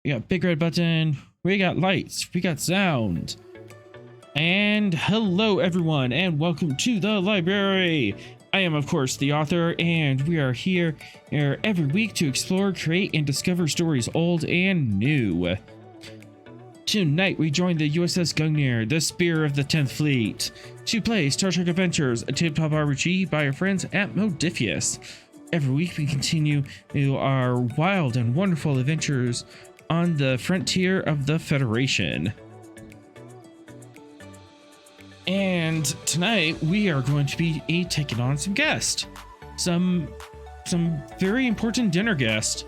We got big red button. We got lights. We got sound. And hello everyone and welcome to the library. I am of course the author and we are here every week to explore, create, and discover stories old and new. Tonight we join the USS Gungnir, the Spear of the 10th Fleet, to play Star Trek Adventures, a tabletop RPG by our friends at Modifius. Every week we continue our wild and wonderful adventures on the frontier of the Federation. And tonight we are going to be taking on some guests, some very important dinner guests.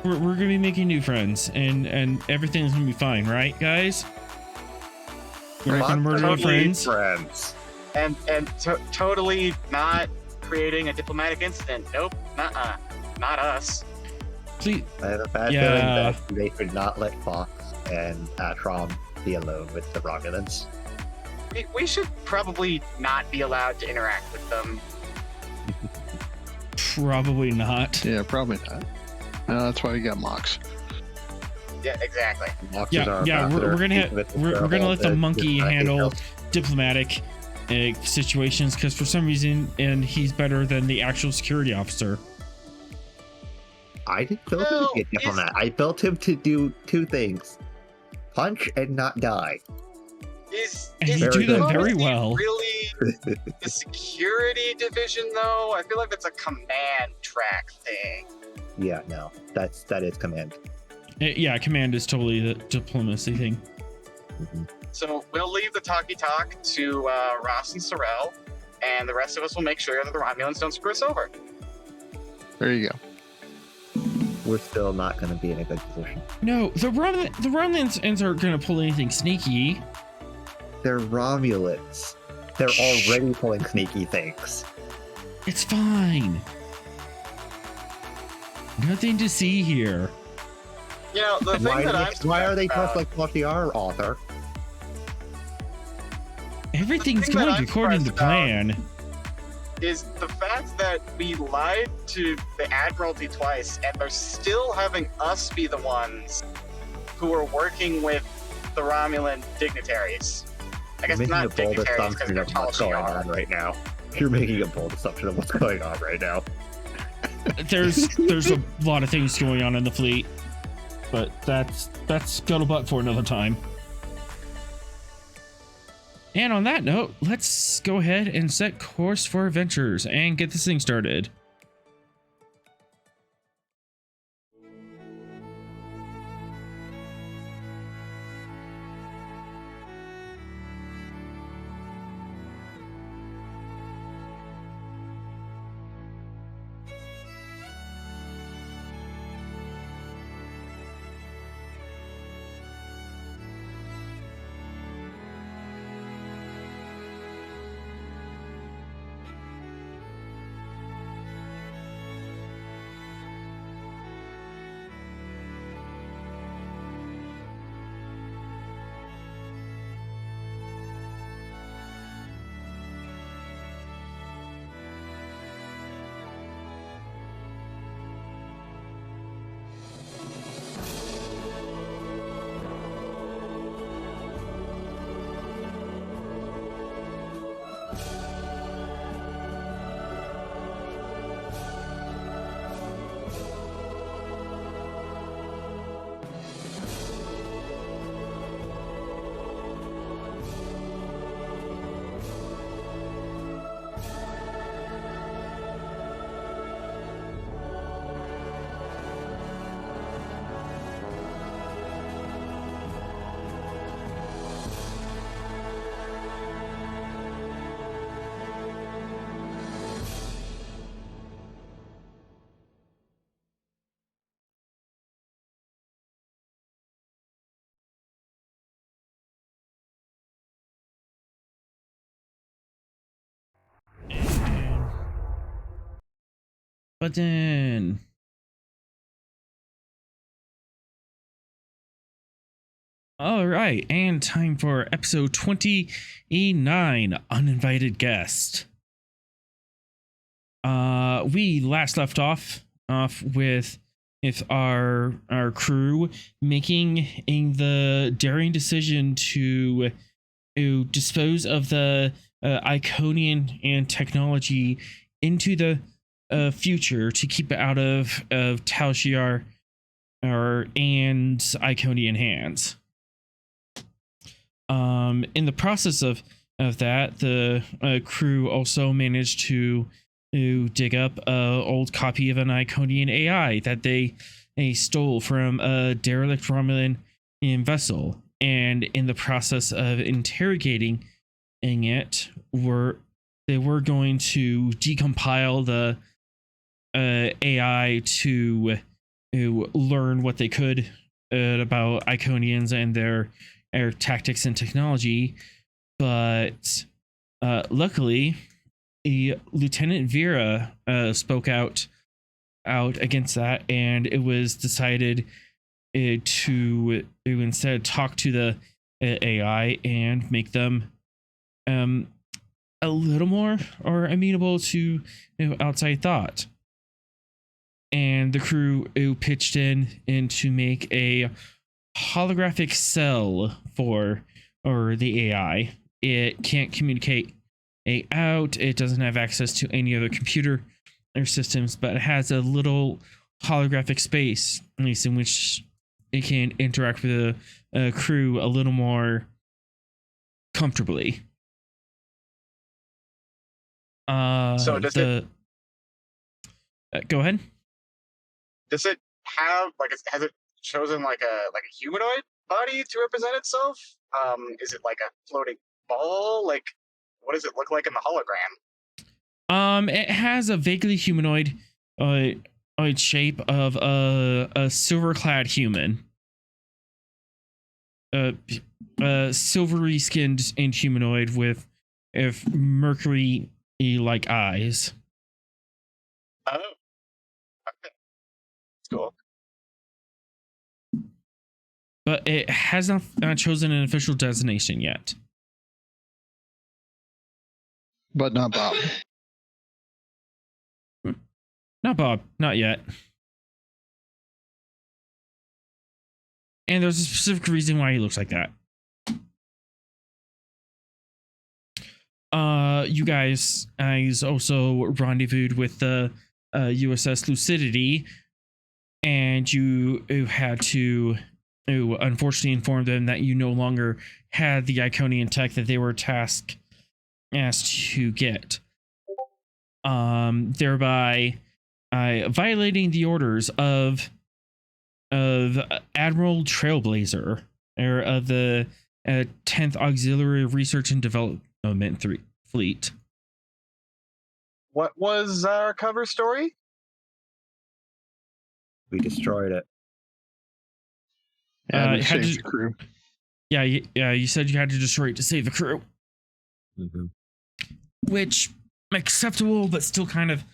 We're gonna be making new friends, and everything's gonna be fine, right, guys? We're not gonna murder our friends. And totally not creating a diplomatic incident. Nope, not us. Please. I have a bad feeling that they could not let Fox and Trom be alone with the Romulans. We should probably not be allowed to interact with them. Probably not. Yeah, probably not. No, that's why we got Mox. Yeah, exactly. We're gonna let the monkey handle diplomatic situations because for some reason, and he's better than the actual security officer. I didn't build him to be a diplomat. I built him to do two things: punch and not die. And you do that very well. Really, the security division though, I feel like that's a command track thing. Yeah, no, that is command. Yeah, command is totally the diplomacy thing. Mm-hmm. So we'll leave the talkie-talk to Ross and Sorrel, and the rest of us will make sure that the Romulans don't screw us over. There you go. We're still not going to be in a good position. No, the Romulans aren't going to pull anything sneaky. They're Romulans. They're already pulling sneaky things. It's fine. Nothing to see here. You know, the thing that I'm why are they dressed like Tal Shiar, author? Everything's going according to plan. Is the fact that we lied to the Admiralty twice, and they're still having us be the ones who are working with the Romulan dignitaries. I guess not dignitaries because they're Tal Shiar right now. You're making a bold assumption of what's going on right now. There's a lot of things going on in the fleet, but that's scuttlebutt for another time. And on that note, let's go ahead and set course for adventures and get this thing started. Button. All right, and time for episode 29, Uninvited Guest. We last left off with our crew making the daring decision to dispose of the Iconian and technology into the future to keep it out of Tal Shiar and Iconian hands. In the process of that, the crew also managed to dig up an old copy of an Iconian AI that they stole from a derelict Romulan vessel, and in the process of interrogating it, they were going to decompile the AI to learn what they could about Iconians and their tactics and technology, but luckily, Lieutenant Vera spoke out against that, and it was decided to instead talk to the AI and make them a little more or amenable to outside thought. And the crew pitched in to make a holographic cell for the AI. It can't communicate out. It doesn't have access to any other computer or systems, but it has a little holographic space, at least, in which it can interact with the crew a little more comfortably. So does it go ahead. Does it have has it chosen like a humanoid body to represent itself? Is it like a floating ball? Like, what does it look like in the hologram? It has a vaguely humanoid shape of a silver-clad human. Silvery skinned and humanoid with mercury like eyes. Oh, okay. That's cool. But it has not chosen an official designation yet. But not Bob. Not Bob, not yet. And there's a specific reason why he looks like that. You guys also rendezvoused with the USS Lucidity, and you had to unfortunately inform them that you no longer had the Iconian tech that they were asked to get. Thereby violating the orders of Admiral Trailblazer, or of the 10th Auxiliary Research and Development Fleet. What was our cover story? We destroyed it. Yeah, to had save to- the crew. Yeah, you said you had to destroy it to save the crew. Mm-hmm. Which, acceptable, but still kind of...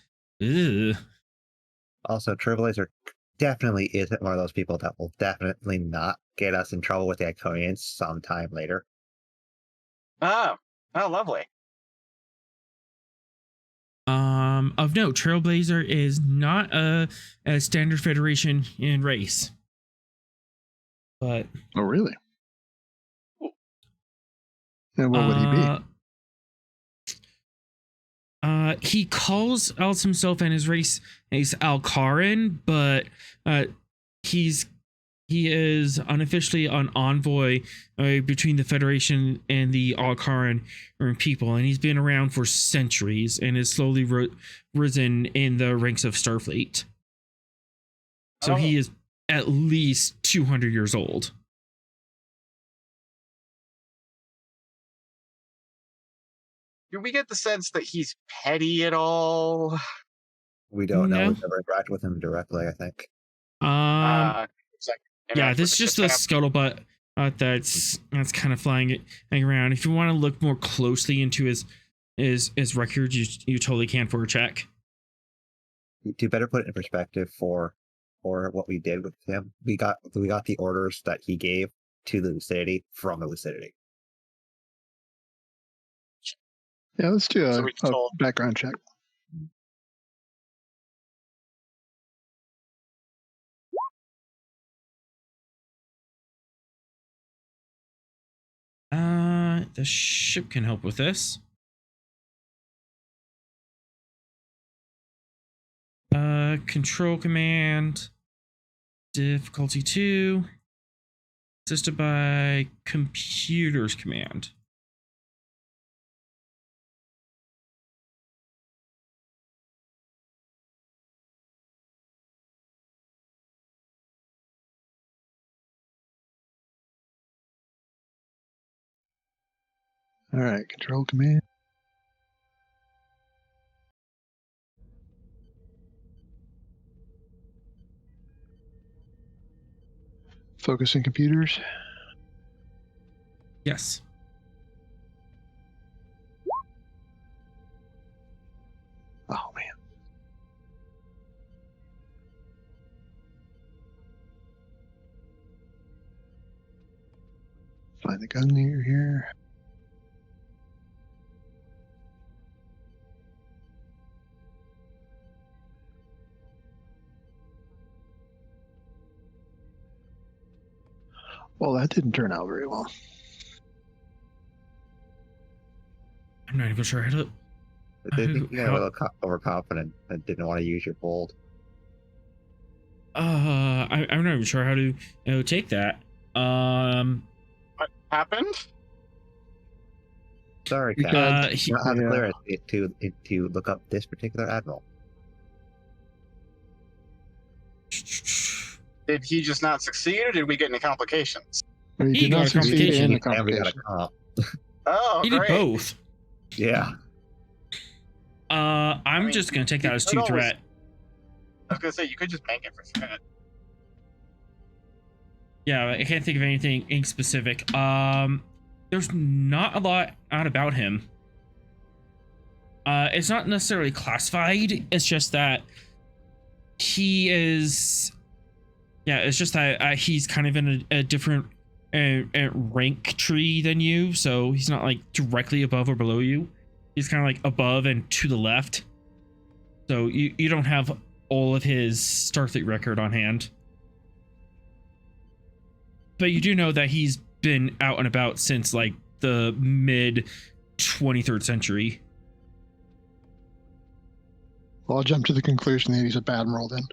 Ugh. Also, Trailblazer definitely isn't one of those people that will definitely not get us in trouble with the Iconians sometime later. Oh, lovely. Of note, Trailblazer is not a standard Federation in race. But... Oh, really? And what would he be? He calls out himself and his race is Alcaran, but he is unofficially an envoy between the Federation and the Alcaran people, and he's been around for centuries and has slowly risen in the ranks of Starfleet. So he is at least 200 years old. Do we get the sense that he's petty at all? We don't know. No. We've never interacted with him directly, I think. It's like, Yeah, this is just a scuttlebutt that's kind of flying around. If you want to look more closely into his record, you totally can for a check. To better put it in perspective for what we did with him, we got the orders that he gave to the Lucidity from the Lucidity. Yeah, let's do So a we told- background check. the ship can help with this. Control command, difficulty 2, assisted by computers command. All right, control command. Focusing computers. Yes. Oh man. Find the Gungnir here. Well, that didn't turn out very well. I'm not even sure how to. I think you got a little overconfident and didn't want to use your bold. I'm not even sure how to take that. What happened? Sorry, Cap. Because- You don't have the yeah. clearance to look up this particular admiral. Did he just not succeed, or did we get any complications? But he He did got not a succeed complication. in the And we got a complication. comp. Oh, He did great. both. Yeah. I'm mean, just gonna take you that as could 2 always- threat. I was gonna say you could just bank it for threat. Yeah, I can't think of anything ink specific. There's not a lot out about him. It's not necessarily classified. It's just that he is. Yeah, it's just that he's kind of in a different rank tree than you, so he's not like directly above or below you. He's kind of like above and to the left. So you don't have all of his Starfleet record on hand. But you do know that he's been out and about since like the mid 23rd century. Well, I'll jump to the conclusion that he's a bad admiral then.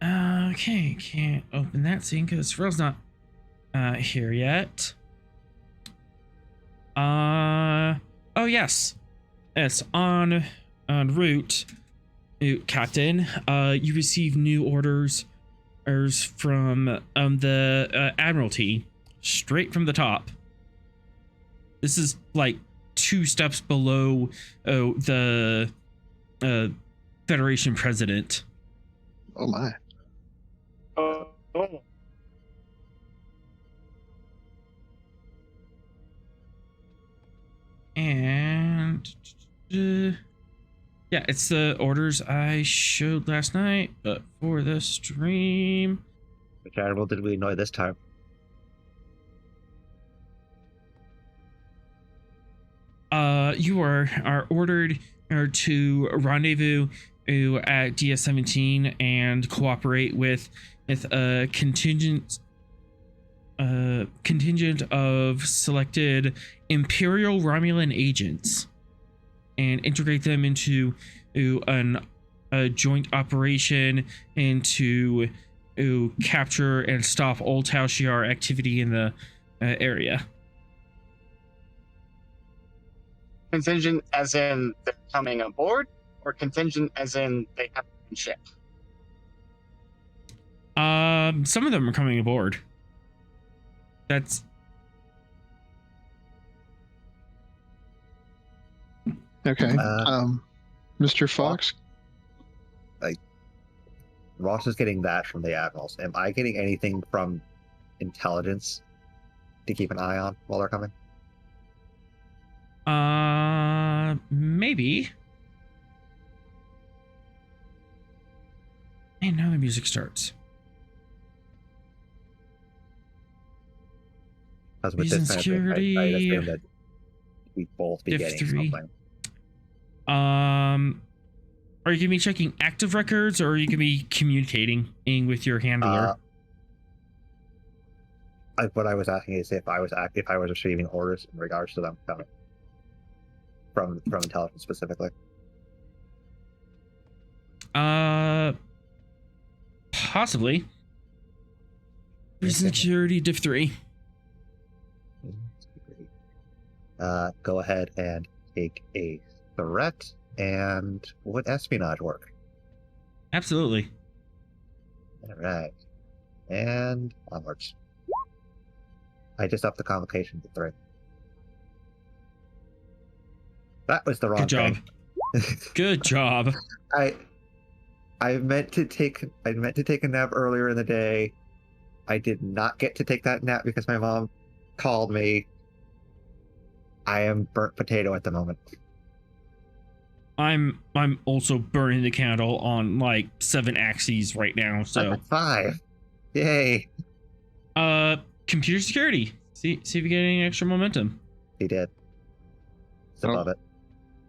Okay, can't open that scene because Pharrell's not here yet. Oh yes, it's on route, Captain. You receive new orders from the Admiralty, straight from the top. This is like 2 steps below the Federation president. Oh my. Oh. And yeah, it's the orders I showed last night, but for the stream. Which admiral did we annoy this time? You are ordered to rendezvous at DS-17 and cooperate with a contingent of selected Imperial Romulan agents and integrate them into a joint operation and to capture and stop all Tal Shiar activity in the area. Contingent as in they're coming aboard, or contingent as in they have been shipped? Some of them are coming aboard. That's Okay. Uh, Mr. Fox, Ross is getting that from the admirals. Am I getting anything from intelligence to keep an eye on while they're coming? maybe. And now the music starts. Because with Reason this kind of thing, I security. assume that we'd both be Div getting 3. something. Are you gonna be checking active records, or are you gonna be communicating with your handler? What I was asking is if I was receiving orders in regards to them coming from intelligence specifically. Possibly. Reason Okay. security div 3. Go ahead and take a threat. And would espionage work? Absolutely. All right. And onwards. I just upped the complication to 3. That was the wrong Good job. thing. Good job. I meant to take a nap earlier in the day. I did not get to take that nap because my mom called me. I am burnt potato at the moment. I'm also burning the candle on like 7 axes right now. So I'm at 5. Yay! computer security. See if you get any extra momentum. He did. It's above it.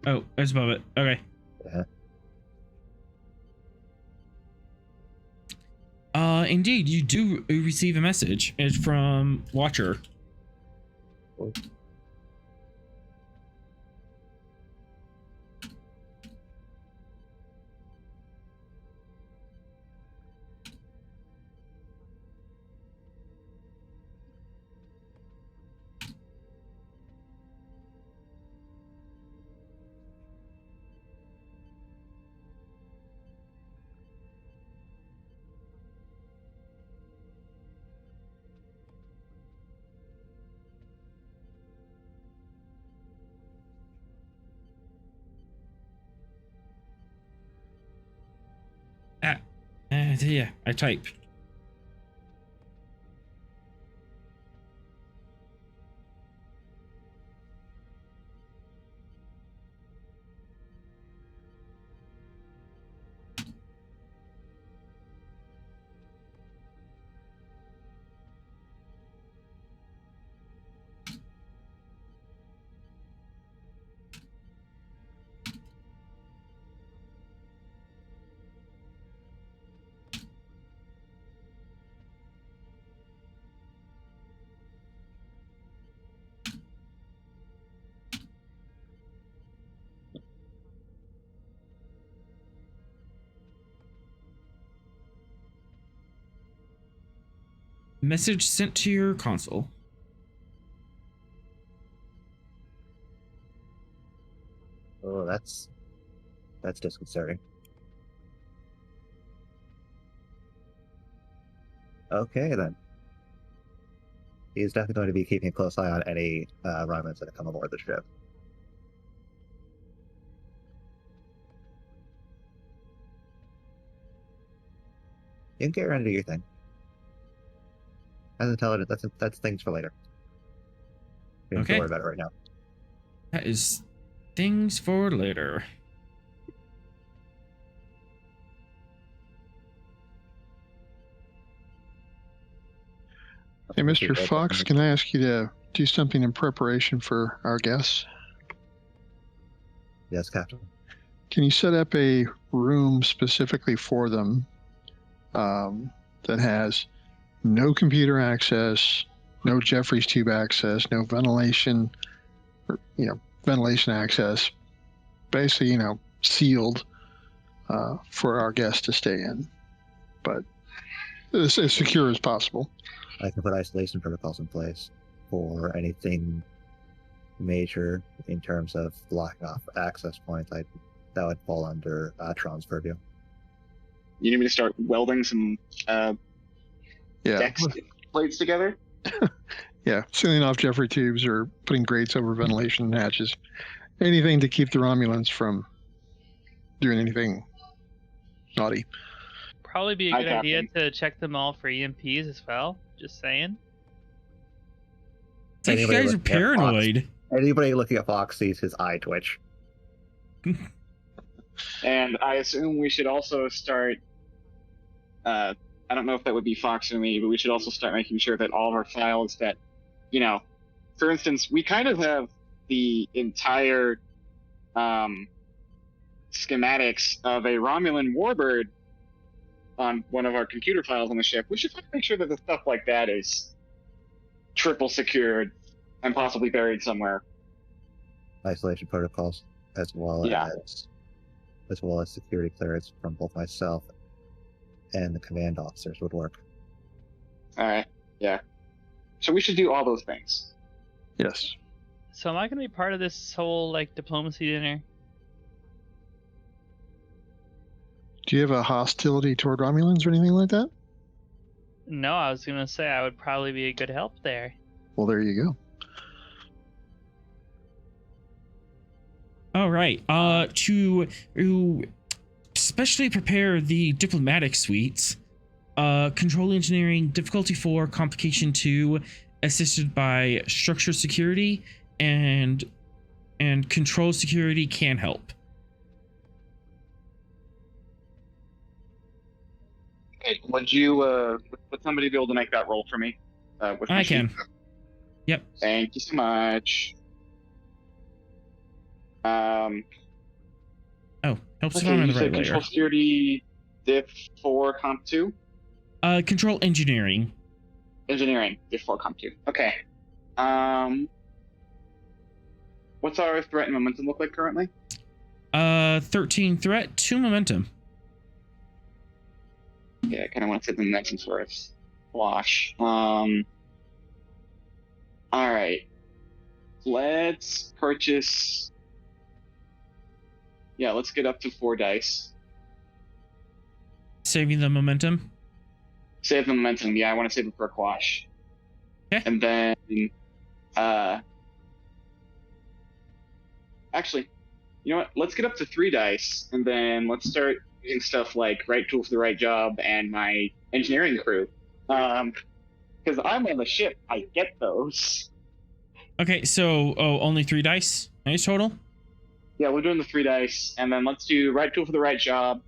Oh, it's above it. Okay. Yeah. Indeed, you do receive a message. It's from Watcher. Cool. Yeah, I type. Message sent to your console. Oh, that's disconcerting. Okay, then. He's definitely going to be keeping a close eye on any Romulans that come aboard the ship. You can get around and do your thing. As intelligence, that's things for later. You don't have to worry about it right now. That is things for later. Hey, Mr. Fox, can I ask you to do something in preparation for our guests? Yes, Captain. Can you set up a room specifically for them that has no computer access, no Jeffrey's tube access, no ventilation, or, ventilation access, basically, sealed for our guests to stay in, but as secure as possible. I can put isolation protocols in place for anything major in terms of blocking off access points. That would fall under Tron's purview. You need me to start welding some deck plates together? Yeah, sealing off Jeffrey tubes or putting grates over ventilation hatches. Anything to keep the Romulans from doing anything naughty. Probably be a good idea to check them all for EMPs as well. Just saying. It's like you guys are paranoid. Anybody looking at Fox sees his eye twitch. And I assume we should also start, I don't know if that would be Fox or me, but we should also start making sure that all of our files that, for instance, we kind of have the entire schematics of a Romulan warbird on one of our computer files on the ship, we should make sure that the stuff like that is triple secured and possibly buried somewhere. Isolation protocols, as well Yeah. as security clearance from both myself and the command officers would work. All right. Yeah. So we should do all those things. Yes. So am I going to be part of this whole like diplomacy dinner? Do you have a hostility toward Romulans or anything like that? No, I was going to say I would probably be a good help there. Well, there you go. All right. To especially prepare the diplomatic suites, control engineering difficulty 4, complication 2, assisted by structure security and control security can help. Okay. Would somebody be able to make that roll for me? With my I can. sheet? Yep. Thank you so much. Oh, helps if Okay, I'm in you the said right control layer. security diff 4 comp 2? Control engineering. Engineering diff 4 comp 2. Okay. What's our threat and momentum look like currently? 13 threat, 2 momentum. Yeah, I kind of want to say the momentum for us. Wash. Alright. Let's purchase... Yeah, let's get up to 4 dice. Saving the momentum. Save the momentum. Yeah, I want to save it for a quash. Okay. And then, actually, you know what? Let's get up to 3 dice, and then let's start using stuff like right tool for the right job and my engineering crew. Because I'm on the ship, I get those. Okay, so only 3 dice. Nice total. Yeah, we're doing the 3 dice, and then let's do right tool for the right job.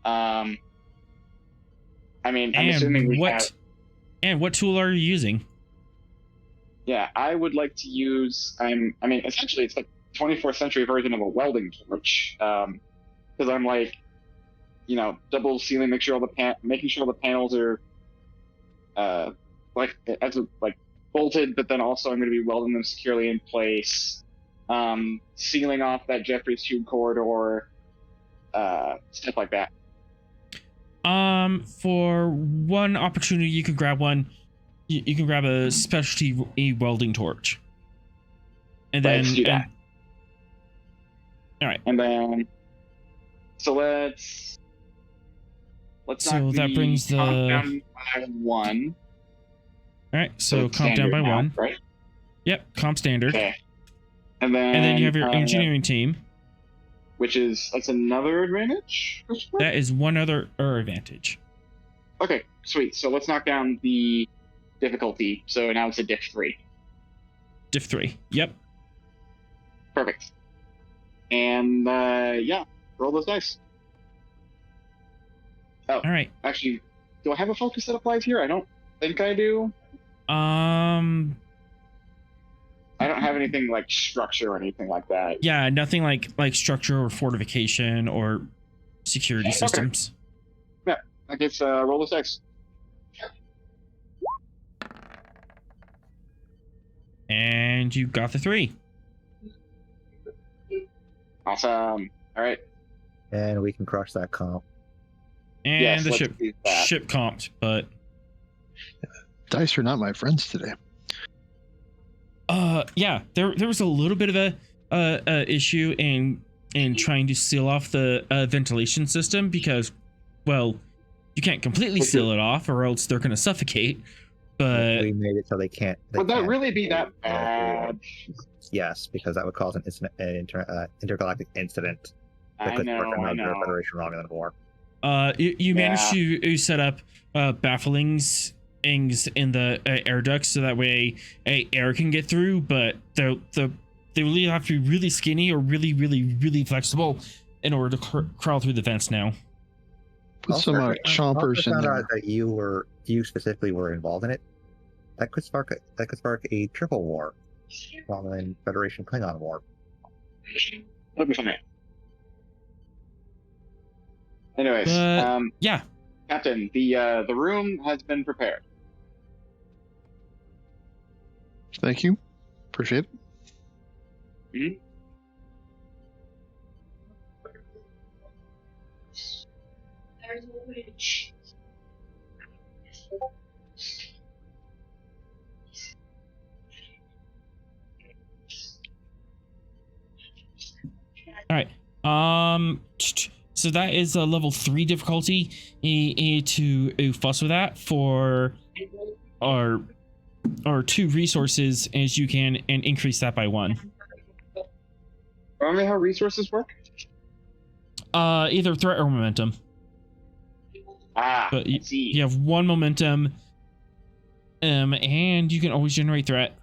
I'm assuming we have... And what tool are you using? Yeah, I would like to use... essentially, it's like 24th century version of a welding torch. Because I'm like, double sealing, making sure all the panels are bolted, but then also I'm going to be welding them securely in place. Sealing off that Jeffries tube corridor, stuff like that. For one opportunity, you can grab one. You can grab a specialty welding torch, and then Let's do that. All right. And then, so let's. So that brings the comp down by 1. All right. So comp down by standard now, 1. right? Yep. Comp standard. Okay. And then you have your engineering team. that's another advantage? That is one other advantage. Okay, sweet. So let's knock down the difficulty. So now it's a diff 3. Diff 3. Yep. Perfect. And roll those dice. Oh, All right. actually, do I have a focus that applies here? I don't think I do. I don't have anything like structure or anything like that. Yeah, nothing like structure or fortification or security systems. Yeah, I guess roll those dice. And you got the 3. Awesome. All right. And we can crush that comp. And Yes, the let's ship do that. comped, but Dice are not my friends today. yeah, there was a little bit of a issue in trying to seal off the ventilation system because, well, you can't completely seal it off or else they're gonna suffocate. But We made it so they can't. Would that can't- really be that bad? Yes, because that would cause an intergalactic incident that I could know. the Federation Romulan War. You managed to set up bafflings in the air ducts so that way air can get through, but they really have to be really skinny or really, really, really flexible in order to crawl through the vents now. Put some chompers in found there. out that you specifically were involved in it. That could spark a triple war. Romulan Federation Klingon War. That'd be funny. Anyways, yeah. Captain, the room has been prepared. Thank you. Appreciate it. Mhm. All right. So that is a level 3 difficulty. You need to fuss with that for or 2 resources as you can, and increase that by 1. Remind me how resources work? Either threat or momentum. But you have 1 momentum, and you can always generate threat.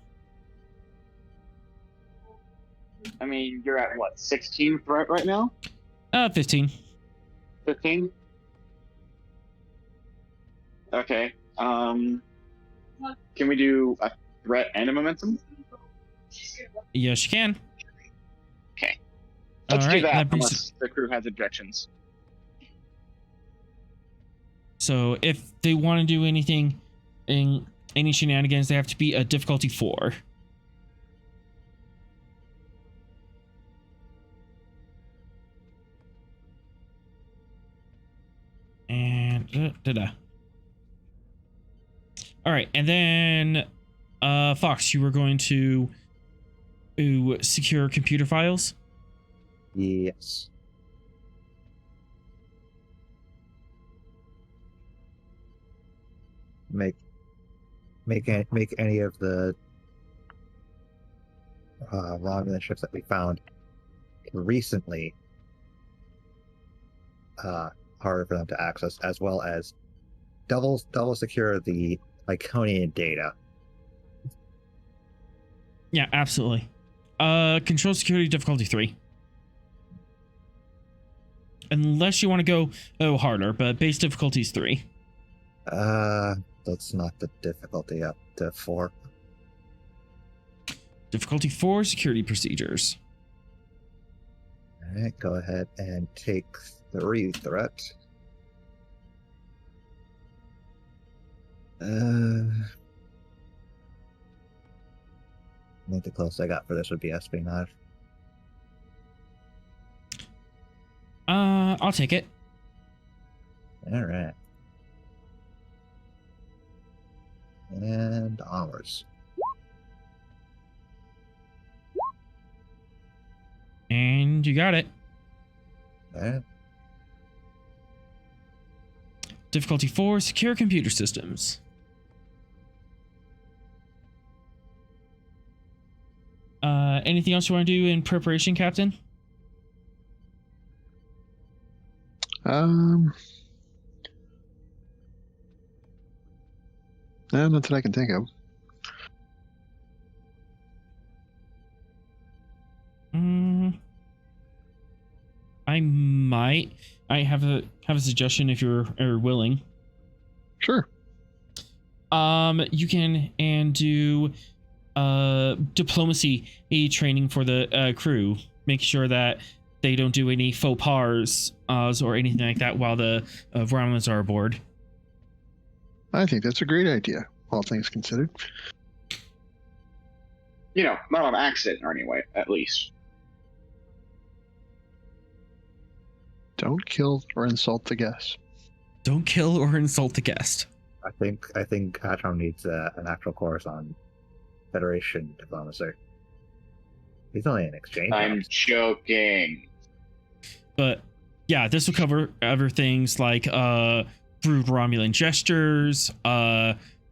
I mean, you're at what, 16 threat right now? 15. 15? Okay. Can we do a threat and a momentum? Yes, you can. Okay. Let's All do right, that that brings unless the crew has objections. So if they want to do anything in any shenanigans, they have to be a difficulty 4. And all right, and then Fox, you were going to secure computer files. Yes. Make any of the Romulan ships that we found recently harder for them to access, as well as double secure the Iconian data. Yeah, absolutely. Control security difficulty 3. Unless you want to go harder, but base difficulty is 3. That's not the difficulty up to 4. Difficulty 4, security procedures. All right, go ahead and take 3 threat. I think the closest I got for this would be espionage. I'll take it. All right. And onwards. And you got it. All right. Difficulty 4, secure computer systems. Anything else you want to do in preparation, Captain? No, not that I can think of. I have a suggestion if you're willing. Sure. You can do diplomacy training for the crew. Make sure that they don't do any faux pas or anything like that while the Romulans are aboard. I think that's a great idea, all things considered. You know, not on accident or anyway, at least. Don't kill or insult the guest. Don't kill or insult the guest. I think Hatcham needs an actual course on Federation diplomacy. He's only an exchange. I'm joking. But yeah, this will cover other things like rude Romulan gestures,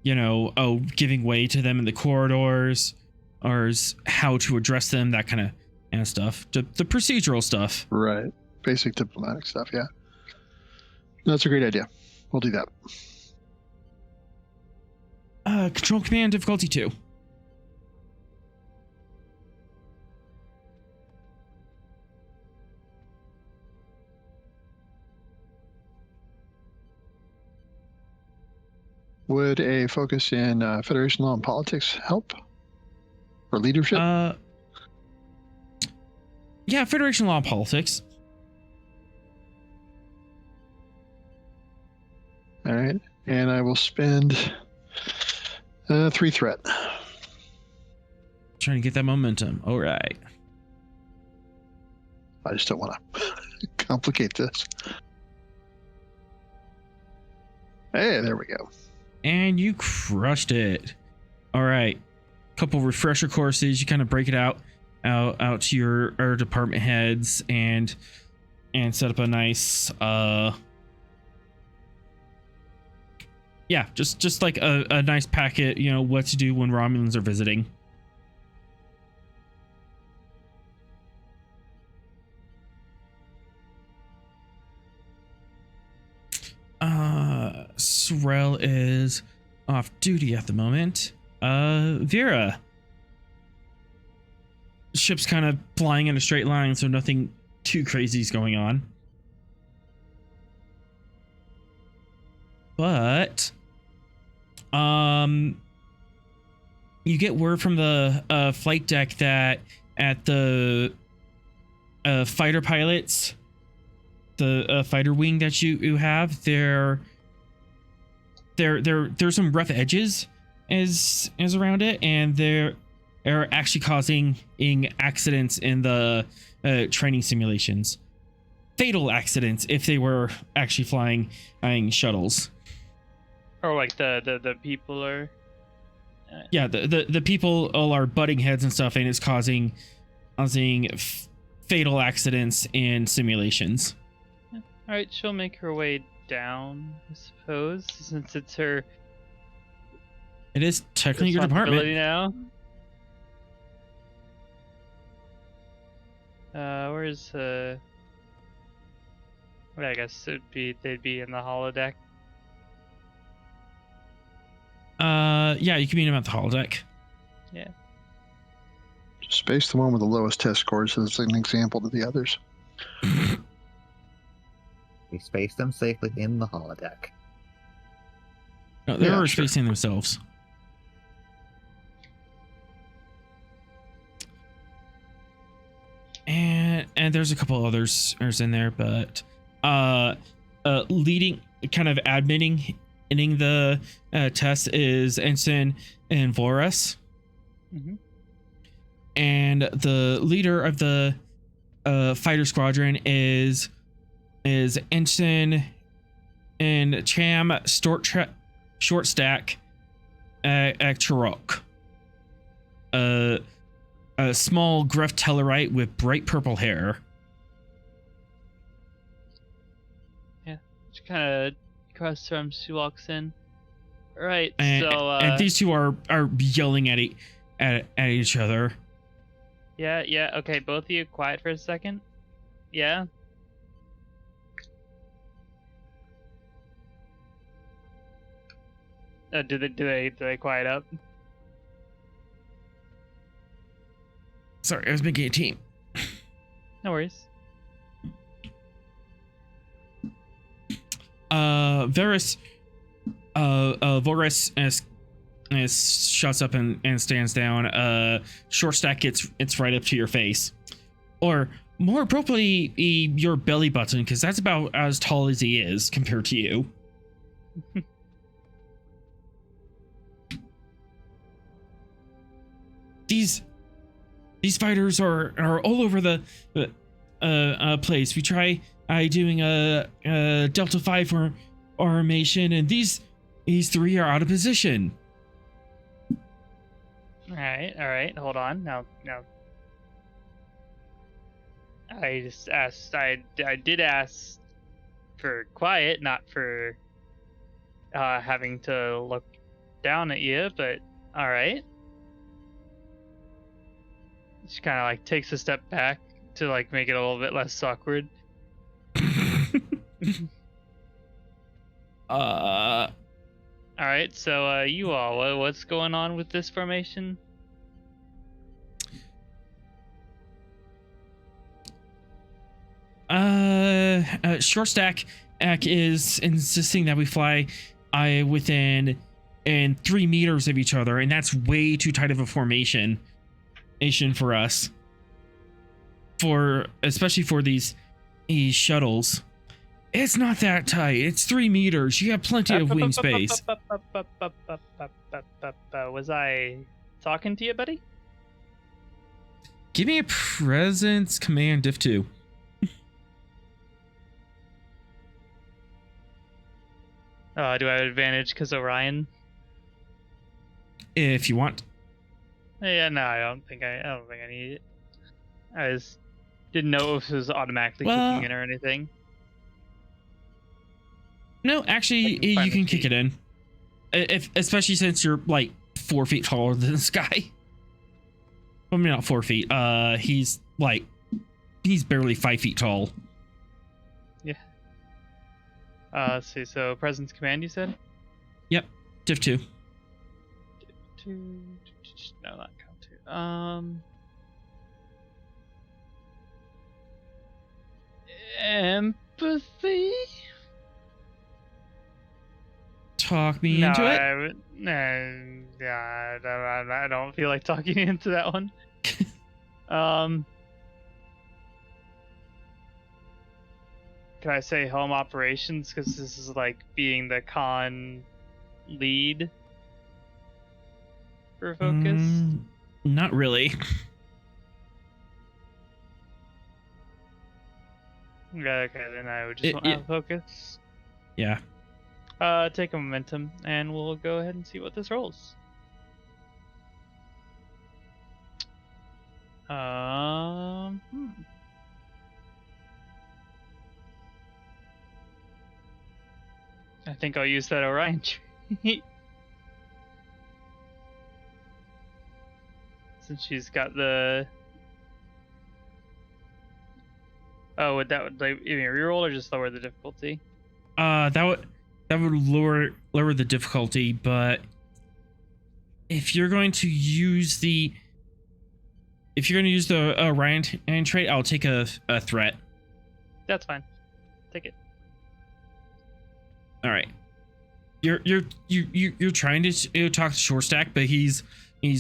giving way to them in the corridors, or how to address them, that kind of stuff. The procedural stuff. Right. Basic diplomatic stuff, yeah. That's a great idea. We'll do that. Control command difficulty 2. Would a focus in Federation law and politics help? For leadership? Yeah, Federation law and politics. All right. And I will spend 3 threat. Trying to get that momentum. All right. I just don't want to complicate this. Hey, there we go. And you crushed it. All right. Couple refresher courses. You kind of break it out to your department heads and set up a nice yeah, just like a nice packet, you know, what to do when Romulans are visiting. Sorrel is off duty at the moment. Vera. Ship's kind of flying in a straight line, so nothing too crazy is going on. But you get word from the flight deck that at the fighter pilots, the fighter wing that you have, there's some rough edges is around it, and they're actually causing accidents in the training simulations. Fatal accidents if they were actually flying shuttles. Or like the people are. Yeah, the people all are butting heads and stuff, and it's causing fatal accidents in simulations. All right, she'll make her way down, I suppose, since it's her. It is technically your department now. Where's well, I guess they'd be in the holodeck. Yeah, you can meet him at the holodeck. Yeah. Just space the one with the lowest test scores as an example to the others. We space them safely in the holodeck. No, they're already spacing themselves. And there's a couple others in there, but leading, kind of admitting the test is Ensign and Voras. Mm-hmm. And the leader of the fighter squadron is Ensign and Cham Short Stack Chirok. A small gruff Tellarite with bright purple hair. Yeah, she kind of crosses her arms. She walks in. All right, and these two are yelling at each other. Yeah. Okay, both of you, quiet for a second. Yeah. Do they quiet up? Sorry, I was making a team. No worries. Voras shuts up and stands down. Short Stack it's right up to your face, or more appropriately, your belly button, because that's about as tall as he is compared to you. These fighters are all over the place. We try doing a Delta 5 formation, and these three are out of position. All right. Hold on. Now. I just asked. I did ask for quiet, not for having to look down at you. But all right. She kind of like takes a step back to like make it a little bit less awkward. All right, so you all, what's going on with this formation? Short Stack is insisting that we fly within 3 meters of each other, and that's way too tight of a formation for us. Especially for these shuttles. It's not that tight. It's 3 meters. You have plenty of wing space. Was I talking to you, buddy? Give me a presence command diff 2. Do I have advantage because Orion? If you want. Yeah, no, I don't think I need it. I just didn't know if it was automatically kicking in or anything. No, actually, you can kick it in. Especially since you're like 4 feet taller than this guy. I mean, not 4 feet. He's barely 5 feet tall. Yeah. Let's see. So presence command, you said? Yep. Div 2. Div 2. No, not count 2. Empathy. Talk me into it. I don't feel like talking into that one. Can I say home operations? Because this is like being the con lead for focus. Not really. Okay, then I would just want to have focus. Yeah. Take a momentum, and we'll go ahead and see what this rolls. I think I'll use that Orion trait. Since she's got the... Oh, would like even reroll or just lower the difficulty? That would lower the difficulty, but if you're going to use the Orion trait, I'll take a threat. That's fine. Take it. All right. You're trying to talk to Shortstack, but he's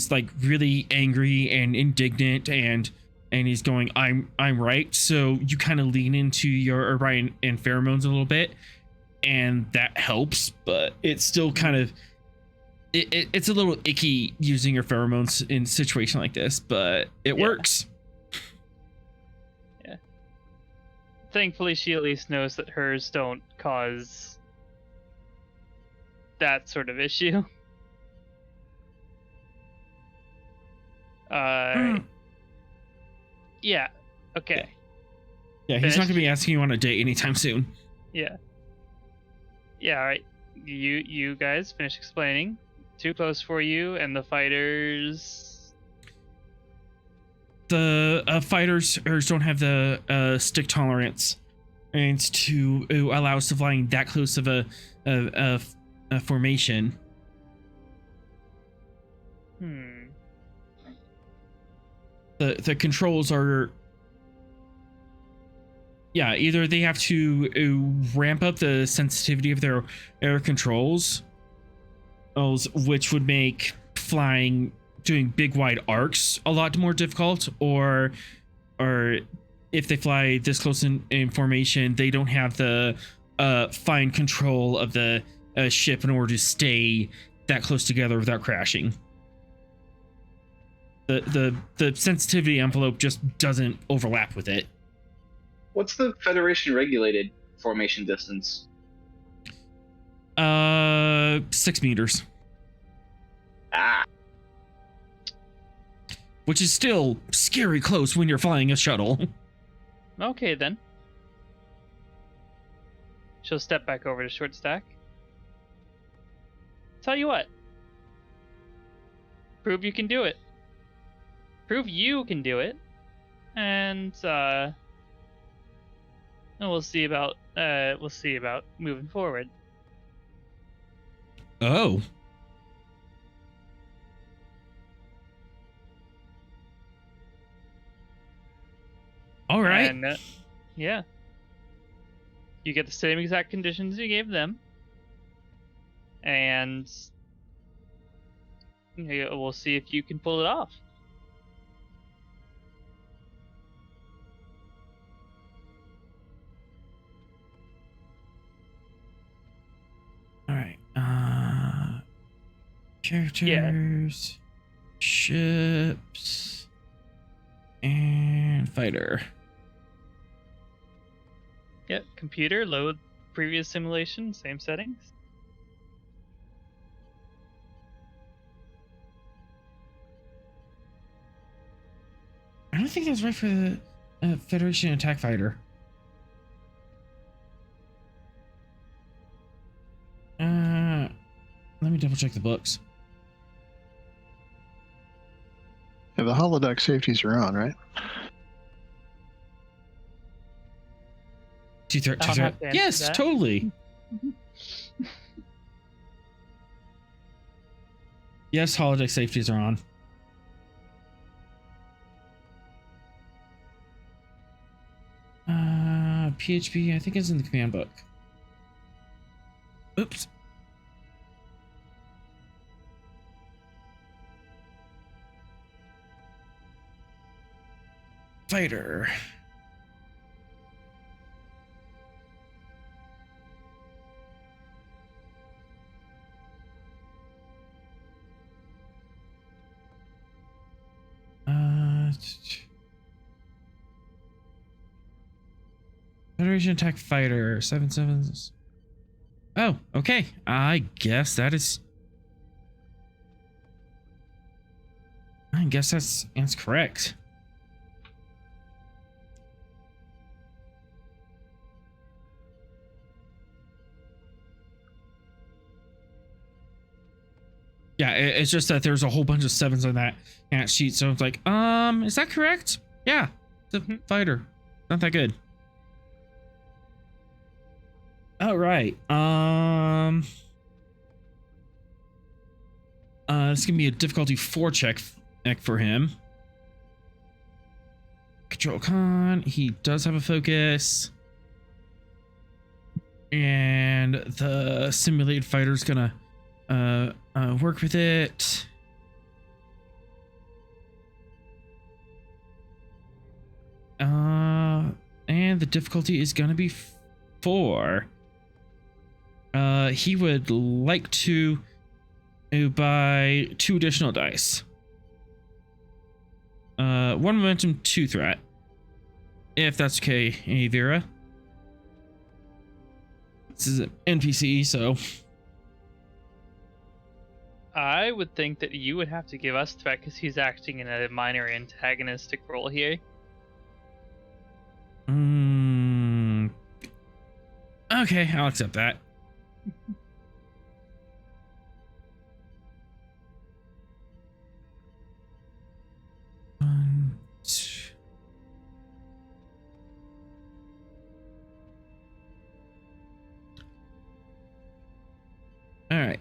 like really angry and indignant and he's going, I'm right. So you kind of lean into your Orion and pheromones a little bit, and that helps, but it's still kind of it's a little icky using your pheromones in a situation like this, but it works. Yeah. Thankfully, she at least knows that hers don't cause that sort of issue. Yeah. Okay. Yeah, he's not gonna be asking you on a date anytime soon. Yeah. Yeah, alright. You guys finish explaining. Too close for you, and the fighters... The fighters don't have the stick tolerance and to allow us to flying that close of a formation. The controls are... Yeah, either they have to ramp up the sensitivity of their air controls, which would make flying, doing big wide arcs a lot more difficult, or if they fly this close in formation, they don't have the fine control of the ship in order to stay that close together without crashing. The sensitivity envelope just doesn't overlap with it. What's the Federation regulated formation distance? 6 meters. Ah. Which is still scary close when you're flying a shuttle. Okay, then. She'll step back over to Shortstack. Tell you what. Prove you can do it. Prove you can do it. And we'll see about moving forward. Oh. All right. And, yeah. You get the same exact conditions you gave them. And we'll see if you can pull it off. Characters, ships, and fighter. Yep, computer, load previous simulation, same settings. I don't think that's right for the Federation attack fighter. Let me double check the books. Yeah, the holodeck safeties are on, right? I'll have to answer Yes, that. totally. Yes, holodeck safeties are on. PHP, I think is in the command book. Oops. Fighter. Federation attack fighter 7/7. Oh, okay. I guess that's correct. Yeah, it's just that there's a whole bunch of 7s on that sheet, so it's like, is that correct? Yeah, the fighter, not that good. All right. This can be a difficulty 4 check for him. Control con. He does have a focus, and the simulated fighter's gonna work with it. And the difficulty is gonna be 4. He would like to buy 2 additional dice. 1 momentum, 2 threat. If that's okay, Vera. This is an NPC, so I would think that you would have to give us threat because he's acting in a minor antagonistic role here. Okay, I'll accept that. One, two. All right.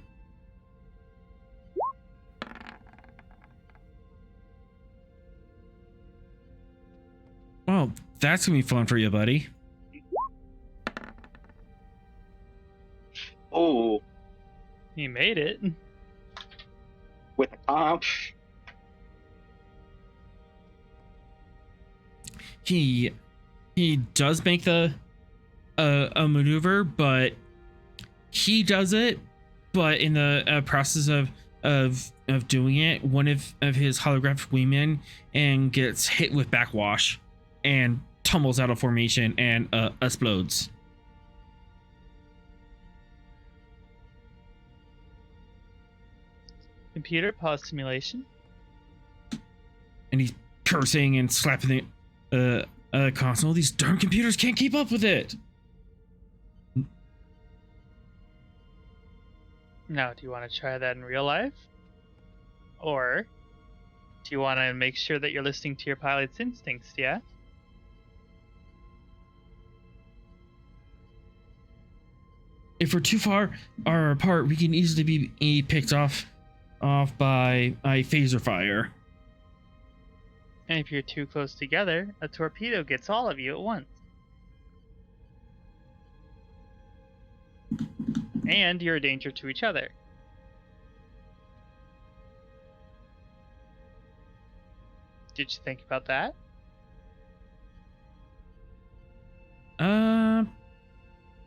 Well, that's gonna be fun for you, buddy. Oh, He made it. with a comp. He does make the a maneuver, but he does it. But in the process of doing it, one of his holographic wingmen and gets hit with backwash and tumbles out of formation and explodes. Computer, pause simulation. And he's cursing and slapping the console. These darn computers can't keep up with it. Now, do you want to try that in real life? Or do you want to make sure that you're listening to your pilot's instincts, yeah? If we're too far apart, we can easily be picked off by a phaser fire. And if you're too close together, a torpedo gets all of you at once. And you're a danger to each other. Did you think about that?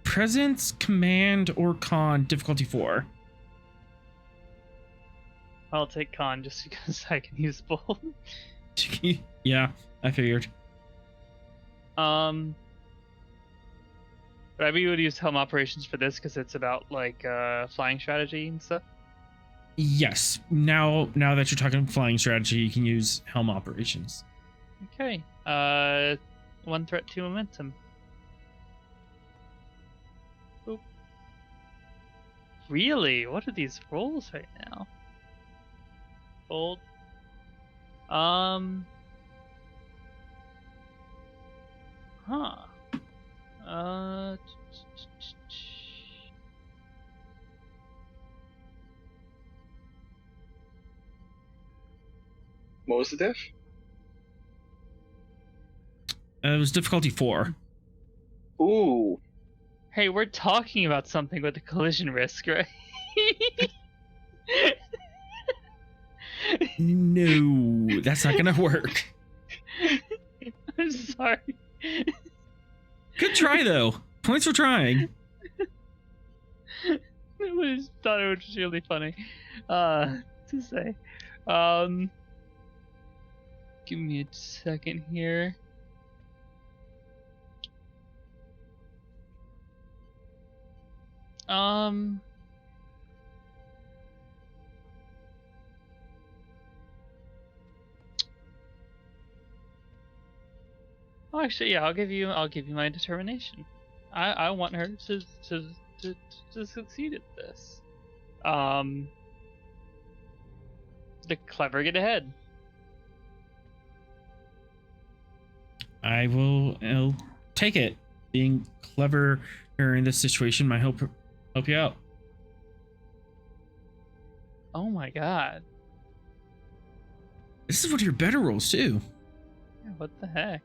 Presence, command, or con, difficulty 4. I'll take con just because I can use both. Yeah, I figured. But I mean, would use helm operations for this because it's about like flying strategy and stuff. Yes. Now that you're talking flying strategy, you can use helm operations. Okay. 1 threat, 2 momentum. Oop. Really? What are these rolls right now? Hold. Huh. What was the diff? It was difficulty 4. Ooh. Hey, we're talking about something with a collision risk, right? No, that's not gonna work. I'm sorry. Good try though. Points for trying. I just thought it was really funny to say. Give me a second here. Oh, actually, yeah, I'll give you my determination. I want her to succeed at this. The clever get ahead. I'll take it. Being clever in this situation might help you out. Oh my god. This is one of your better rolls too. Yeah, what the heck?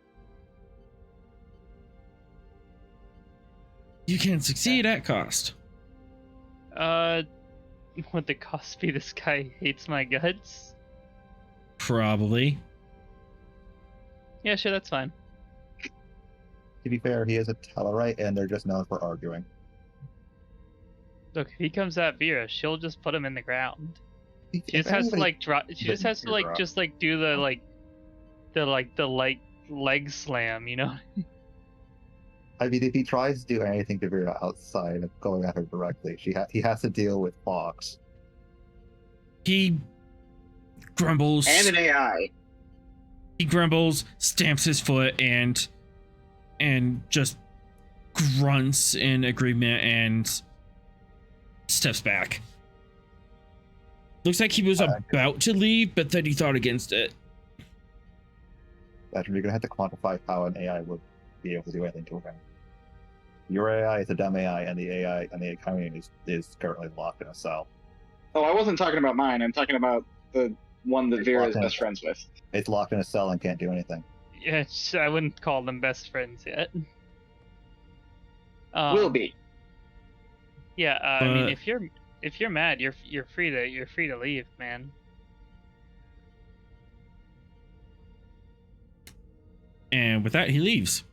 You can succeed at cost. Would the cost be this guy hates my guts? Probably. Yeah, sure, that's fine. To be fair, he is a Tellarite, and they're just known for arguing. Look, if he comes at Vera, she'll just put him in the ground. She If just has to anybody- like drop. She just has to like drop. just like do the leg slam, you know? I mean, if he tries to do anything to Vera outside of going at her directly, he has to deal with Fox. He grumbles. And an AI. He grumbles, stamps his foot, and just grunts in agreement and steps back. Looks like he was about to leave, but then he thought against it. That's when you're gonna have to quantify how an AI would be able to do anything to him. Your AI is a dumb AI, and the AI and the accounting is currently locked in a cell. Oh, I wasn't talking about mine. I'm talking about the one that Vera is best friends with. It's locked in a cell and can't do anything. Yeah, I wouldn't call them best friends yet. Will be. Yeah, I mean, But- if you're mad, you're free to leave, man. And with that, he leaves.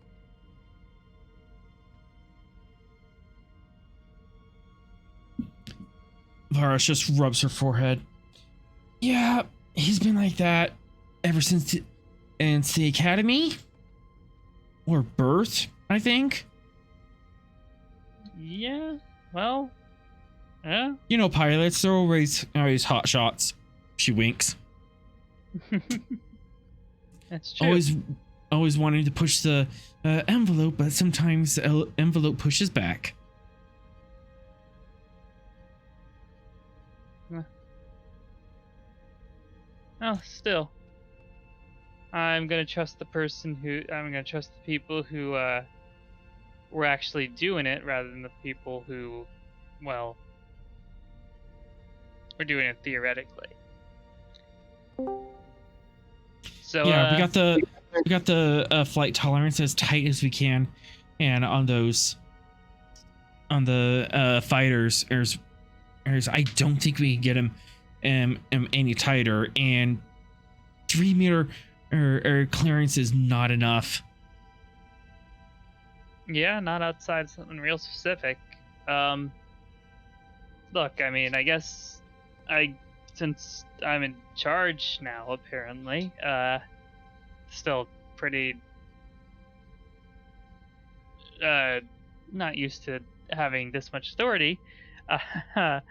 Varus just rubs her forehead. Yeah, he's been like that ever since the academy or birth, I think. Yeah, well, yeah. You know, pilots, they're always hot shots. She winks. That's true. Always wanting to push the envelope, but sometimes the envelope pushes back. Oh, still. I'm gonna trust the people who were actually doing it rather than the people who, well, were doing it theoretically. So Yeah, we got the flight tolerance as tight as we can, and on the fighters, I don't think we can get him any tighter, and 3 meter or clearance is not enough. yeah, not outside something real specific. Look, I mean, I guess since I'm in charge now, apparently. Still pretty not used to having this much authority. I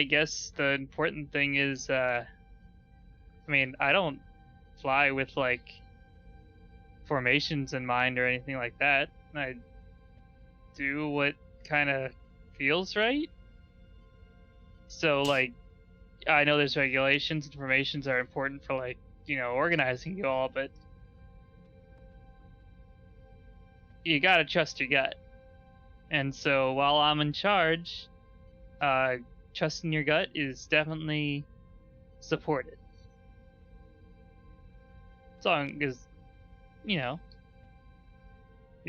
guess the important thing is, I mean, I don't fly with like formations in mind or anything like that. I do what kind of feels right. So like, I know there's regulations and formations are important for like, organizing you all, but you gotta trust your gut. And so while I'm in charge, trusting your gut is definitely supported. As long as, you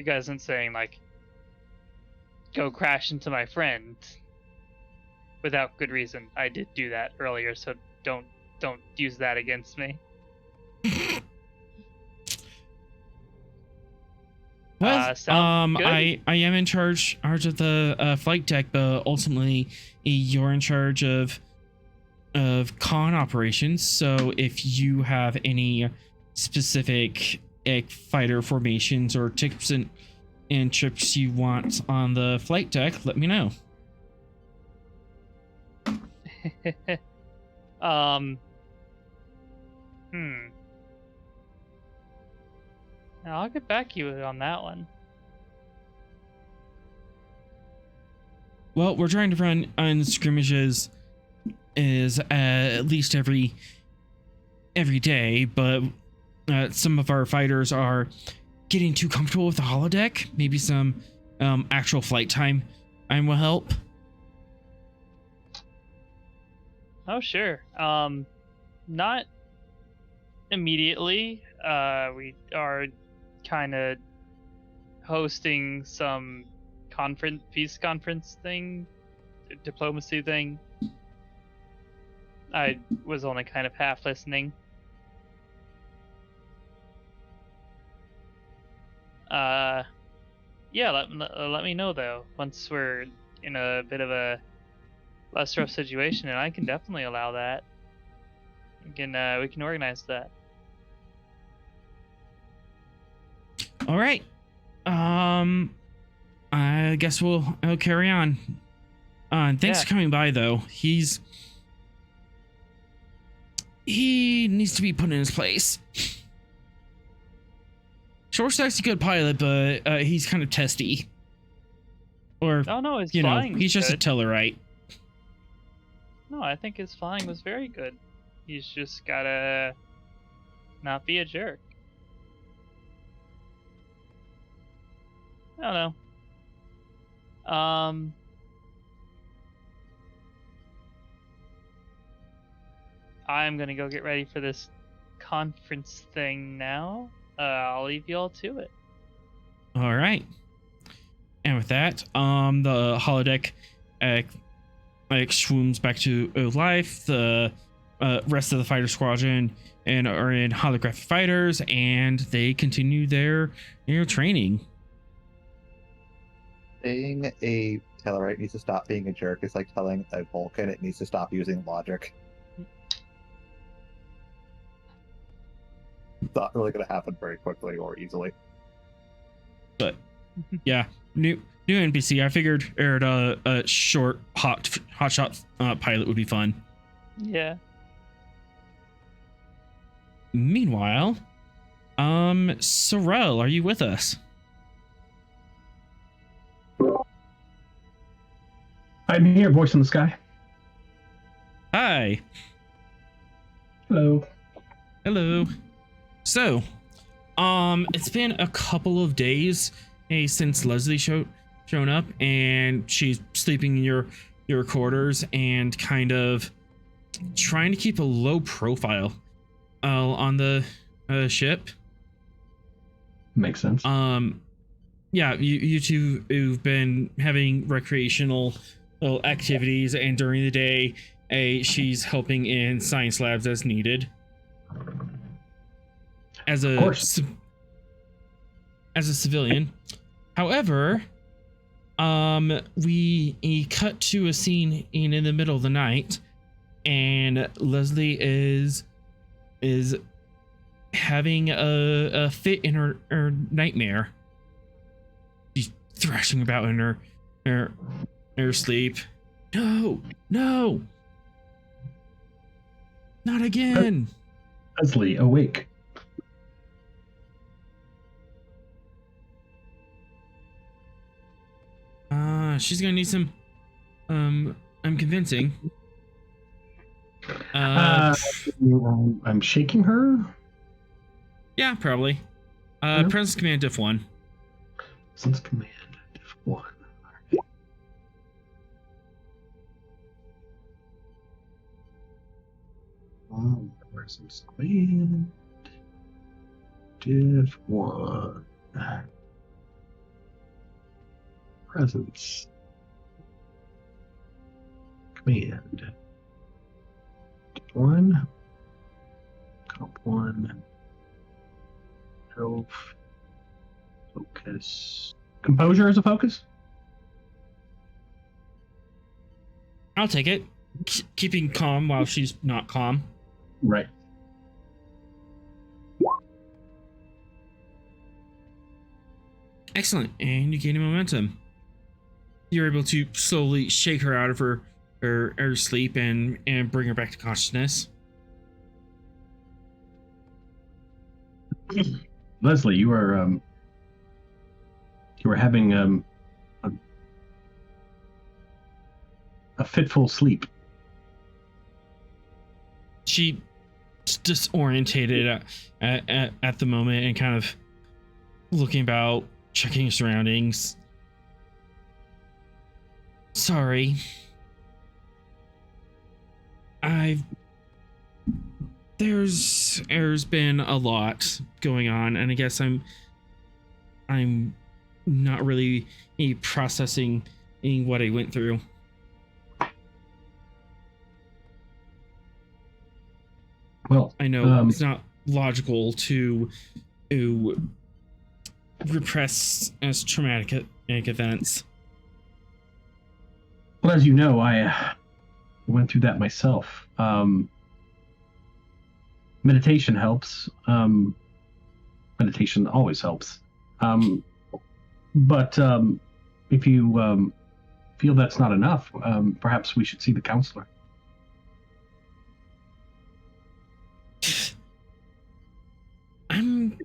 guys aren't saying like, go crash into my friend without good reason. I did do that earlier, so don't use that against me. Well, sounds good? I am in charge of the flight deck, but ultimately you're in charge of con operations. So if you have any specific fighter formations or tips and trips you want on the flight deck, let me know. I'll get back to you on that one. Well, we're trying to run on scrimmages at least every day, but some of our fighters are getting too comfortable with the holodeck. Maybe some actual flight time will help. Oh, sure. Not immediately. We are kind of hosting some peace conference thing, diplomacy thing. I was only kind of half listening. Yeah, let me know though once we're in a bit of a less rough situation, and I can definitely allow that. We can organize that. All right. I guess I'll carry on. Thanks for coming by though. He needs to be put in his place. Shortstack's a good pilot, but he's kind of testy. Or oh no, his flying he's just good. a Tellarite. No, I think his flying was very good. He's just gotta not be a jerk. I don't know. I'm gonna go get ready for this conference thing now. I'll leave you all to it. All right. And with that, the holodeck swooms back to life. The rest of the fighter squadron are in holographic fighters, and they continue their training. Being a Tellarite needs to stop being a jerk. It's like telling a Vulcan it needs to stop using logic. It's not really going to happen very quickly or easily. But yeah, new NPC. I figured a short hotshot pilot would be fun. Yeah. Meanwhile, Sorrel, are you with us? I'm here, voice in the sky. Hi. Hello. Hello. So, it's been a couple of days since Leslie shown up, and she's sleeping in your quarters and kind of trying to keep a low profile on the ship. Makes sense. Yeah, you two who've been having recreational activities, and during the day, she's helping in science labs as needed. As a civilian. However, we cut to a scene in the middle of the night, and Leslie is having a fit in her nightmare. She's thrashing about in her sleep. No, not again. Leslie, awake. She's gonna need some I'm convincing. I'm shaking her. Yeah, probably. Presence command diff 1. Presence command diff 1. Presence command diff 1. Presence command 1. Comp 1. Health. Focus. Composure as a focus? I'll take it. Keeping calm while she's not calm. Right. Excellent. And you gain momentum. You're able to slowly shake her out of her sleep and bring her back to consciousness. Leslie, you are having a fitful sleep. She disorientated at the moment and kind of looking about, checking surroundings. Sorry. There's been a lot going on, and I guess I'm not really processing what I went through. Well, I know it's not logical to repress as traumatic events. Well, as you know, I went through that myself. Meditation helps. Meditation always helps. But if you feel that's not enough, perhaps we should see the counselor. I'm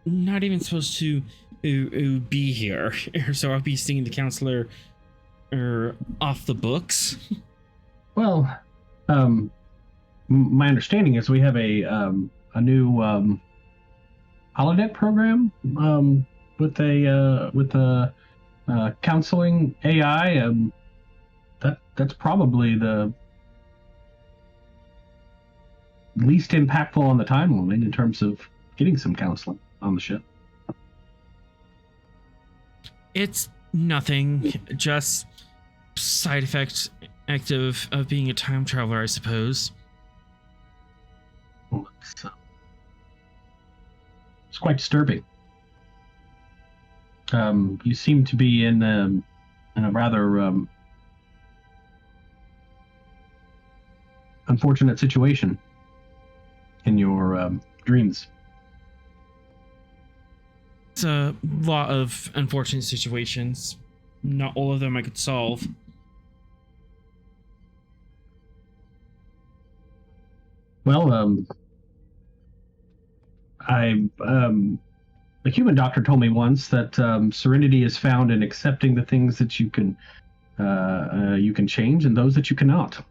not even supposed to be here, so I'll be seeing the counselor off the books. Well, my understanding is we have a new holodeck program with a counseling AI. That's probably the least impactful on the timeline in terms of getting some counseling on the ship. It's nothing, just side effect of being a time traveler, I suppose. Well, it's quite disturbing. You seem to be in a rather unfortunate situation in your dreams. It's a lot of unfortunate situations. Not all of them I could solve. Well, the human doctor told me once that serenity is found in accepting the things that you can change and those that you cannot.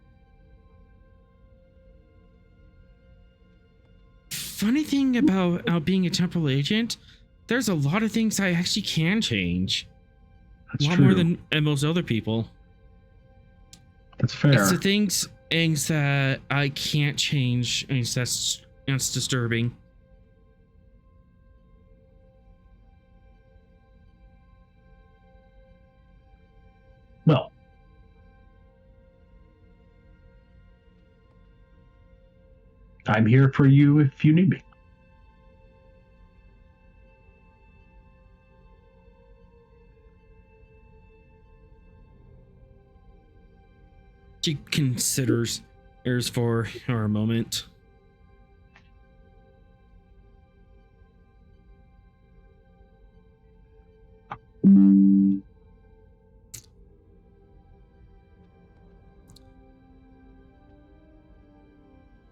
Funny thing about being a temporal agent, there's a lot of things I actually can change. That's a lot true. more than most other people. That's fair. It's the things that I can't change, and that's disturbing. Well, I'm here for you if you need me. She considers heirs for a moment.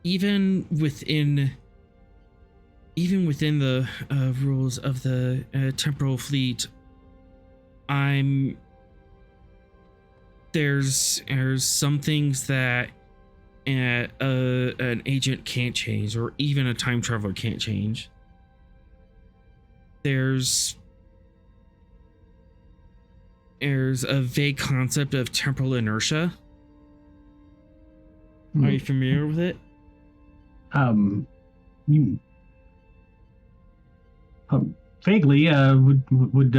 Even within the rules of the temporal fleet, there's some things that an agent can't change, or even a time traveler can't change. There's a vague concept of temporal inertia. Are you familiar with it? Vaguely. Would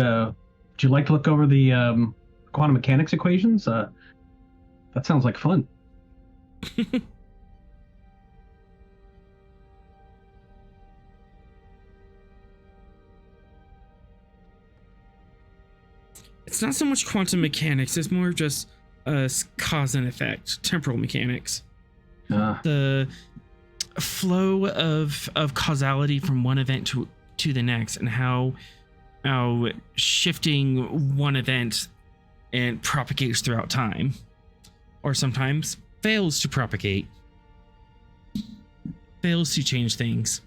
you like to look over the quantum mechanics equations? That sounds like fun. It's not so much quantum mechanics, it's more just cause and effect, temporal mechanics. The flow of causality from one event to the next, and how shifting one event and propagates throughout time, or sometimes fails to propagate, fails to change things.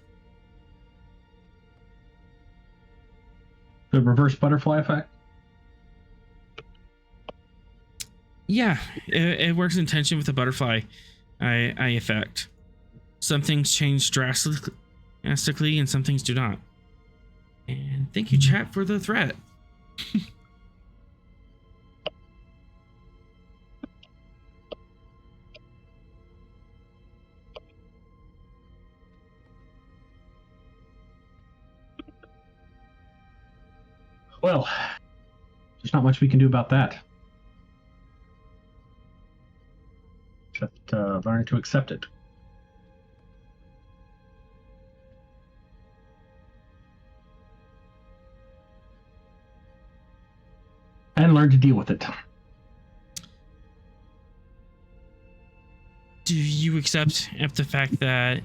The reverse butterfly effect? Yeah, it works in tension with the butterfly eye effect. Some things change drastically and some things do not. And thank you, chat, for the threat. Well, there's not much we can do about that. Except learn to accept it. And learn to deal with it. Do you accept the fact that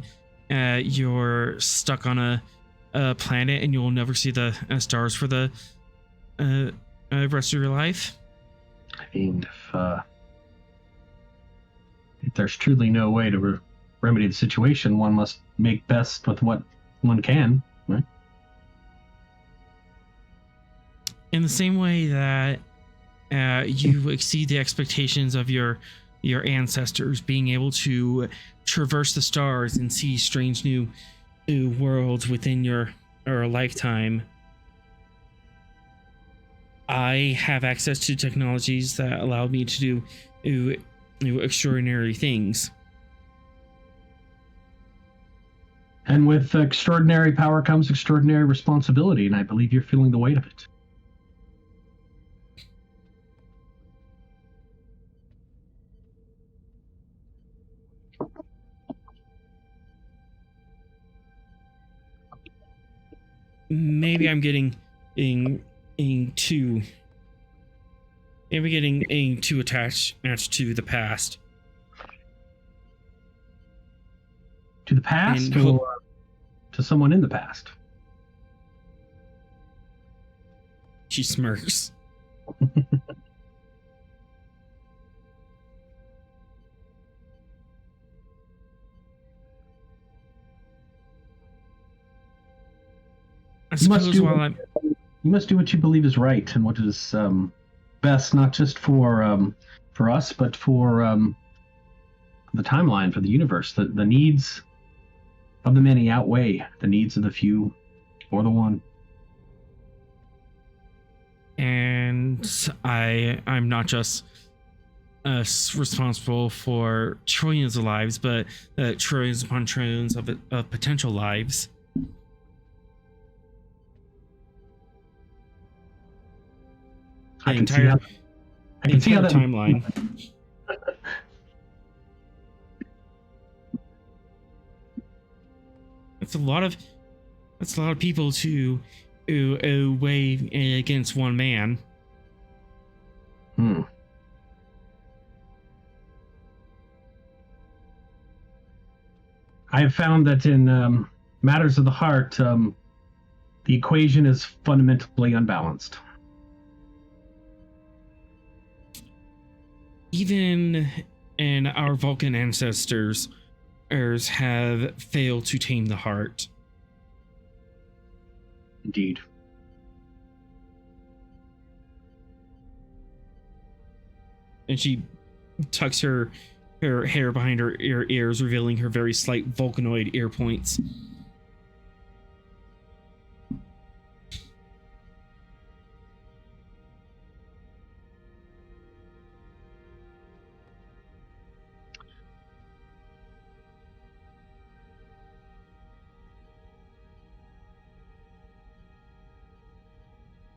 you're stuck on a planet and you'll never see the stars for the rest of your life? I mean, if there's truly no way to remedy the situation, one must make best with what one can, right? In the same way that you exceed the expectations of your ancestors, being able to traverse the stars and see strange new worlds within your lifetime, I have access to technologies that allow me to do extraordinary things. And with extraordinary power comes extraordinary responsibility, and I believe you're feeling the weight of it. Maybe I'm getting too attached to the past. To the past, And or to someone in the past? She smirks. I suppose You must do what you believe is right and what is best, not just for us, but for the timeline, for the universe. The needs of the many outweigh the needs of the few or the one. And I'm not just responsible for trillions of lives, but trillions upon trillions of potential lives. I can see how that timeline. That's a lot of people to weigh against one man. I've found that in matters of the heart, the equation is fundamentally unbalanced. Even in our Vulcan ancestors have failed to tame the heart. Indeed. And she tucks her hair behind her ears, revealing her very slight Vulcanoid ear points.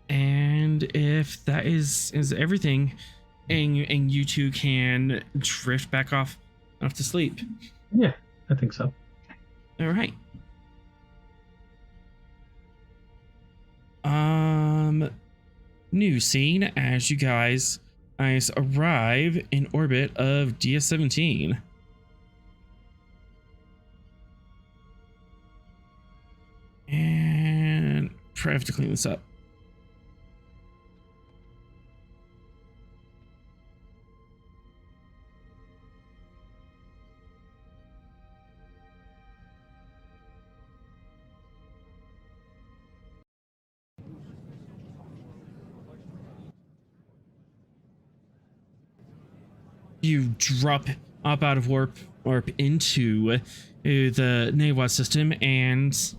And if that is everything, and you two can drift back off to sleep. Yeah, I think so. All right. New scene as you guys arrive in orbit of DS-17. And I have to clean this up. You drop up out of warp into the Newa system and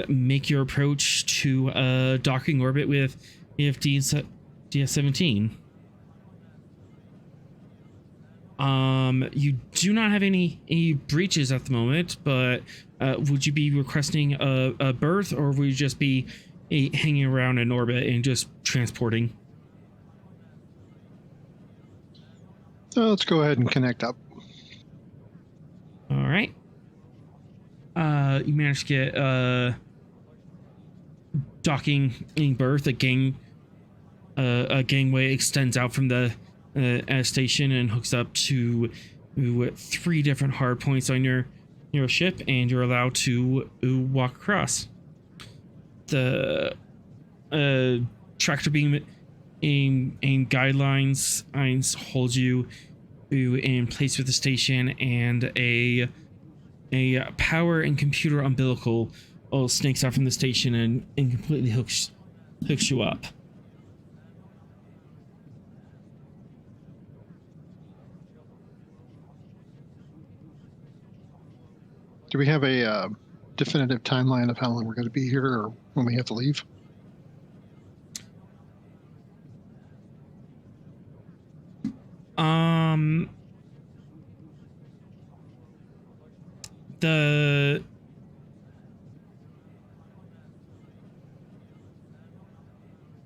make your approach to a docking orbit with DS-17. You do not have any breaches at the moment, but would you be requesting a berth, or would you just be hanging around in orbit and just transporting? Let's go ahead and connect up. All right. You managed to get docking berth. A gangway extends out from the station and hooks up to 3 different hard points on your ship, and you're allowed to walk across. The tractor beam and guidelines hold you in place with the station, and a power and computer umbilical snakes out from the station and completely hooks you up. Do we have a definitive timeline of how long we're going to be here, or when we have to leave?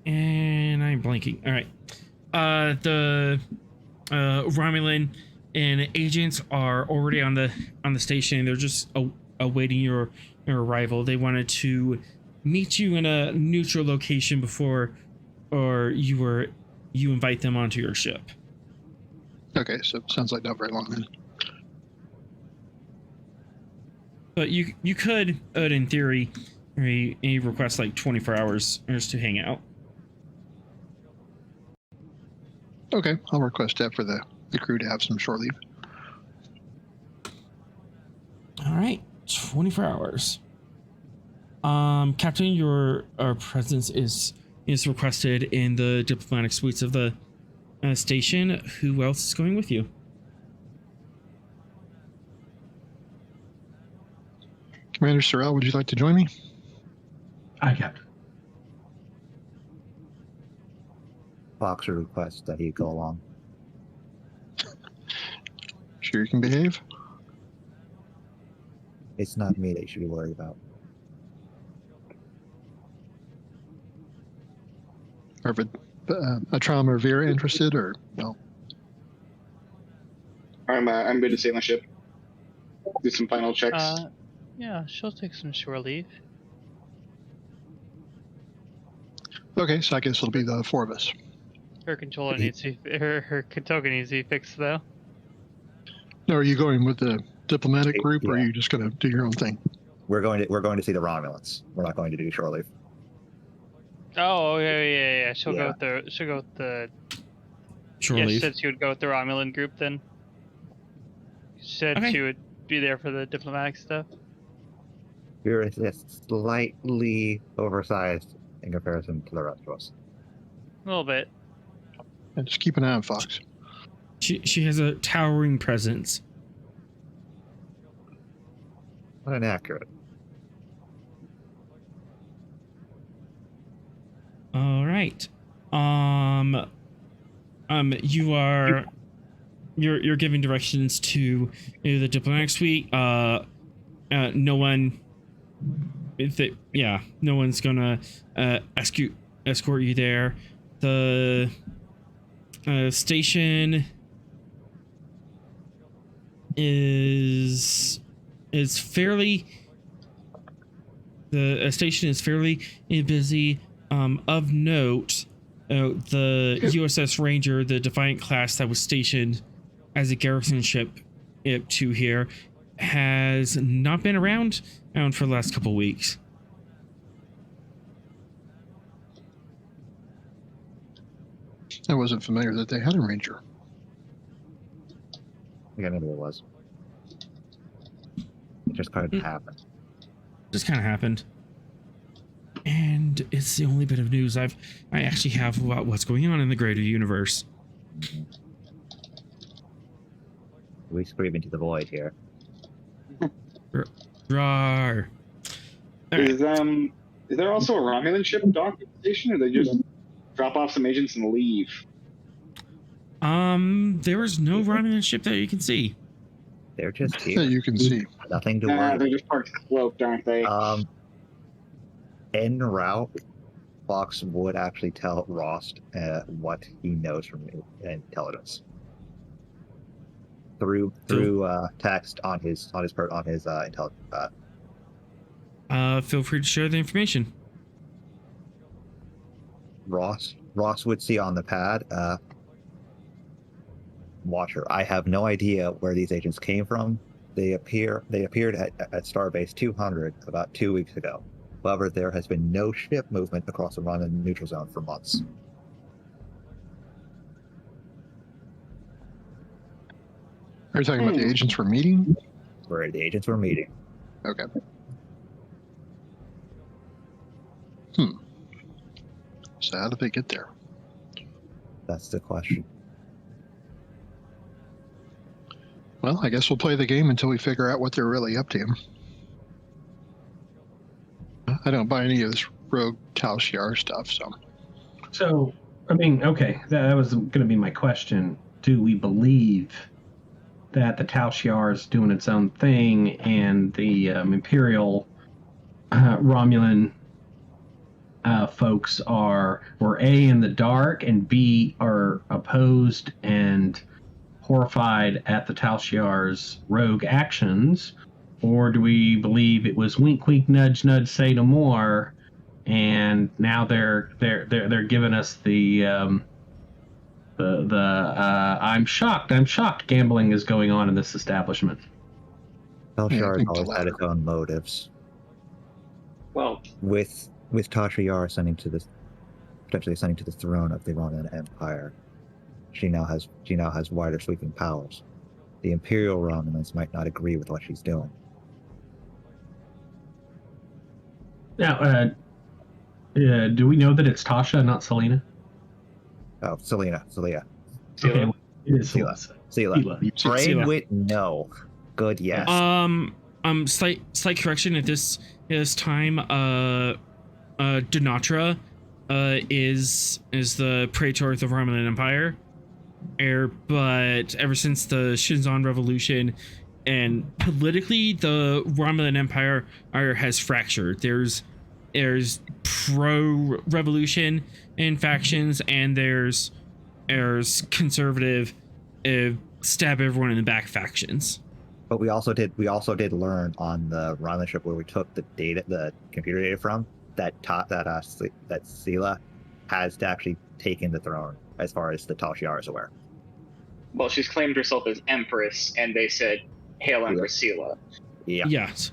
And I'm blanking. All right. The Romulan and agents are already on the station. They're just awaiting your arrival. They wanted to meet you in a neutral location before, or you invite them onto your ship. Okay, so it sounds like not very long then. But you could, in theory, request like 24 hours just to hang out. Okay, I'll request that for the crew to have some shore leave. All right, 24 hours. Captain, your presence is requested in the diplomatic suites of the station. Who else is going with you? Commander Sorrell, would you like to join me? Aye, Captain. Boxer requests that he go along. Sure you can behave? It's not me that you should be worried about. Are Atram or Vera interested, or no? I'm good to sail my ship. Do some final checks. Yeah, she'll take some shore leave. Okay, so I guess it'll be the 4 of us. Her controller needs to her token needs to be fixed though. No, are you going with the diplomatic group, or are Yeah. you just going to do your own thing? We're going to see the Romulans. We're not going to do shore leave. Oh yeah. She'll Yeah. go with the. Shore Yeah, she leave. said she would go with the Romulan group then. She said Okay. she would be there for the diplomatic stuff. We're just slightly oversized in comparison to the rest of us. A little bit. And just keep an eye on Fox. She has a towering presence. Not inaccurate. All right. You're giving directions to the diplomatic suite. No one's gonna escort you there. The station is fairly busy. Of note, the USS Ranger, the Defiant class that was stationed as a garrison ship to here, has not been around for the last couple of weeks. I wasn't familiar that they had a ranger. Yeah, maybe it was. It just kind of happened. Just kind of happened. And it's the only bit of news I actually have about what's going on in the greater universe. We scream into the void here. Rawr. Is there also a Romulan ship docked at the station, or they just drop off some agents and leave? There is no Romulan ship that you can see. They're just That here. you can see. Nothing to worry They're about. just parked cloaked, aren't they? En route, Fox would actually tell Ross what he knows from intelligence through text on his intelligence. Feel free to share the information. Ross would see on the pad. Watcher. I have no idea where these agents came from. They appeared at Starbase 200 about 2 weeks ago. However, there has been no ship movement across the Romulan neutral zone for months. Are you talking about the agents we're meeting? Where the agents were meeting. Okay. So how did they get there? That's the question. Well, I guess we'll play the game until we figure out what they're really up to. I don't buy any of this rogue Tal Shiar stuff, so. So, I mean, okay, that was going to be my question. Do we believe that the Tal Shiar is doing its own thing and the Imperial Romulan folks were A, in the dark, and B, are opposed and horrified at the Tal Shiar's rogue actions? Or do we believe it was wink, wink, nudge, nudge, say no more, and now they're giving us the I'm shocked gambling is going on in this establishment? Tal Yeah, I Shiar think the always had its latter. own motives. Well, With Tal Shiar potentially ascending to the throne of the Romulan Empire, she now has wider sweeping powers. The Imperial Romulans might not agree with what she's doing. Now, do we know that it's Tasha, not Selena? Oh, Celia. Okay, well, it is Sela. Sela. Brain wit, no. Good, yes. Slight correction at this time. Donatra is the praetor of the Romulan Empire. But ever since the Shinzon Revolution, and politically, the Romulan Empire has fractured. There's pro-revolution in factions, and there's conservative, stab everyone in the back factions. But we also did learn on the Romulan ship where we took the computer data from, that Sela has actually taken the throne as far as the Tal Shiar is aware. she's claimed herself as Empress, and they said Hail Empress Sela. Yeah. Yes.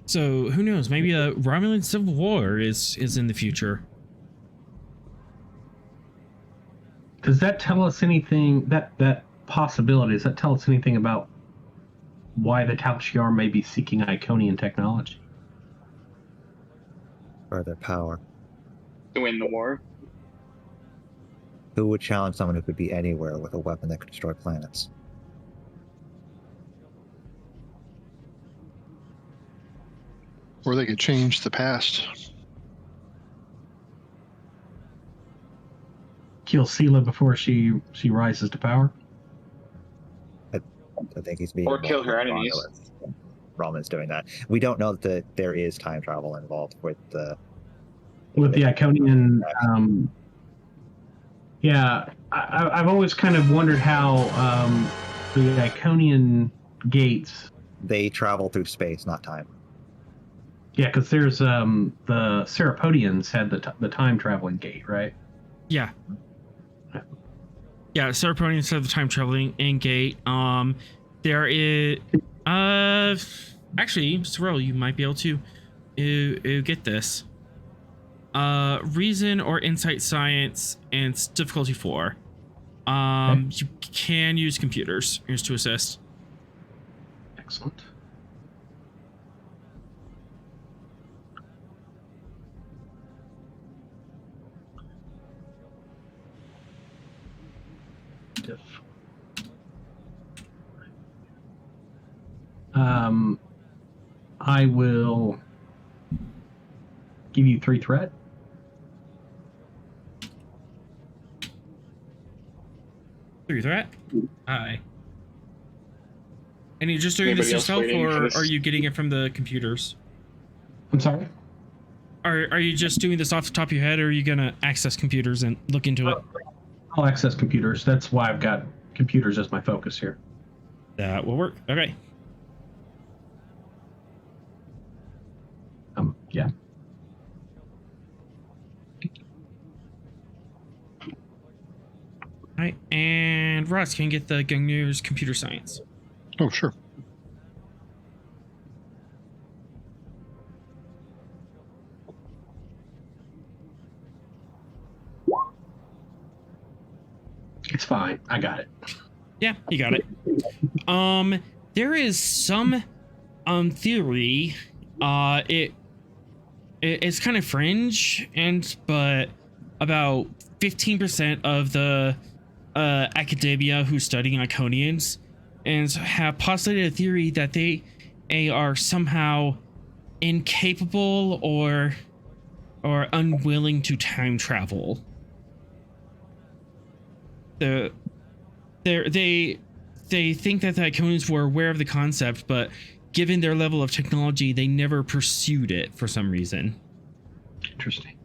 So who knows? Maybe a Romulan civil war is in the future. Does that tell us anything? That possibility, does that tell us anything about why the Tal Shiar may be seeking Iconian technology? Or their power. To win the war. Who would challenge someone who could be anywhere with a weapon that could destroy planets? Or they could change the past. Kill Sela before she rises to power? I think he's being... Or kill her enemies. Roman's doing that. We don't know that there is time travel involved with the... With the Iconian... yeah, I've always kind of wondered how the Iconian gates... They travel through space, not time. Yeah, because there's the Serapodians had the time traveling gate, right? Yeah. Yeah, Serapodians have the time traveling in gate. There is actually, Sorrel, you might be able to get this. Reason or insight science and it's difficulty 4. Okay. You can use computers to assist. Excellent. I will give you 3 threat. Through threat? Aye. And you're just doing Anybody this else yourself, waiting for or this? are you getting it from the computers? I'm sorry? Are you just doing this off the top of your head, or are you gonna access computers and look into it? I'll access computers. That's why I've got computers as my focus here. That will work. Okay. Yeah. Alright, and Ross can get the Gungnir's computer science. Oh, sure. It's fine. I got it. Yeah, you got it. There is some theory. It's kind of fringe, but about 15% of the academia who's studying Iconians and have postulated a theory that they are somehow incapable or unwilling to time travel. They think that the Iconians were aware of the concept, but given their level of technology, they never pursued it for some reason. Interesting.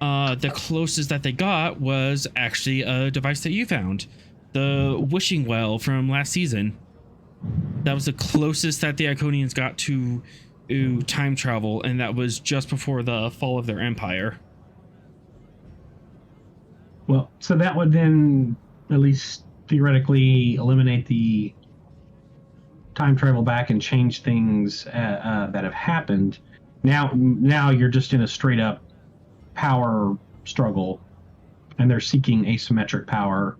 The closest that they got was actually a device that you found, the wishing well from last season. That was the closest that the Iconians got to time travel, and that was just before the fall of their empire. Well, so that would then at least theoretically eliminate the time travel back and change things that have happened. Now you're just in a straight up power struggle, and they're seeking asymmetric power.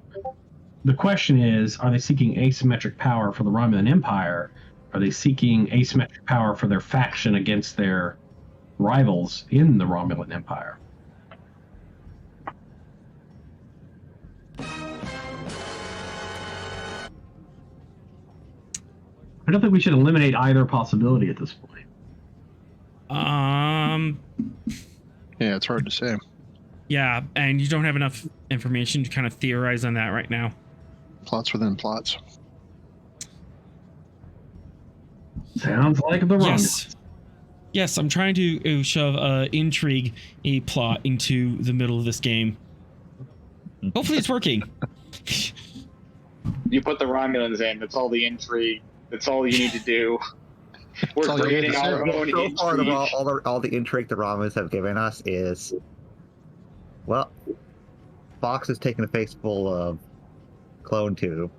The question is, are they seeking asymmetric power for the Romulan Empire? Are they seeking asymmetric power for their faction against their rivals in the Romulan Empire? I don't think we should eliminate either possibility at this point. Yeah, it's hard to say. Yeah, and you don't have enough information to kind of theorize on that right now. Plots within plots. Sounds like the wrong. Yes, I'm trying to shove intrigue, a plot into the middle of this game. Hopefully it's working. You put the Romulans in. That's all the intrigue. That's all you need to do. We're creating our own So far, intrigue. all the intrigue the Romans have given us is Well, Fox is taking a face full of clone tube.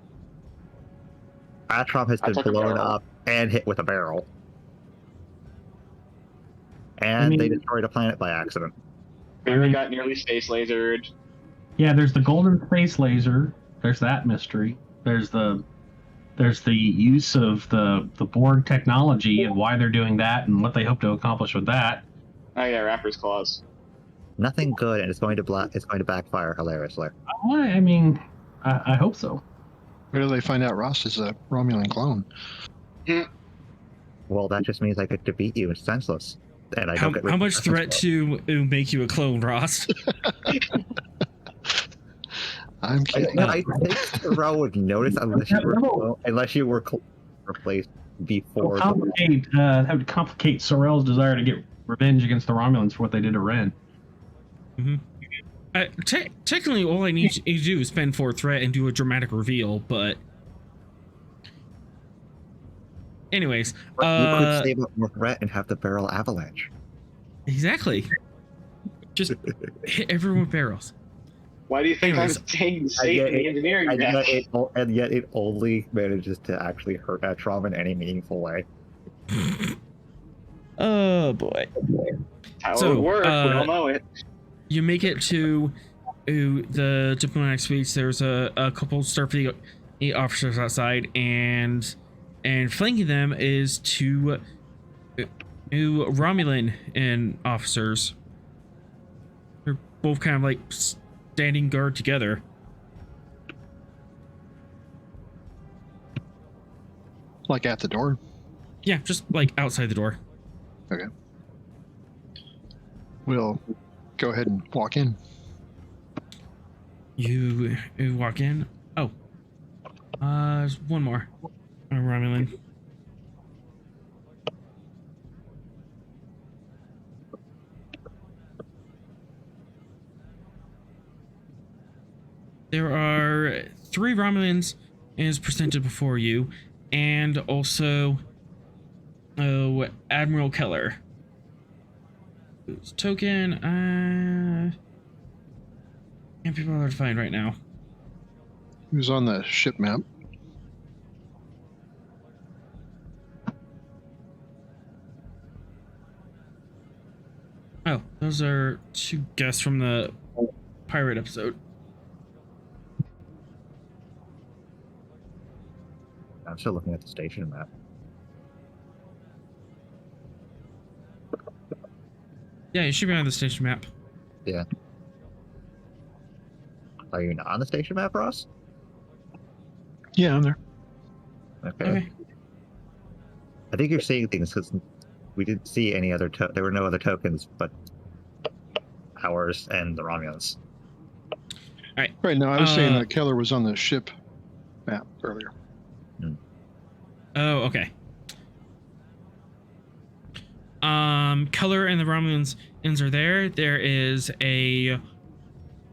Atrom has I been took a blown barrel. up and hit with a barrel. And they mean- destroyed a planet by accident. Barry got nearly space lasered. Yeah, there's the golden space laser. There's that mystery. There's the use of the Borg technology and why they're doing that and what they hope to accomplish with that. Oh yeah, Rapper's Claws. Nothing good, and it's going to backfire hilariously. I mean, I hope so. Where do they find out Ross is a Romulan clone? Well, that just means I get to beat you. It's senseless. And I How, don't get rid how of much the threat senseless to make you a clone, Ross? I'm kidding. I think Thoreau would notice unless you were replaced before. That would complicate Sorel's desire to get revenge against the Romulans for what they did to Ren. Technically, all I need you to do is spend 4 threat and do a dramatic reveal, but... Anyways, You could save up more threat and have the barrel avalanche. exactly. Just hit everyone with barrels. Why do you think Anyways, I'm staying safe in the engineering And deck? yet it only manages to actually hurt Atrom in any meaningful way. Oh boy. How So, it would work, we all know it. You make it to the diplomatic suites. There's a couple Starfleet officers outside, and flanking them is two Romulan and officers. They're both kind of like standing guard together. Like at the door. Yeah, just like outside the door. Okay. We'll go ahead and walk in. You walk in. Oh, there's one more. A Romulan. There are 3 Romulans as presented before you, and also Admiral Keller. Whose token can't be bothered to find right now. Who's on the ship map? Oh, those are 2 guests from the pirate episode. I'm still looking at the station map. Yeah, you should be on the station map. Yeah. Are you not on the station map, Ross? Yeah, I'm there. Okay. I think you're seeing things because we didn't see any other. There were no other tokens, but ours and the Romulans. Right, no, I was saying that Keller was on the ship map earlier. Oh, okay. Keller and the Romulans are there. There is a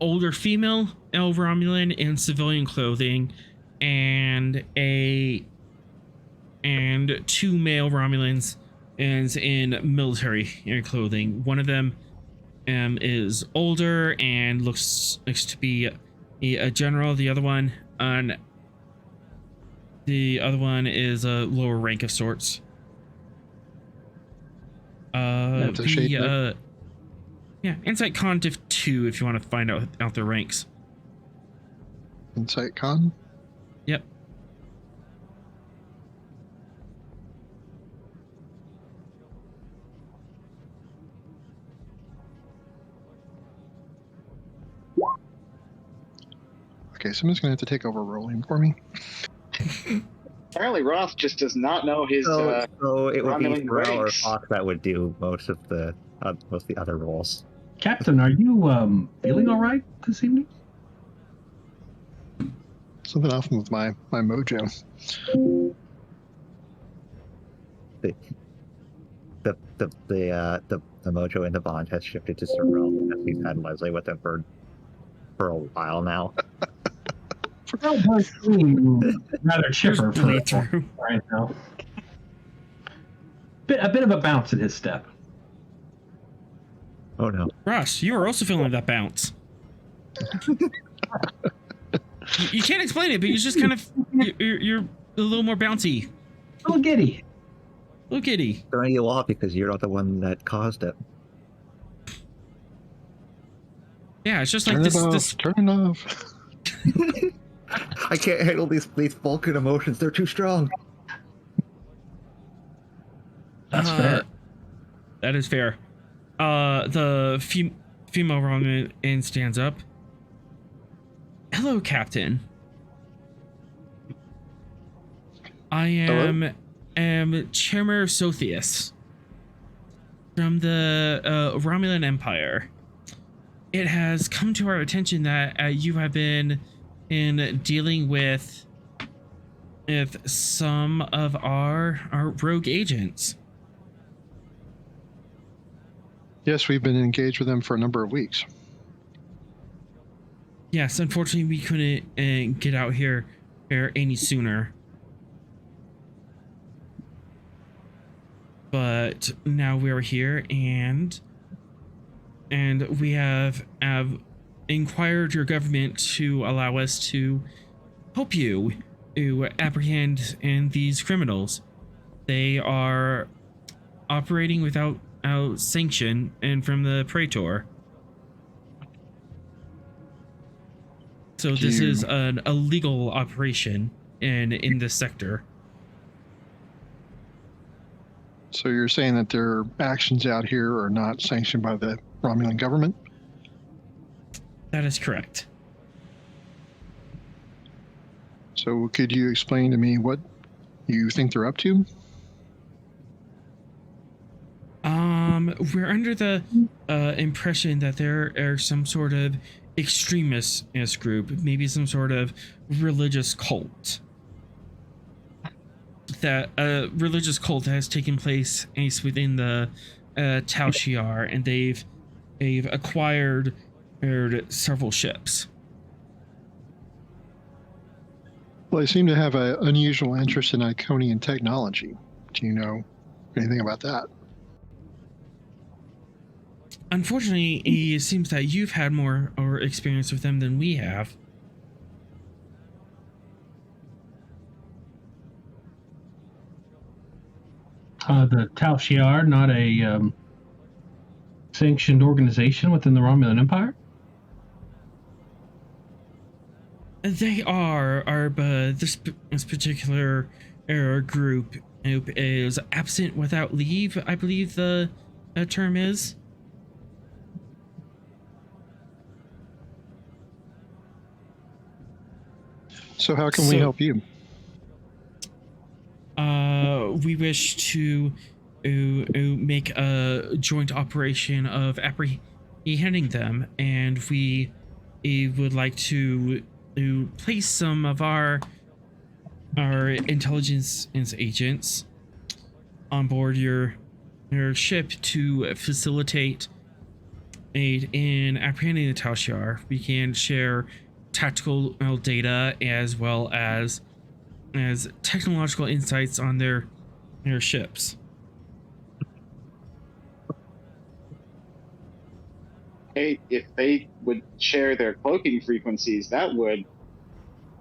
older female Romulan in civilian clothing, and 2 male Romulans is in military clothing. One of them is older and looks to be a general. The other one is a lower rank of sorts. Insight Con Div 2 if you want to find out their ranks. Insight Con? Yep. Okay, someone's going to have to take over rolling for me. Apparently Roth just does not know his So it would be Romulan Pharrell or ranks. Fox that would do most of the other roles. Captain, are you feeling all right this evening? Something off with my mojo. The mojo in the bond has shifted to Sorrel because he's had Leslie with him for a while now. Rather chipper Just for bleed through. right now. A bit of a bounce in his step. Oh no. Ross, you are also feeling that bounce. You can't explain it, but you're just kind of you're a little more bouncy, A little giddy. little giddy. Throwing you off because you're not the one that caused it. Yeah, it's just like Turn this. it off. This Turn it off. I can't handle these Vulcan emotions. They're too strong. That's fair. That is fair. The female Romulan stands up. Hello, Captain. I am Chairman Sothius from the Romulan Empire. It has come to our attention that you have been in dealing with some of our rogue agents. Yes, we've been engaged with them for a number of weeks. Yes, unfortunately, we couldn't get out here any sooner. But now we're here, and we have inquired your government to allow us to help you to apprehend these criminals. They are operating without sanction and from the Praetor. So this is an illegal operation in this sector. So you're saying that their actions out here are not sanctioned by the Romulan government? That is correct. So could you explain to me what you think they're up to? We're under the impression that there are some sort of extremist group, maybe some sort of religious cult. That a religious cult has taken place within the Tal Shiar, and they've acquired several ships. Well, they seem to have an unusual interest in Iconian technology. Do you know anything about that? Unfortunately, it seems that you've had more or experience with them than we have. The Tal Shiar, not a sanctioned organization within the Romulan Empire? They are, but this particular group is absent without leave, I believe the term is. So how can we help you? We wish to make a joint operation of apprehending them, and we would like to place some of our intelligence agents on board your ship to facilitate aid in apprehending the Tal Shiar. We can share tactical data as well as technological insights on their ships. Hey, if they would share their cloaking frequencies, that would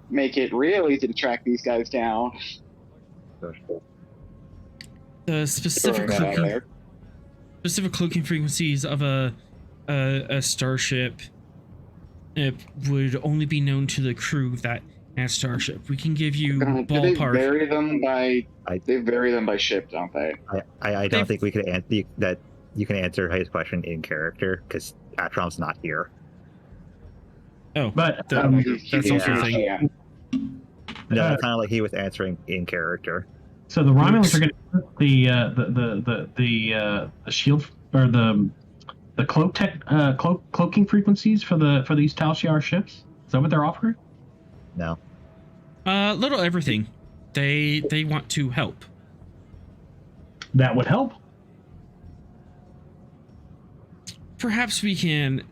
make it real easy to track these guys down. The specific cloaking frequencies of a starship, it would only be known to the crew that starship. We can give you ballpark. They vary them by ship, don't they? I don't think we could answer that. You can answer his question in character because Atron's not here. Oh, but that's also a thing. Yeah. No, kind of like he was answering in character. So the Romulans are going to put the shield or the cloaking frequencies for these Tal Shiar ships. Is that what they're offering? No. Little everything. They want to help. That would help. Perhaps we can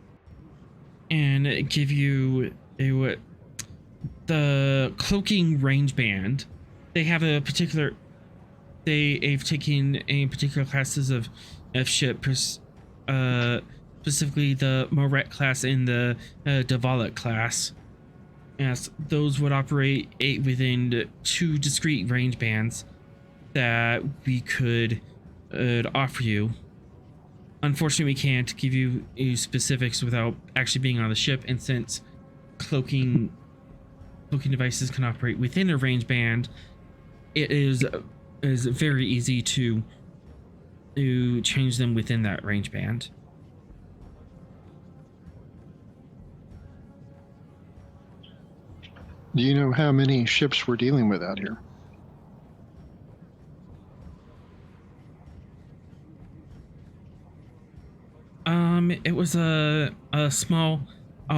give you the cloaking range band. They have they've taken a particular classes of ships specifically the Moret class and the Dvalet class, as those would operate within 2 discrete range bands that we could offer you. Unfortunately, we can't give you specifics without actually being on the ship, and since cloaking devices can operate within a range band, it is very easy to change them within that range band. Do you know how many ships we're dealing with out here? It was a small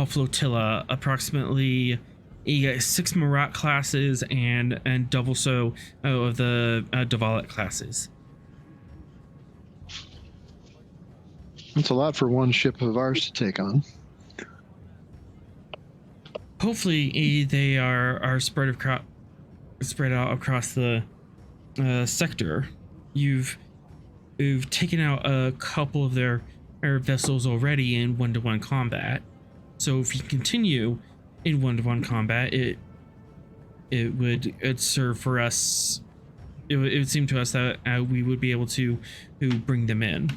flotilla, approximately 6 Marat classes and double so of the Dvalet classes. That's a lot for one ship of ours to take on. Hopefully, they are spread out across the sector. You've taken out a couple of their vessels already in 1-to-1 combat. So if you continue in 1-to-1 combat, it would serve for us. It would seem to us that we would be able to bring them in.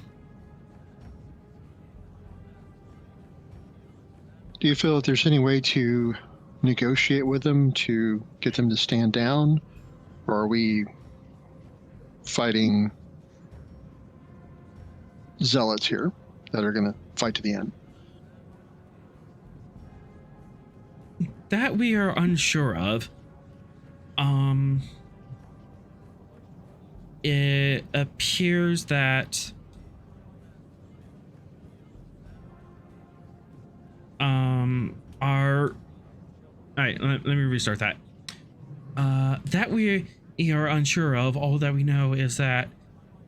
Do you feel that there's any way to negotiate with them to get them to stand down? Or are we fighting zealots here that are going to fight to the end? That we are unsure of. It appears that let me restart that. That we are unsure of. All that we know is that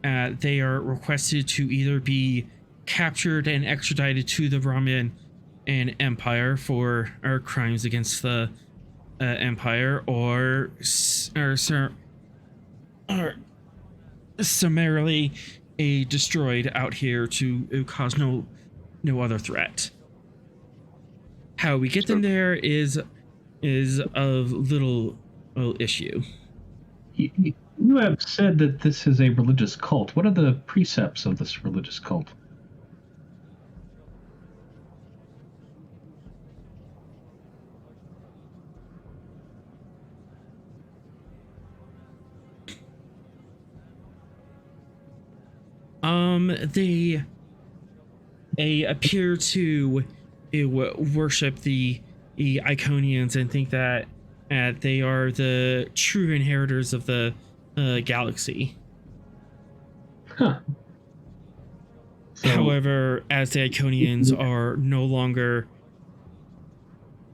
they are requested to either be captured and extradited to the Romulan and Empire for our crimes against the Empire, or summarily destroyed out here to cause no other threat. How we get them there is of little issue. You have said that this is a religious cult. What are the precepts of this religious cult? They appear to worship the Iconians and think that they are the true inheritors of the galaxy. Huh. So, however, as the Iconians are no longer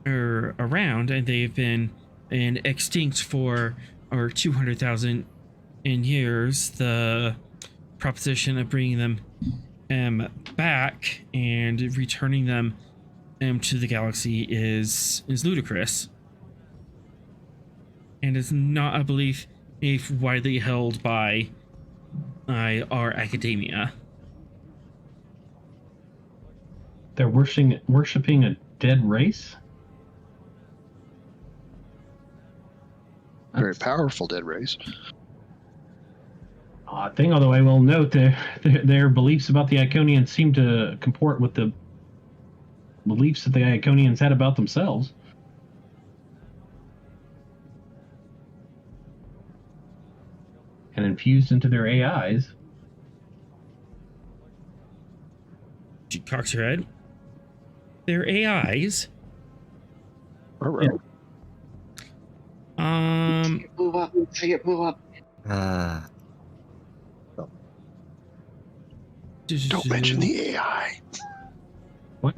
around, and they've been extinct for 200,000 years, the proposition of bringing them back and returning them to the galaxy is ludicrous, and is not a belief widely held by our academia. they're worshiping a dead race? Very powerful dead race. Odd thing, although I will note their beliefs about the Iconians seem to comport with the beliefs that the Iconians had about themselves. And infused into their AIs. She cocks her head. Their AIs? Yeah. Move up. Say it, move up. Don't mention the AI. What?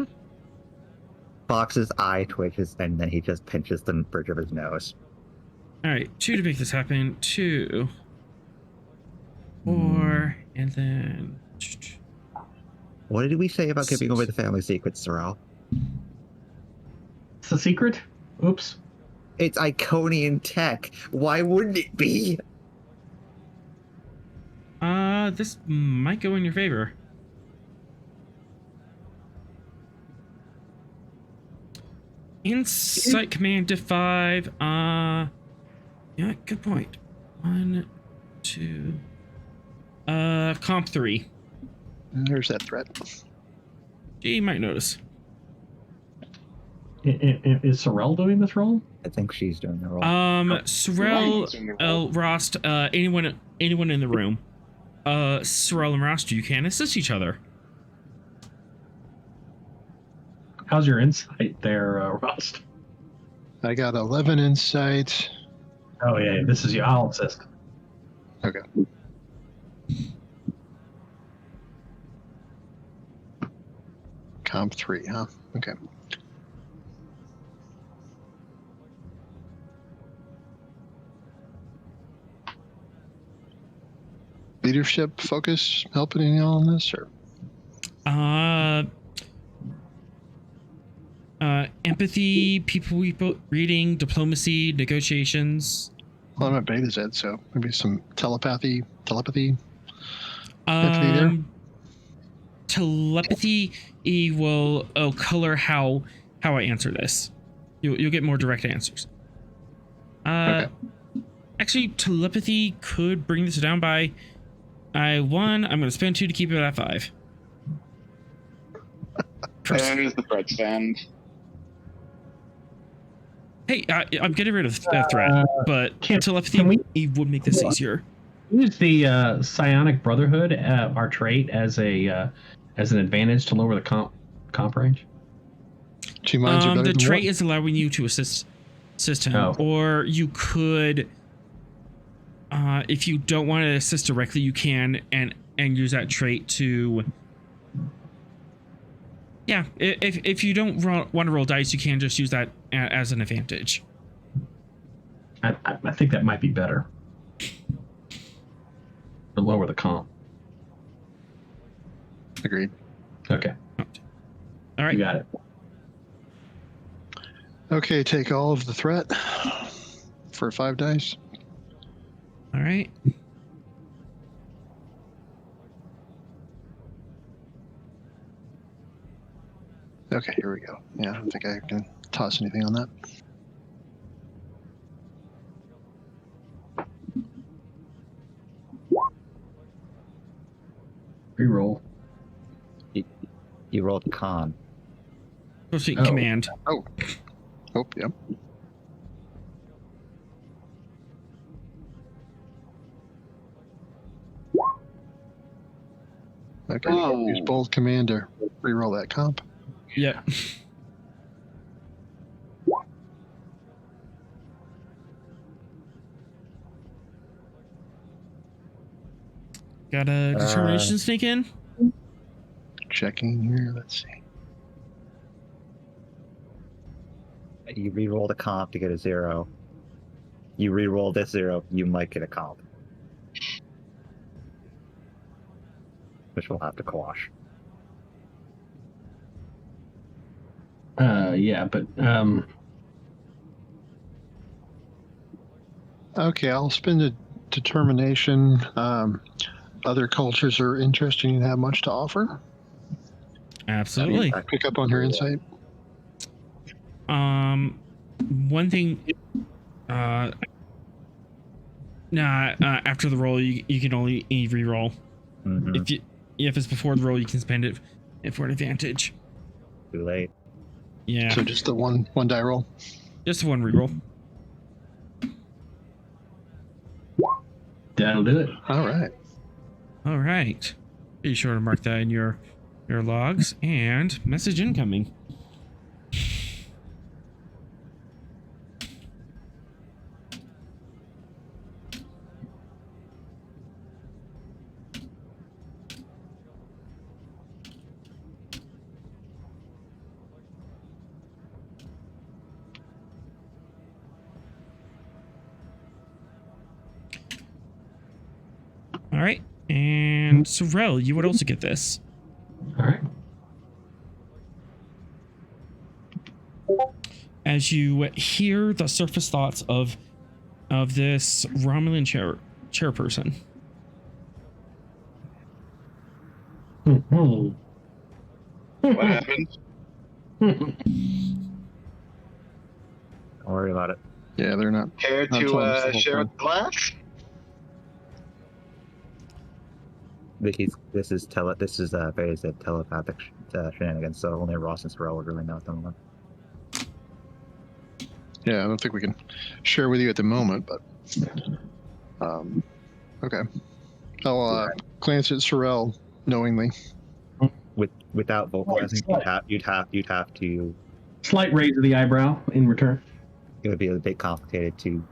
Fox's eye twitches and then he just pinches the bridge of his nose. Alright, 2 to make this happen. 2. 4, and then... What did we say about giving away the family secrets, Sorrel? It's a secret? Oops. It's Iconian tech. Why wouldn't it be? This might go in your favor. Insight command to 5. Yeah, good point. 1, 2. Comp 3. There's that threat. You might notice. Is Sorrel doing this roll? I think she's doing the roll. Sorrel, Ryan's doing the roll. Rost, anyone in the room. Sorrel and Rost, you can assist each other. How's your insight there, Rust? I got 11 insight. Oh yeah, this is you. I'll assist. Okay. Comp 3, huh? Okay. Leadership focus helping any on this, or Empathy, people reading, diplomacy, negotiations. well, I'm at Beta Z, so maybe some telepathy. Empathy there? Telepathy will color how I answer this. You'll get more direct answers. Okay. Actually, telepathy could bring this down by 1. I'm going to spend 2 to keep it at 5. There's the threat stand. Hey, I'm getting rid of that threat, but telepathy can we- would make this easier. Use the Psionic Brotherhood, our trait, as an advantage to lower the comp range. 2 minds are better The than trait one. is allowing you to assist him, Oh. or you could, if you don't want to assist directly, you can and use that trait to. Yeah, if you don't want to roll dice, you can just use that as an advantage. I think that might be better. To lower the comp. Agreed. Okay, All you right. got it. Okay, take all of the threat for 5 dice. All right. Okay, here we go. Yeah, I don't think I can toss anything on that. Reroll. You rolled con. Supposed to be Oh. command. Oh, yep. Okay, Oh. use bold command to reroll that comp. Yep. Got a determination sneak in. Checking here, let's see. You re-roll the comp to get a 0. You re-roll this 0, you might get a comp. Which we'll have to quash. Yeah, but Okay, I'll spend a determination. Other cultures are interesting and have much to offer. Absolutely. Pick up on her insight. One thing. After the roll, you can only re-roll. Mhm. If it's before the roll, you can spend it for an advantage. Too late. Yeah, So just the one die roll. just one re-roll. that'll do it. All right. All right. Be sure to mark that in your logs. And message incoming. All right. And Sorrel, you would also get this. All right. As you hear the surface thoughts of this Romulan chairperson. Mhm. What happened? Don't worry about it. Yeah, they're not. Care Not telling us the to whole share thing. with the class? This is Bay's telepathic shenanigans, so only Ross and Sorrel would really know at the moment. Yeah, I don't think we can share with you at the moment, but okay. I'll glance at Sorrel knowingly. Without vocalizing, you'd have to. Slight raise of the eyebrow in return. It would be a bit complicated to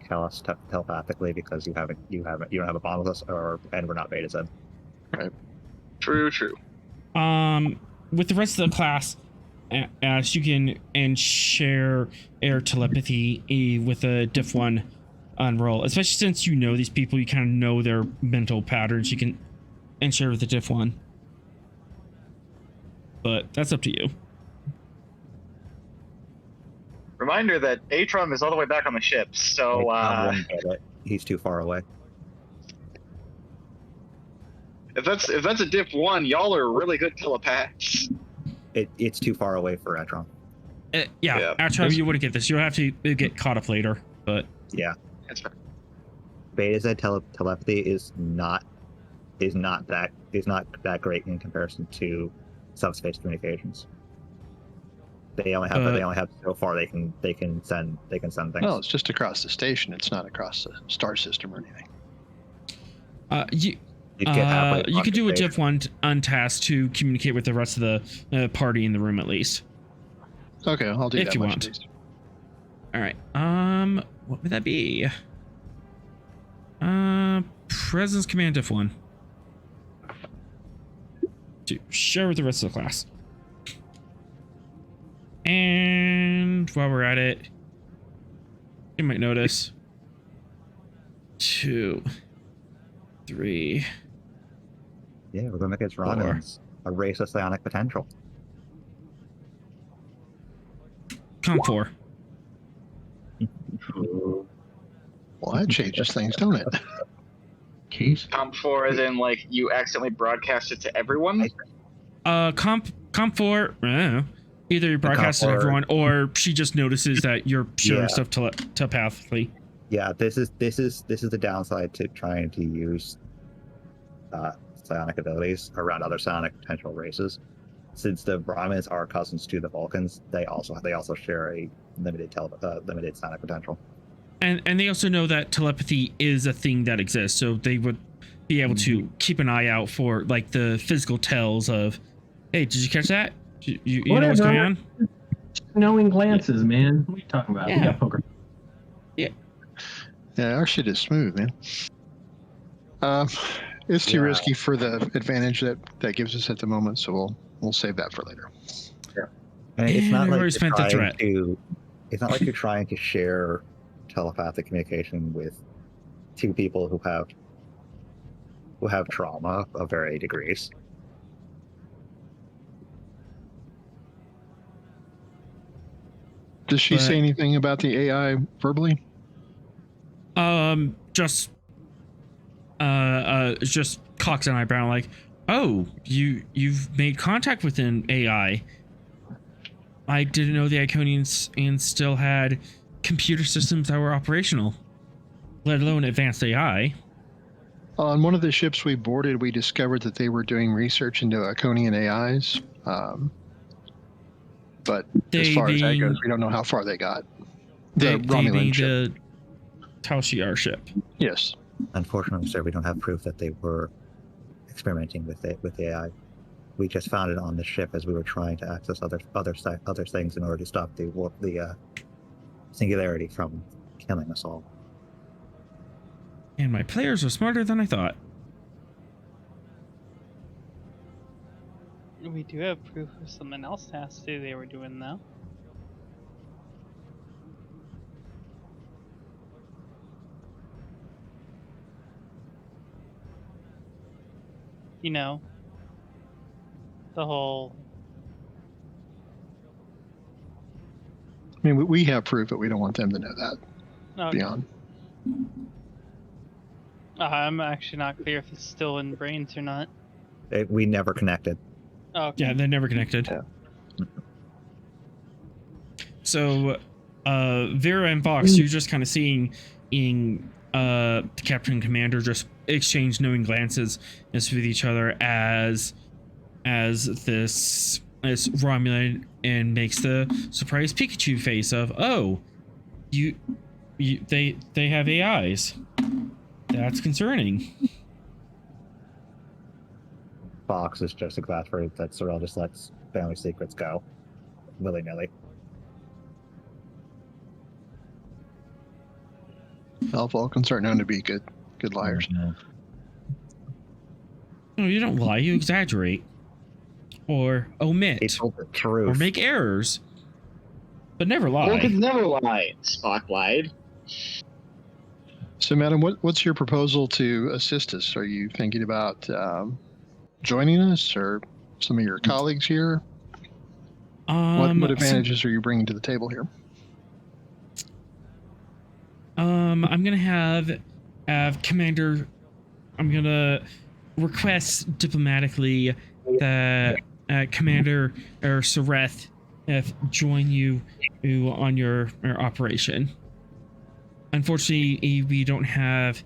tell us telepathically because you don't have a bond with us, and we're not Beta Zed. True. With the rest of the class, as you can share air telepathy with a diff 1 on roll, especially since you know these people, you kind of know their mental patterns. You can and share with the diff 1, but that's up to you. Reminder that Atrum is all the way back on the ship, so He's too far away. if that's a diff 1, y'all are really good telepaths. It's too far away for Atron. Yeah. Actually, you wouldn't get this. You'll have to get caught up later, but Yeah. That's fine. Beta Zed telepathy is not that great in comparison to subspace communications. They only have so far they can send things. Well, it's just across the station. It's not across the star system or anything. You could do a diff 1 untask to communicate with the rest of the party in the room at least. Okay, I'll do If that you much want. at least. All right. What would that be? Presence command diff 1 to share with the rest of the class. And while we're at it, you might notice 2, 3. Yeah, we're going to make its Romulans a race of psionic potential. Comp 4. Well, that changes things, don't it? Case. Comp 4 as in, like, you accidentally broadcast it to everyone? Comp 4. I don't know. Either you broadcast it to everyone, or she just notices that you're sharing stuff telepathically. Yeah, this is the downside to trying to use psionic abilities around other psionic potential races. Since the Brahmins are cousins to the Vulcans, they also share a limited psionic potential. And they also know that telepathy is a thing that exists, so they would be able to keep an eye out for like the physical tells of, hey, did you catch that? You know what's going on? Knowing glances, man. What are you talking about? Yeah. We got poker. Yeah, our shit is smooth, man. It's too risky for the advantage that gives us at the moment, so we'll save that for later. Yeah, and it's not like it's not like you're trying to share telepathic communication with two people who have trauma of varying degrees. Does she say anything about the AI verbally? Just cocks an eyebrow like, oh, you've made contact with an AI. I didn't know the Iconians and still had computer systems that were operational, let alone advanced AI. On one of the ships we boarded, we discovered that they were doing research into Iconian AIs. But as far as that goes, we don't know how far they got. The Romulan ship. The Tal Shiar ship. Yes. Unfortunately, sir, we don't have proof that they were experimenting with AI. We just found it on the ship as we were trying to access other things in order to stop the singularity from killing us all. And my players are smarter than I thought. We do have proof of someone else has to they were doing though. You know, the whole... I mean, we have proof, but we don't want them to know that. Okay. Beyond. I'm actually not clear if it's still in brains or not. We never connected. Okay. Yeah, they're never connected. Yeah. So, Vera and Vox, you're just kind of seeing the captain and commander just exchange knowing glances with each other as this Romulan and makes the surprised Pikachu face of, oh, they have AIs. That's concerning. Fox is just exasperated that Sorrel just lets family secrets go willy-nilly. Falcons are known to be good liars. Yeah. No, you don't lie. You exaggerate, or omit, They told the truth. or make errors, but never lie. Falcons never lie. Spock lied. So, madam, what's your proposal to assist us? Are you thinking about joining us, or some of your colleagues here? What advantages are you bringing to the table here? I'm gonna have Commander. I'm gonna request diplomatically that Commander or Sareth join you on your operation. Unfortunately, we don't have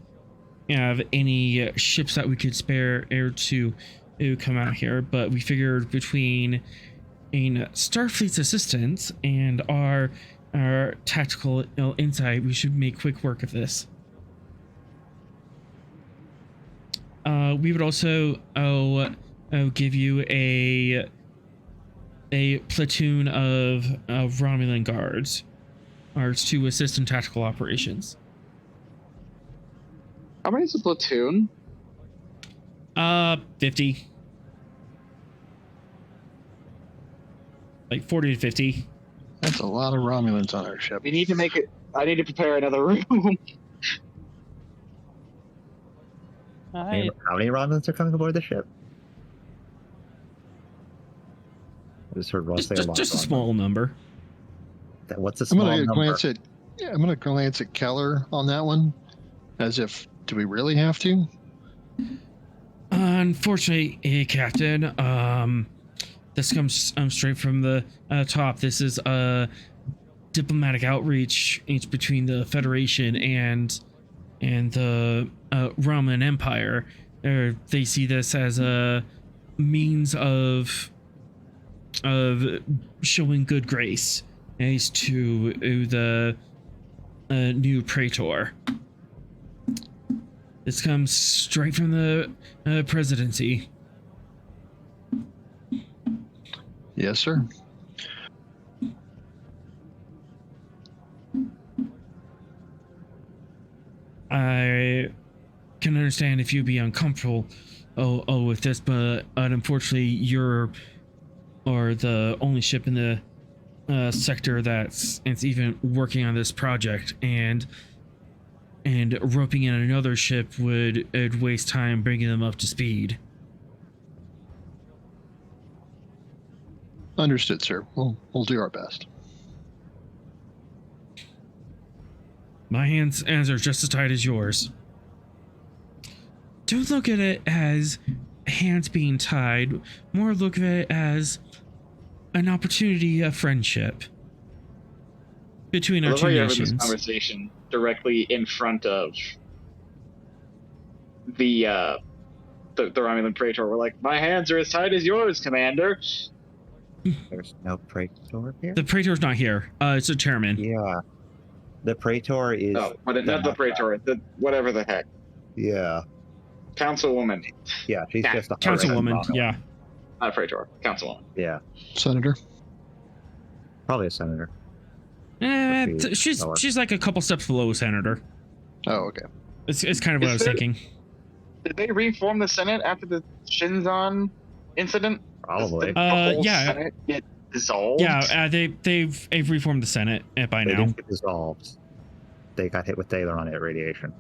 any ships that we could spare to come out here, but we figured between Starfleet's assistance and our tactical insight, we should make quick work of this. We would also give you a platoon of Romulan guards to assist in tactical operations. How many is a platoon? 50. Like 40 to 50. That's a lot of Romulans on our ship. We need to make it. I need to prepare another room. How many Romulans are coming aboard the ship? I just heard Ross say a lot. Just a small number. What's a small number? I'm going to glance at Keller on that one, as if, do we really have to? Unfortunately, Captain, this comes straight from the top. This is a diplomatic outreach between the Federation and the Roman Empire. They see this as a means of showing good grace as to the new Praetor. This comes straight from the presidency. Yes, sir. I can understand if you'd be uncomfortable with this, but unfortunately you're the only ship in the sector that's even working on this project, and roping in another ship would waste time bringing them up to speed. Understood, sir. We'll do our best. My hands are just as tight as yours. Don't look at it as hands being tied. More look at it as an opportunity of friendship between our two nations. This conversation directly in front of the Romulan Praetor. We're like, my hands are as tight as yours, Commander. There's no Praetor here? The Praetor's not here. It's a chairman. Yeah. The Praetor is... Oh, but not the Praetor. Whatever the heck. Yeah. Councilwoman. Yeah, she's just a Councilwoman, yeah. Not a Praetor. Councilwoman. Yeah. Senator? Probably a senator. She's like a couple steps below a senator. Oh, okay. It's kind of what I was thinking. Did they reform the Senate after the Shinzon incident? Probably. Did the whole Yeah. Senate get dissolved? Yeah, they've reformed the Senate by They now. didn't get dissolved. They got hit with Taylor radiation.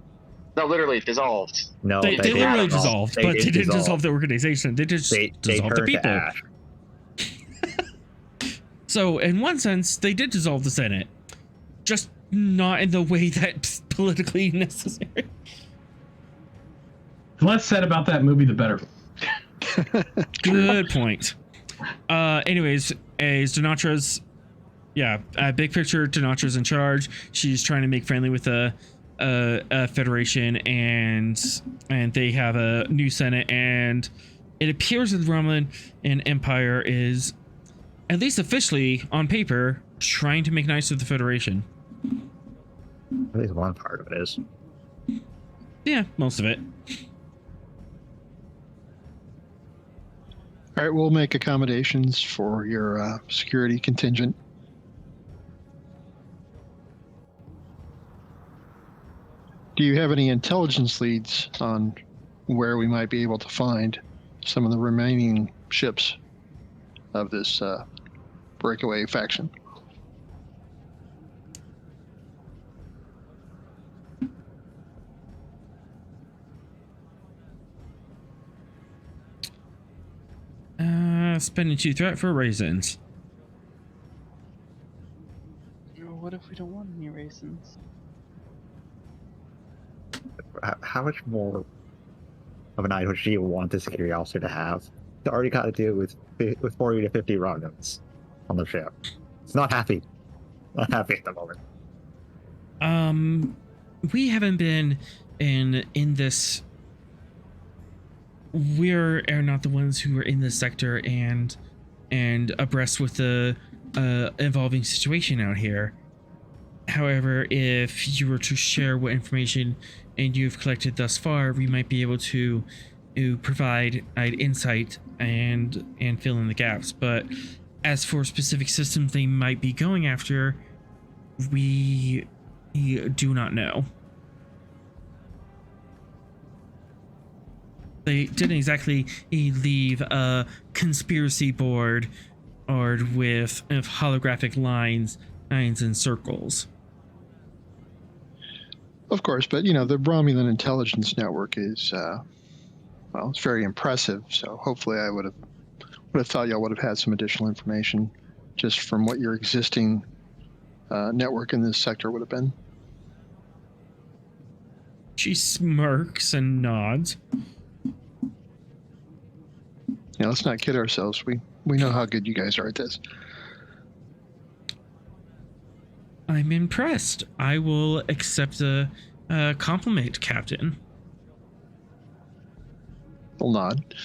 No, literally dissolved. No, They literally dissolved, but they didn't dissolve the organization. They just They dissolved the turned to people. ash. So, in one sense, they did dissolve the Senate, just not in the way that's politically necessary. The less said about that movie, the better. Good point. Anyways, as Denatra's Yeah, big picture, Tanatra's in charge. She's trying to make friendly with a federation, and they have a new senate, and it appears that the Romulan and Empire is, at least officially on paper, trying to make nice with the Federation. At least one part of it is. Yeah, most of it. All right, we'll make accommodations for your security contingent. Do you have any intelligence leads on where we might be able to find some of the remaining ships of this breakaway faction? Spending 2 threat for raisins. What if we don't want any raisins? How much more of an item do you want this security officer to have? It's already got to deal with 40 to 50 Romulans on the ship. It's not happy. Not happy at the moment. We haven't been in this. We're not the ones who are in this sector and abreast with the evolving situation out here. However, if you were to share what information and you've collected thus far, we might be able to provide insight and fill in the gaps. But as for specific systems they might be going after, we do not know. They didn't exactly leave a conspiracy board with holographic lines and circles. Of course, but the Romulan intelligence network is, well, it's very impressive. So hopefully, I would have thought y'all would have had some additional information just from what your existing network in this sector would have been. She smirks and nods. Yeah, let's not kid ourselves. We know how good you guys are at this. I'm impressed. I will accept a compliment, Captain. We'll nod.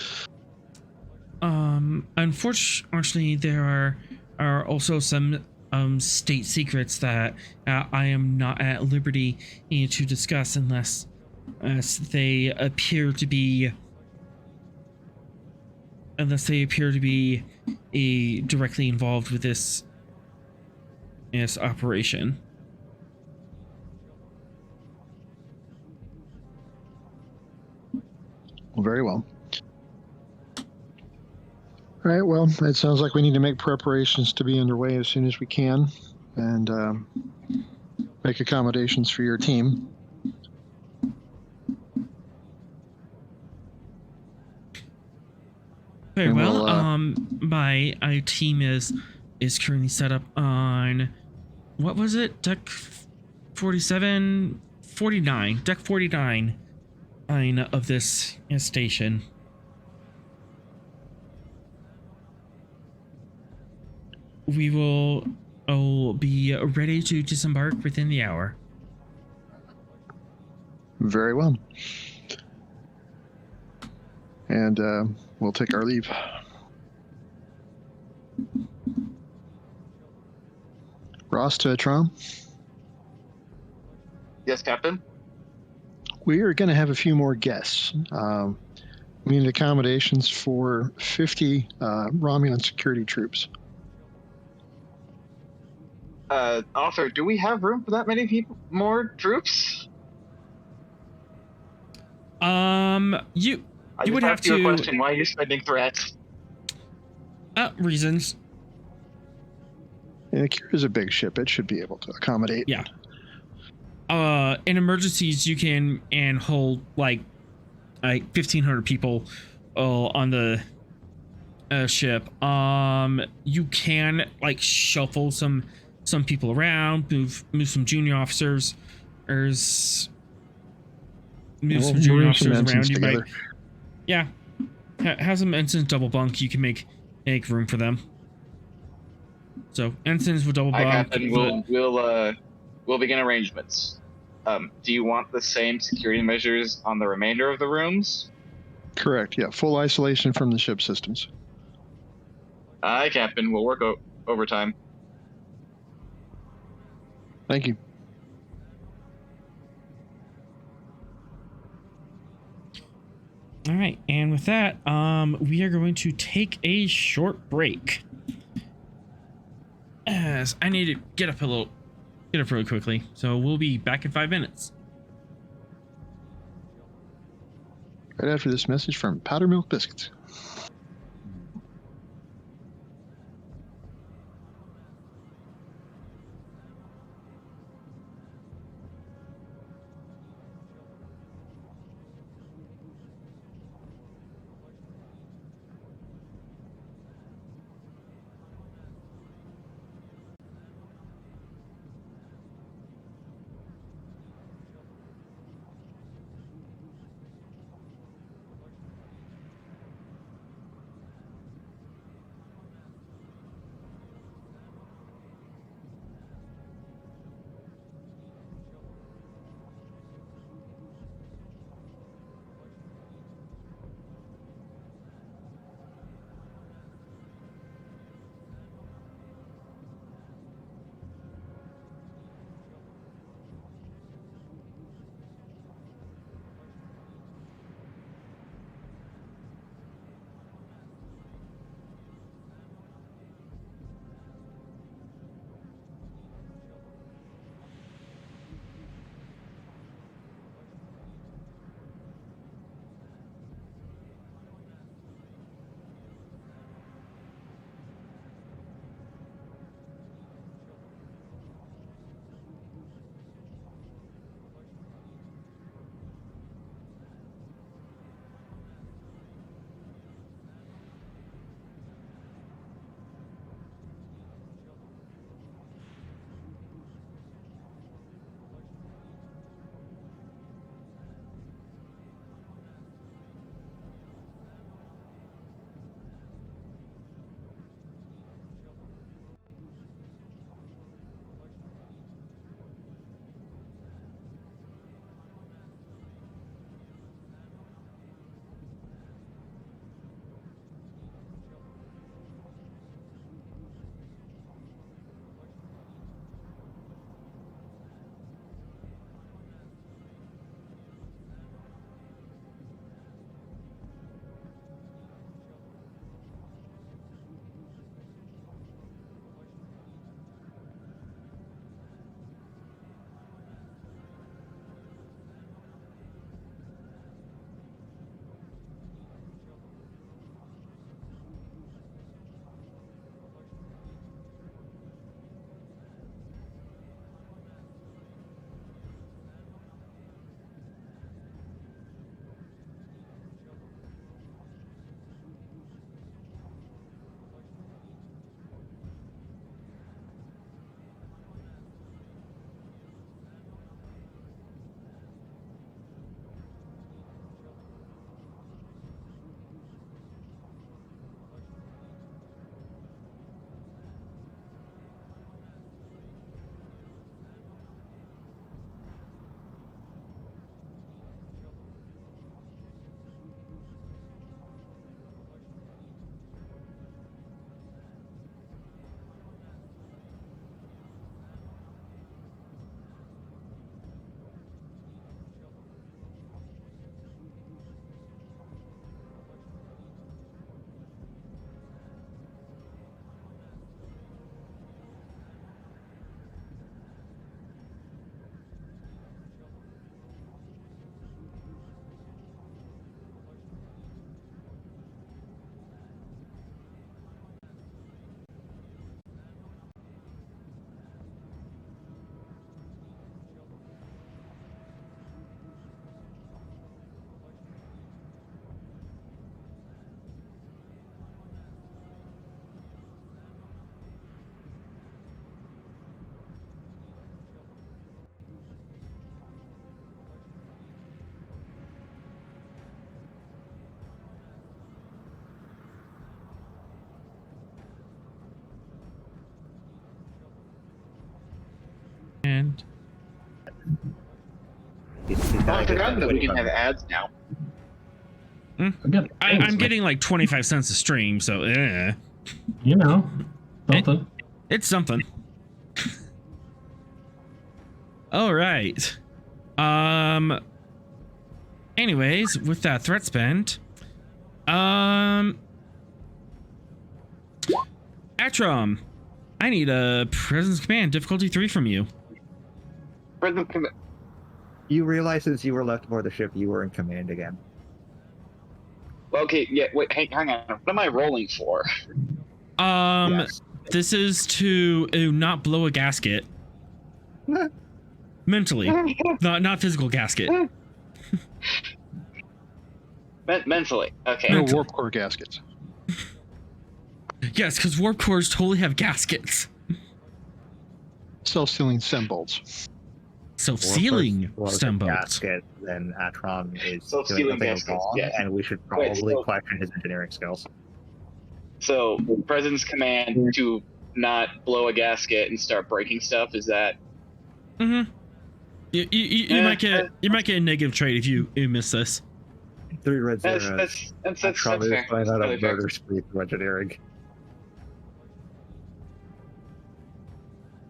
Unfortunately, there are also some state secrets that I am not at liberty to discuss unless they appear to be directly involved with this operation. Well, very well. All right, well, it sounds like we need to make preparations to be underway as soon as we can and make accommodations for your team. Very And well. we'll, My team is currently set up on, what was it? Deck 49 of this station. We will be ready to disembark within the hour. Very well. And we'll take our leave. Ross to Trom. Yes, Captain. We are going to have a few more guests. We need accommodations for 50 Romulan security troops. Author, do we have room for that many people? More troops? You would have You a to question. Why are you spending threats? reasons. And the Kira is a big ship. It should be able to accommodate. Yeah. In emergencies, you can hold like 1,500 people on the ship. You can shuffle some people around, move some junior officers, move some junior officers around. You might, yeah, have some ensigns double bunk. You can make room for them. So ensigns will double Hi, bunk. Captain. But We'll begin arrangements. Do you want the same security measures on the remainder of the rooms? Correct. Yeah. Full isolation from the ship systems. Aye, Captain. We'll work overtime. Thank you. all right, and with that, we are going to take a short break. As I need to get up really quickly. So we'll be back in 5 minutes. Right after this message from Powder Milk Biscuits. I forgot that we can have ads now. I'm getting like 25 cents a stream, so You know, something. it's something. All right. Anyways, with that threat spent, Atrom, I need a presence command difficulty 3 from you. You realize since you were left aboard the ship, you were in command again. Okay, yeah, wait, hang on. What am I rolling for? Yes. This is to not blow a gasket. Mentally, not physical gasket. Mentally, okay. No warp core gaskets. Yes, because warp cores totally have gaskets. Self-sealing stem bolts. Self-sealing stem bolts. Gasket, then Atron is Self-sealing doing something gaskets, wrong, yes. and we should probably so- question his engineering skills. So, President's command to not blow a gasket and start breaking stuff, is that... Mm-hmm. You might get a negative trade if you miss this. 3 red That's zeros. fair. Probably That's find out really a fair. murder spree through engineering.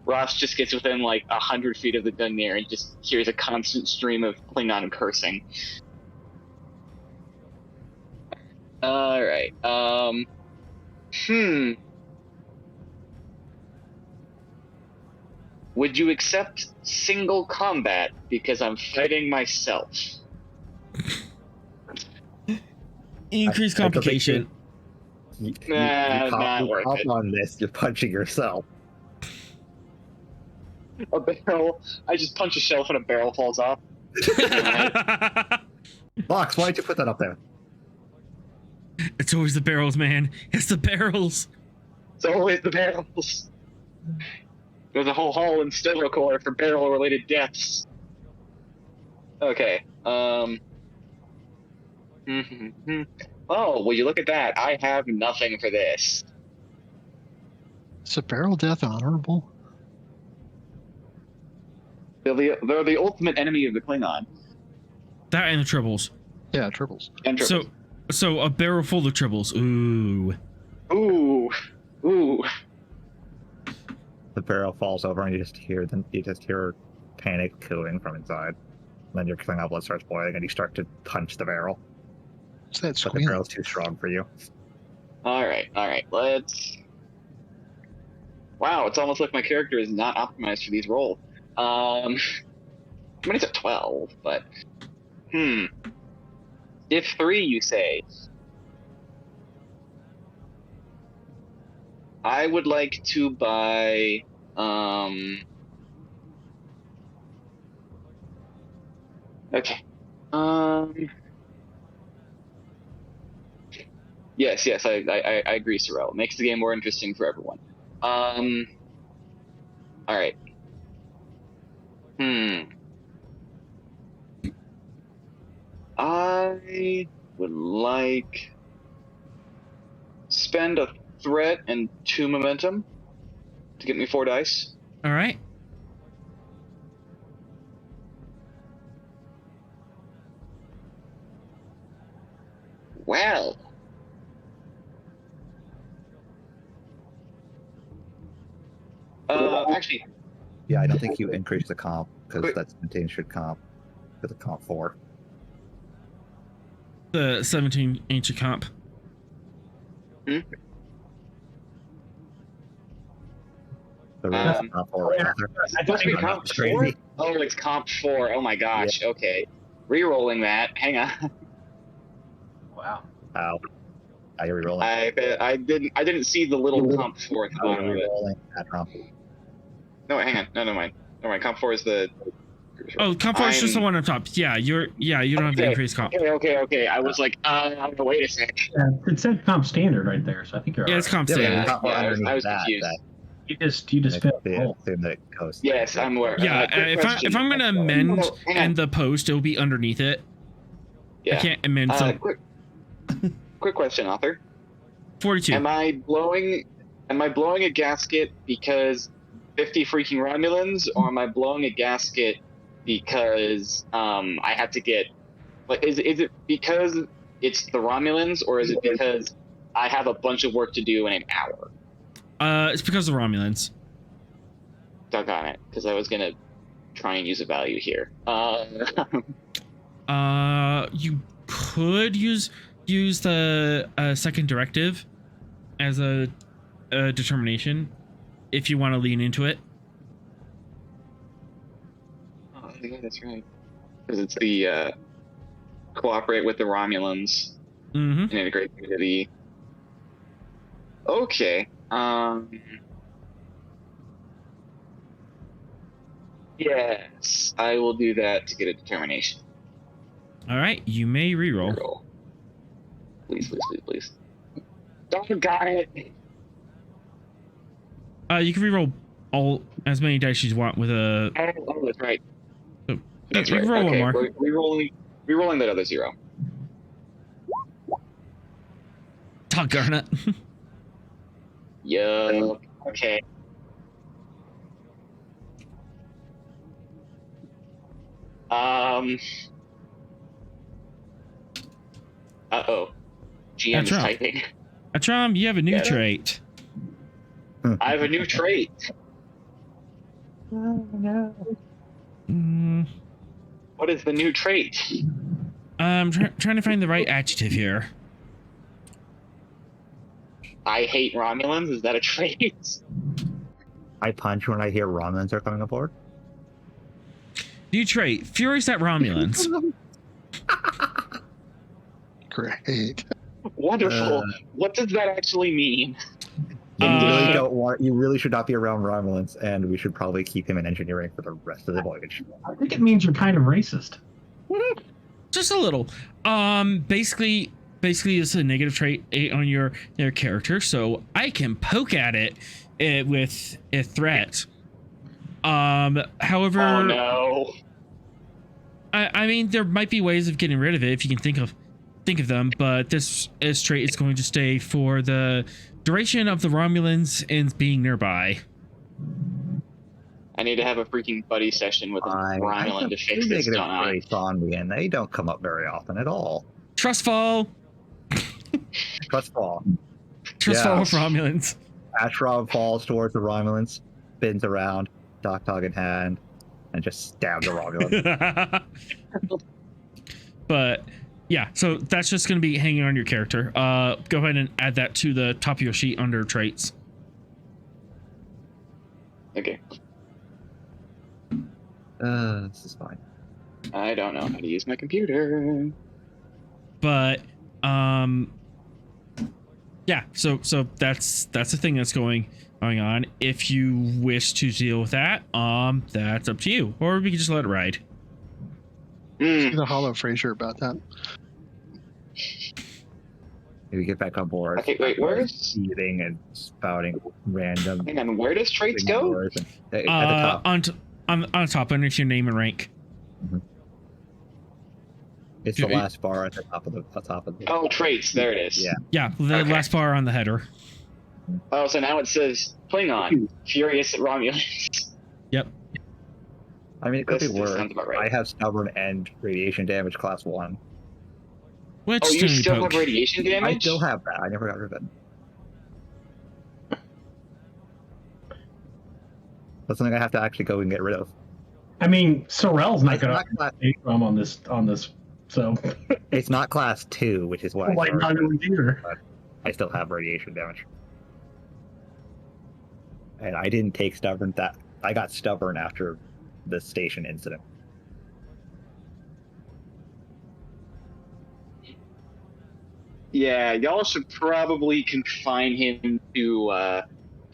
Ross just gets within like 100 feet of the Gungnir and just hears a constant stream of Klingon cursing. Alright, Would you accept single combat because I'm fighting myself? Increased I don't think complication. You Not worth cop it. on this, you're punching yourself. A barrel. I just punch a shelf and a barrel falls off. Box, why'd you put that up there? It's always the barrels, man. It's the barrels. It's always the barrels. There's a whole hall in Stellarcore for barrel-related deaths. Okay. Oh, will you look at that? I have nothing for this. Is a barrel death honorable? They're the ultimate enemy of the Klingon. That and the tribbles. Yeah, triples. And So a barrel full of tribbles. Ooh. Ooh. The barrel falls over and you just hear panic cooing from inside. And then your Klingon blood starts boiling and you start to punch the barrel. What's that But the squealing? barrel's too strong for you. Alright, let's... Wow, it's almost like my character is not optimized for these rolls. I mean, it's a 12, but... If 3, you say. I would like to buy, Okay. Yes, I agree, Sorrel. It makes the game more interesting for everyone. Alright. I would like spend a threat and 2 momentum to get me 4 dice. All right. Well. Actually, Yeah, I don't think you increase the comp because Wait. that's maintained should comp for the comp 4. The 17 ancient comp. The real comp 4 right there. I don't think comp That's 4? crazy. Oh, it's comp 4. Oh my gosh. Okay. Rerolling that. Hang on. Wow. Wow. Now you're rerolling. I didn't see the little comp 4 at the Now bottom you're of it. rerolling that comp. No, hang on. No, never mind. Comp 4 is the. Oh, comp 4 is just the one on top. Yeah, you don't have the Okay. increased comp. Okay. I was like, wait a sec. Yeah, it said comp standard right there, so I think you're Yeah, all it's right. comp Yeah, standard. but the comp Yeah, I was underneath that, confused. You just fit. they Oh, assume that it goes. Yes, I'm aware. Yeah, Quick question. if I'm gonna amend No, hang on. and the post, it'll be underneath it. Yeah. I can't amend some Quick question, author. 42. Am I blowing a gasket because 50 freaking Romulans, or am I blowing a gasket because I have to get. Like, is it because it's the Romulans, or is it because I have a bunch of work to do in an hour? It's because of the Romulans. Doggone it, because I was gonna try and use a value here. You could use the second directive as a determination if you want to lean into it. Oh, yeah, that's right. Because it's the cooperate with the Romulans Mm-hmm. and integrate into the. Okay. Yes, I will do that to get a determination. All right, you may reroll. Reroll. Please, please, please, please. Don't got it. You can reroll as many dice you want with a. Oh, that's right. So, That's you right. can roll Okay, one more. we're rerolling that other 0. Doggone it. Yup. Okay. Uh-oh. GM That's is right. typing. Atram, you have a new Yeah. trait. I have a new trait. Mm, What is the new trait? I'm trying to find the right adjective here. I hate Romulans? Is that a trait? I punch when I hear Romulans are coming aboard. New trait: furious at Romulans. Great. Wonderful. What does that actually mean? You really Uh, don't want. You really should not be around Romulans, and we should probably keep him in engineering for the rest of the voyage. I think it means you're kind of racist. Just a little. Basically it's a negative trait 8 on your character, so I can poke at it with a threat. However, Oh no. I mean, there might be ways of getting rid of it if you can think of them, but this trait is going to stay for the duration of the Romulans and being nearby. I need to have a freaking buddy session with a I Romulan have to fix two this, negative don't I? traits on me, and they don't come up very often at all. Trust fall Trust fall. with Yeah. Romulans. Ashram falls towards the Romulans, spins around, dog in hand, and just stabs the Romulan. But yeah, so that's just going to be hanging on your character. Go ahead and add that to the top of your sheet under traits. Okay. This is fine. I don't know how to use my computer. But yeah, so that's the thing that's going on. If you wish to deal with that, that's up to you, or we can just let it ride. Mm. The Hollow Fraser about that. Maybe get back on board. Okay, wait, where's... Eating and spouting random Hang on, where does traits go? words and- at the top. On the top underneath your name and rank. It's the last bar at the top of the. Oh, traits, there it is. Yeah. Yeah, the Okay. last bar on the header. Oh, so now it says Klingon, furious at Romulans. Yep. I mean, it could This be worse. sounds about right. I have stubborn and radiation damage class 1. Which Oh, you still still poke. have radiation damage? I still have that. I never got rid of it. That's something I have to actually go and get rid of. I mean, Sorrel's not It's going not class, to on this, so it's not class 2, which is why like not going either. I still have radiation damage. And I didn't take stubborn. I got stubborn after the station incident. Yeah, y'all should probably confine him to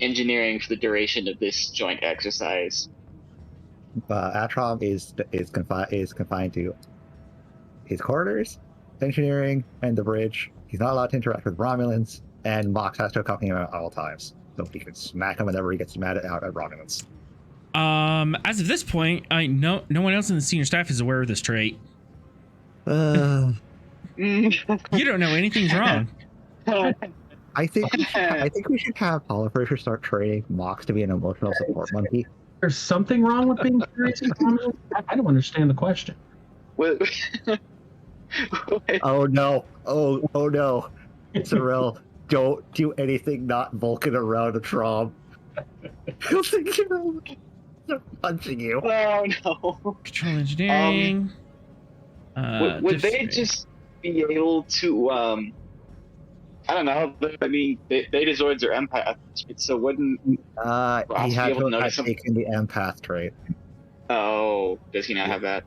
engineering for the duration of this joint exercise. Atrom is confined to his quarters, engineering, and the bridge. He's not allowed to interact with Romulans, and Mox has to accompany him at all times, so he can smack him whenever he gets mad out at Romulans. As of this point, no one else in the senior staff is aware of this trait. Uh, You don't know anything's wrong. I think we should have Holofraser start training Mox to be an emotional support monkey. there's something wrong with being curious about Romulans? I don't understand the question. Wait, Oh no! Oh no! Sorrel, don't do anything not Vulcan around a Trom. He'll think you're punching you. oh no. Control engineering. Would they just be able to, I don't know, I mean, Betazoids are empaths, so wouldn't He Ross be had able to to notice have something? taken the empath trait. Oh, does he not have that?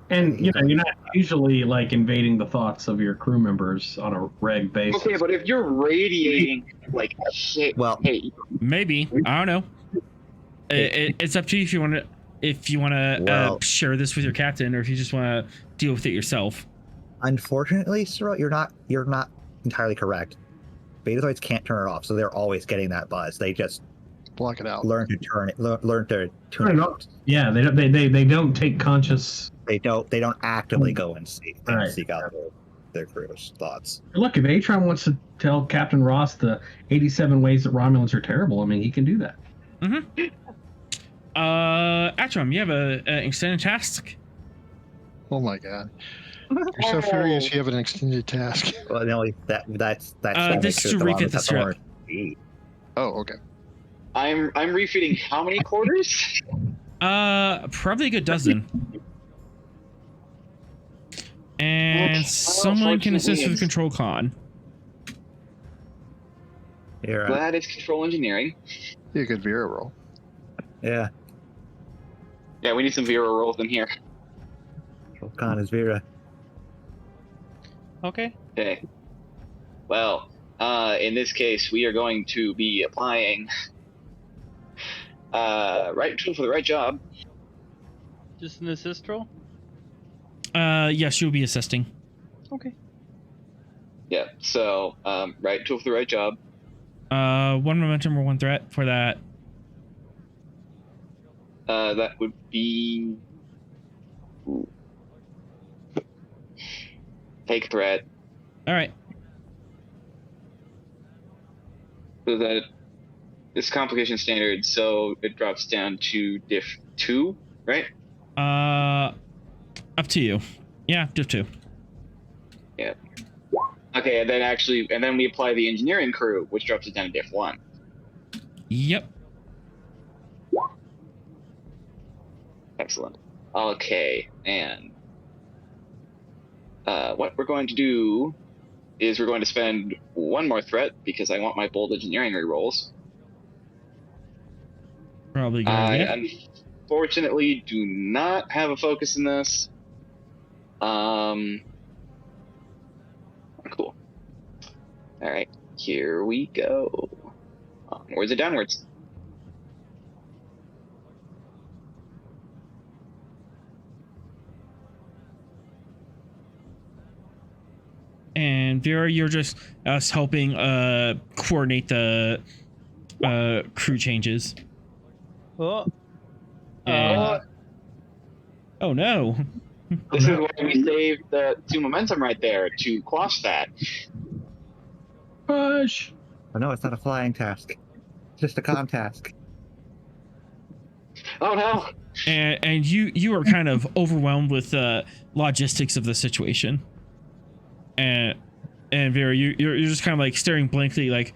And you know, you're not usually like invading the thoughts of your crew members on a reg basis. Okay, but if you're radiating, like, shit, Well- hey, Maybe. I don't know. It's up to you if you want to. If you want to Well- share this with your captain, or if you just want to deal with it yourself. Unfortunately, Sorrel, you're not entirely correct. Betazoids can't turn it off, so they're always getting that buzz. They just Block it out. learn to turn it. Learn to tune Turn it it out. Yeah, they don't take conscious. They don't actively go and seek Right. out their crew's thoughts. Look, if Atron wants to tell Captain Ross the 87 ways that Romulans are terrible, I mean, he can do that. Atrom, you have an extended task. Oh my god. You're so furious you have an extended task. Well, no, that's This is to refit the strip. Oh, okay. I'm refeeding how many quarters? Probably a good dozen. And Well, someone can assist unfortunately, with control con. You're Glad it's control engineering. Be a good Vera roll. yeah. Yeah, we need some Vera rolls in here. Khan is Vera. Okay. Okay. Well, in this case, we are going to be applying right tool for the right job. Just an assist roll? Yes, you'll be assisting. Okay. Yeah, so right tool for the right job. One momentum or one threat for that. That would be take threat. All right. So that it's complication standard, so it drops down to diff 2, right? Up to you. Yeah, diff 2. Yeah. Okay, and then we apply the engineering crew, which drops it down to diff 1. Yep. Excellent. Okay, and what we're going to do is we're going to spend one more threat because I want my bold engineering rerolls. Probably good. I Yeah. unfortunately do not have a focus in this. Cool. All right, here we go. Onwards and downwards. And Vera, you're just us helping coordinate the crew changes. Oh. And- oh no. This is why we saved the 2 momentum right there to quash that. Push. Oh no, it's not a flying task. It's just a con task. Oh no! And you are kind of overwhelmed with the logistics of the situation. And Vera, you're just kind of like staring blankly, like,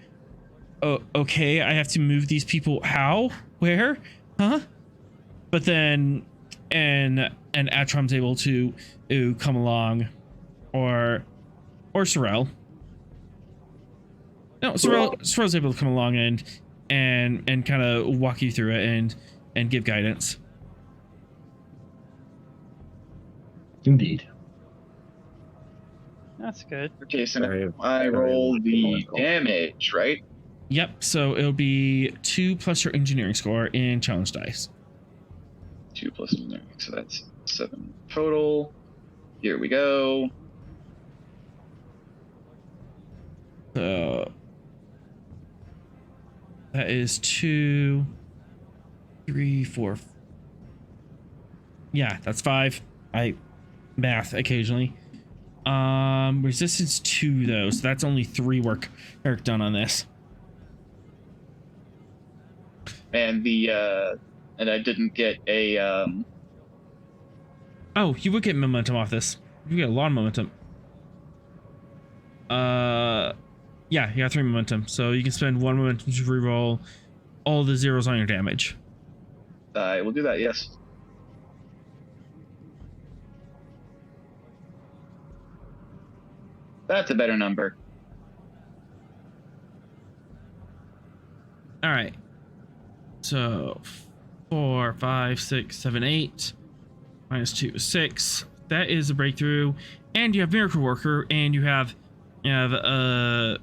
oh, okay, I have to move these people. How? Where? Huh? But then, and Atrom's able to come along, or Sorrel. No, Sorrel's able to come along and kind of walk you through it and give guidance. Indeed. That's good. Okay, so Very- now I very roll the logical. damage, right? Yep. So it'll be 2 plus your engineering score in challenge dice. 2 plus engineering, so that's 7 total. Here we go. So that is 2, 3, 4. Yeah, that's 5. I math occasionally. Resistance 2 though, so that's only 3 work done on this. And the and I didn't get a. Oh, you would get momentum off this. You get a lot of momentum. Yeah, you got 3 momentum, so you can spend 1 momentum to reroll all the zeros on your damage. I will do that. Yes. That's a better number. All right. So 4, 5, 6, 7, 8. -2 is 6. That is a breakthrough. And you have Miracle Worker, and you have a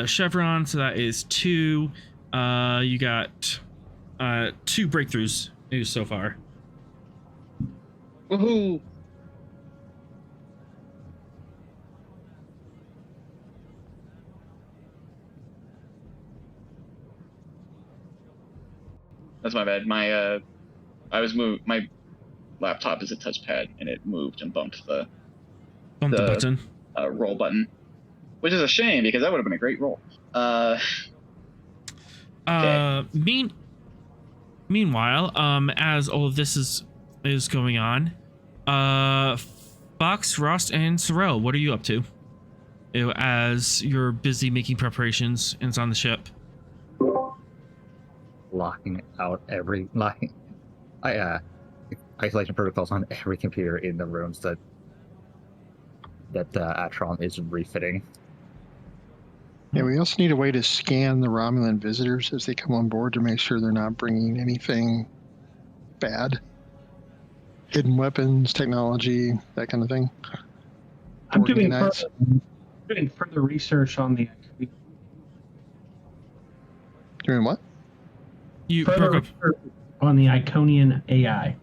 Chevron, so that is 2. You got 2 breakthroughs so far. Woohoo! That's my bad. My I was moved. My laptop is a touchpad, and it moved and bumped the button. Roll button, which is a shame because that would have been a great roll. Okay. Meanwhile, as all of this is going on, Fox, Rost, and Sorrel, what are you up to? As you're busy making preparations and it's on the ship. Locking out isolation protocols on every computer in the rooms that Atron is refitting. Yeah, we also need a way to scan the Romulan visitors as they come on board to make sure they're not bringing anything bad. Hidden weapons, technology, that kind of thing. I'm doing further research on the. Doing what? You further research on the Iconian AI.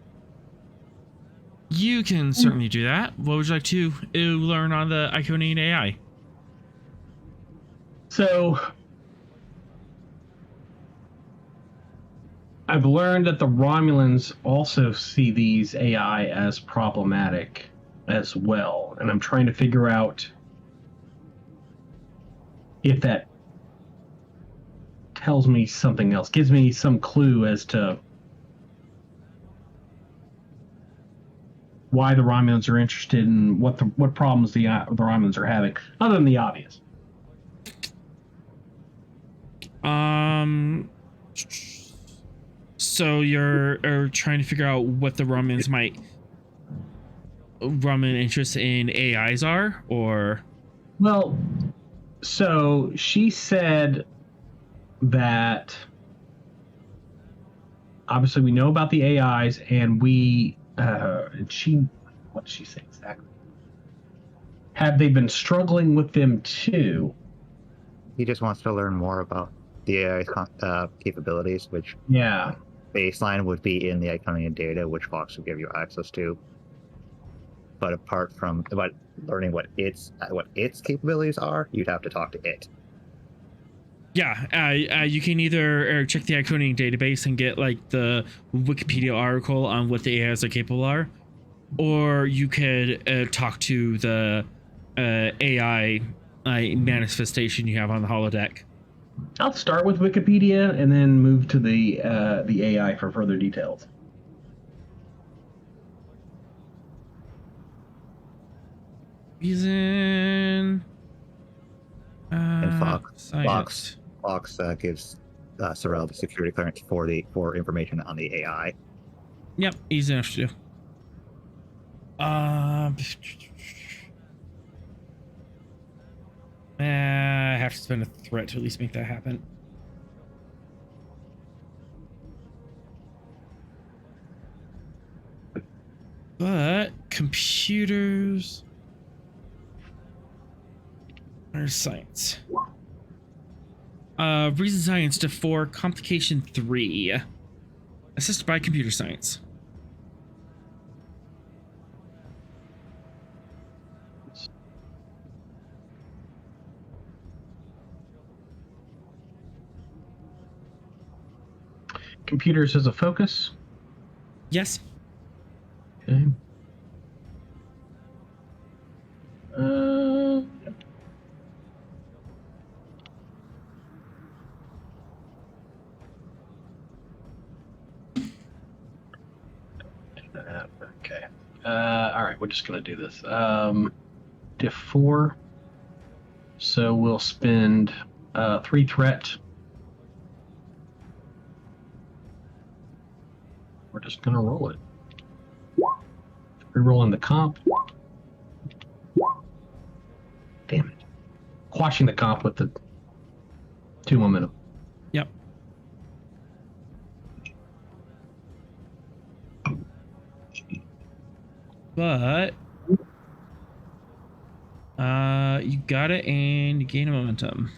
You can certainly do that. What would you like to learn on the Iconian AI? So, I've learned that the Romulans also see these AI as problematic as well, and I'm trying to figure out if that tells me something else, gives me some clue as to why the Romulans are interested in what problems the Romulans are having, other than the obvious. So you're trying to figure out what the Romulan interests in AIs are, or? Well, so she said that obviously we know about the AIs, and what did she say exactly? Have they been struggling with them too? He just wants to learn more about the AI's capabilities, which baseline would be in the Iconian data, which Fox would give you access to. But apart from learning what its capabilities are, you'd have to talk to it. Yeah, you can either check the Iconian database and get like the Wikipedia article on what the AIs are capable are, or you could talk to the AI manifestation you have on the holodeck. I'll start with Wikipedia and then move to the AI for further details. Reason. And Science. Fox gives Sorrel the security clearance for information on the AI. Yep, easy enough to do. I have to spend a threat to at least make that happen. But computers or science. Reason science to 4, complication 3. Assisted by computer science. Computers as a focus? Yes. Okay. Okay. All right, we're just gonna do this. Diff 4. So we'll spend 3 threat. We're just gonna roll it. Rerolling the comp. Damn it. Quashing the comp with the 2 momentum. Yep. But you got it, and you gain a momentum.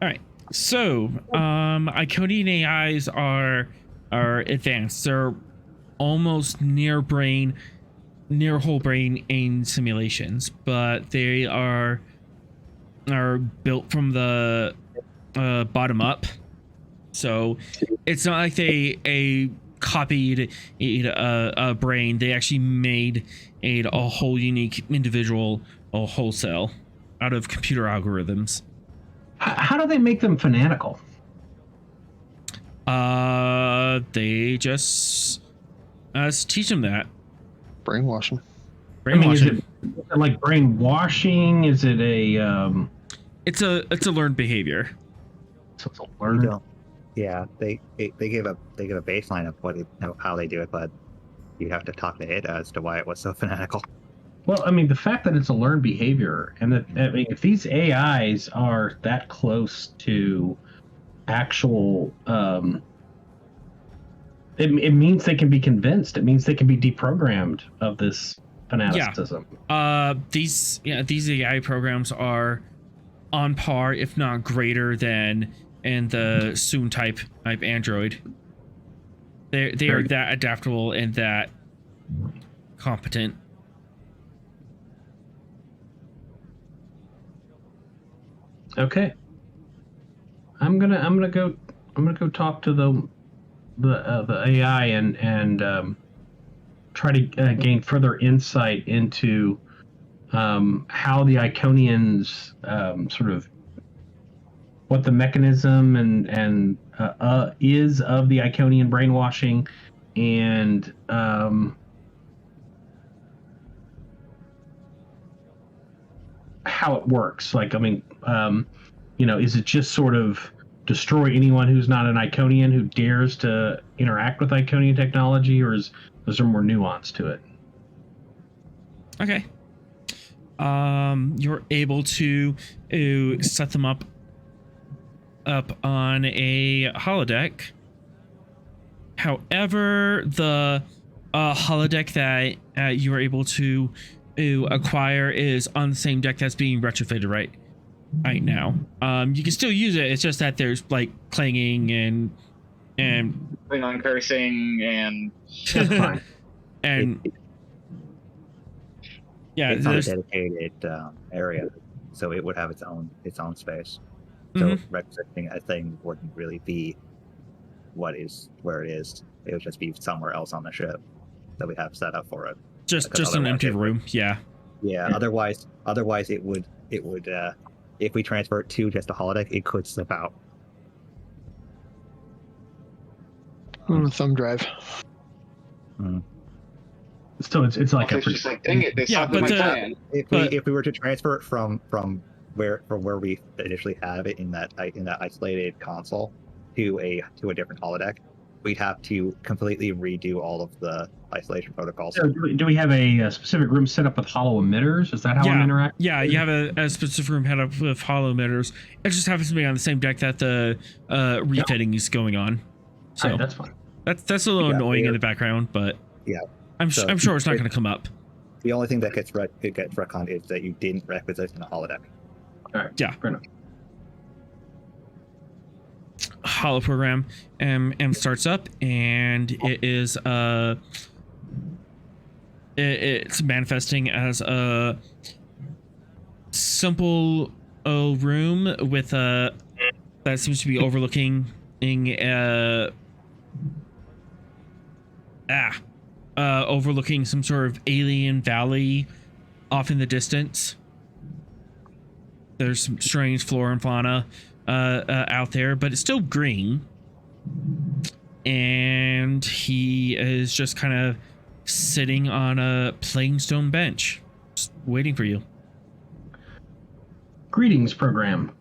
All right. So, Iconian AIs are advanced. They're almost near whole brain in simulations, but they are built from the bottom up. So it's not like they copied a brain. They actually made a whole unique individual, a whole cell out of computer algorithms. How do they make them fanatical? They just teach them that. Brainwashing. Brainwashing. Is it like brainwashing? Is it a It's a learned behavior. So it's a You learner? don't. Yeah, they give a baseline of how they do it, but you have to talk to it as to why it was so fanatical. Well, I mean, the fact that it's a learned behavior, and that, I mean, if these AIs are that close to actual, it means they can be convinced. It means they can be deprogrammed of this fanaticism. These AI programs are on par, if not greater than in the soon type Android. They are that adaptable and that competent. Okay. I'm gonna go talk to the AI and try to gain further insight into how the Iconians sort of what the mechanism and is of the Iconian brainwashing, and how it works. Like, I mean, is it just sort of destroy anyone who's not an Iconian who dares to interact with Iconian technology, or is there more nuance to it? Okay. You're able to set them up on a holodeck. However, the holodeck that you are able to acquire is on the same deck that's being retrofitted right now. You can still use it. It's just that there's like clanging and Klingon cursing and That's fine. and yeah, It's not a there's dedicated area, so it would have its own space. So representing a thing wouldn't really be where it is. It would just be somewhere else on the ship that we have set up for it. just an empty room. Yeah. Yeah. Otherwise it would if we transfer it to just a holodeck, it could slip out. On a thumb drive. Still, it's like it's just like, dang it, they Yeah, stopped but my the- plan. If we were to transfer it from where we initially have it in that isolated console to a different holodeck, we'd have to completely redo all of the isolation protocols. So do we have a specific room set up with hollow emitters? Is that how I'm interacting? Yeah, you have a specific room head up with hollow emitters. It just happens to be on the same deck that the refitting is going on. So Alright, that's fine. that's a little annoying in the background, but Yeah. I'm So sure it's not going to come up. The only thing that gets retconned is that you didn't requisition a holodeck. All right. Yeah. Fair enough. Holo program M starts up, and it is it's manifesting as a simple room with that seems to be overlooking overlooking some sort of alien valley off in the distance. There's some strange flora and fauna out there, but it's still green. and he is just kind of sitting on a plain stone bench, just waiting for you. Greetings, program.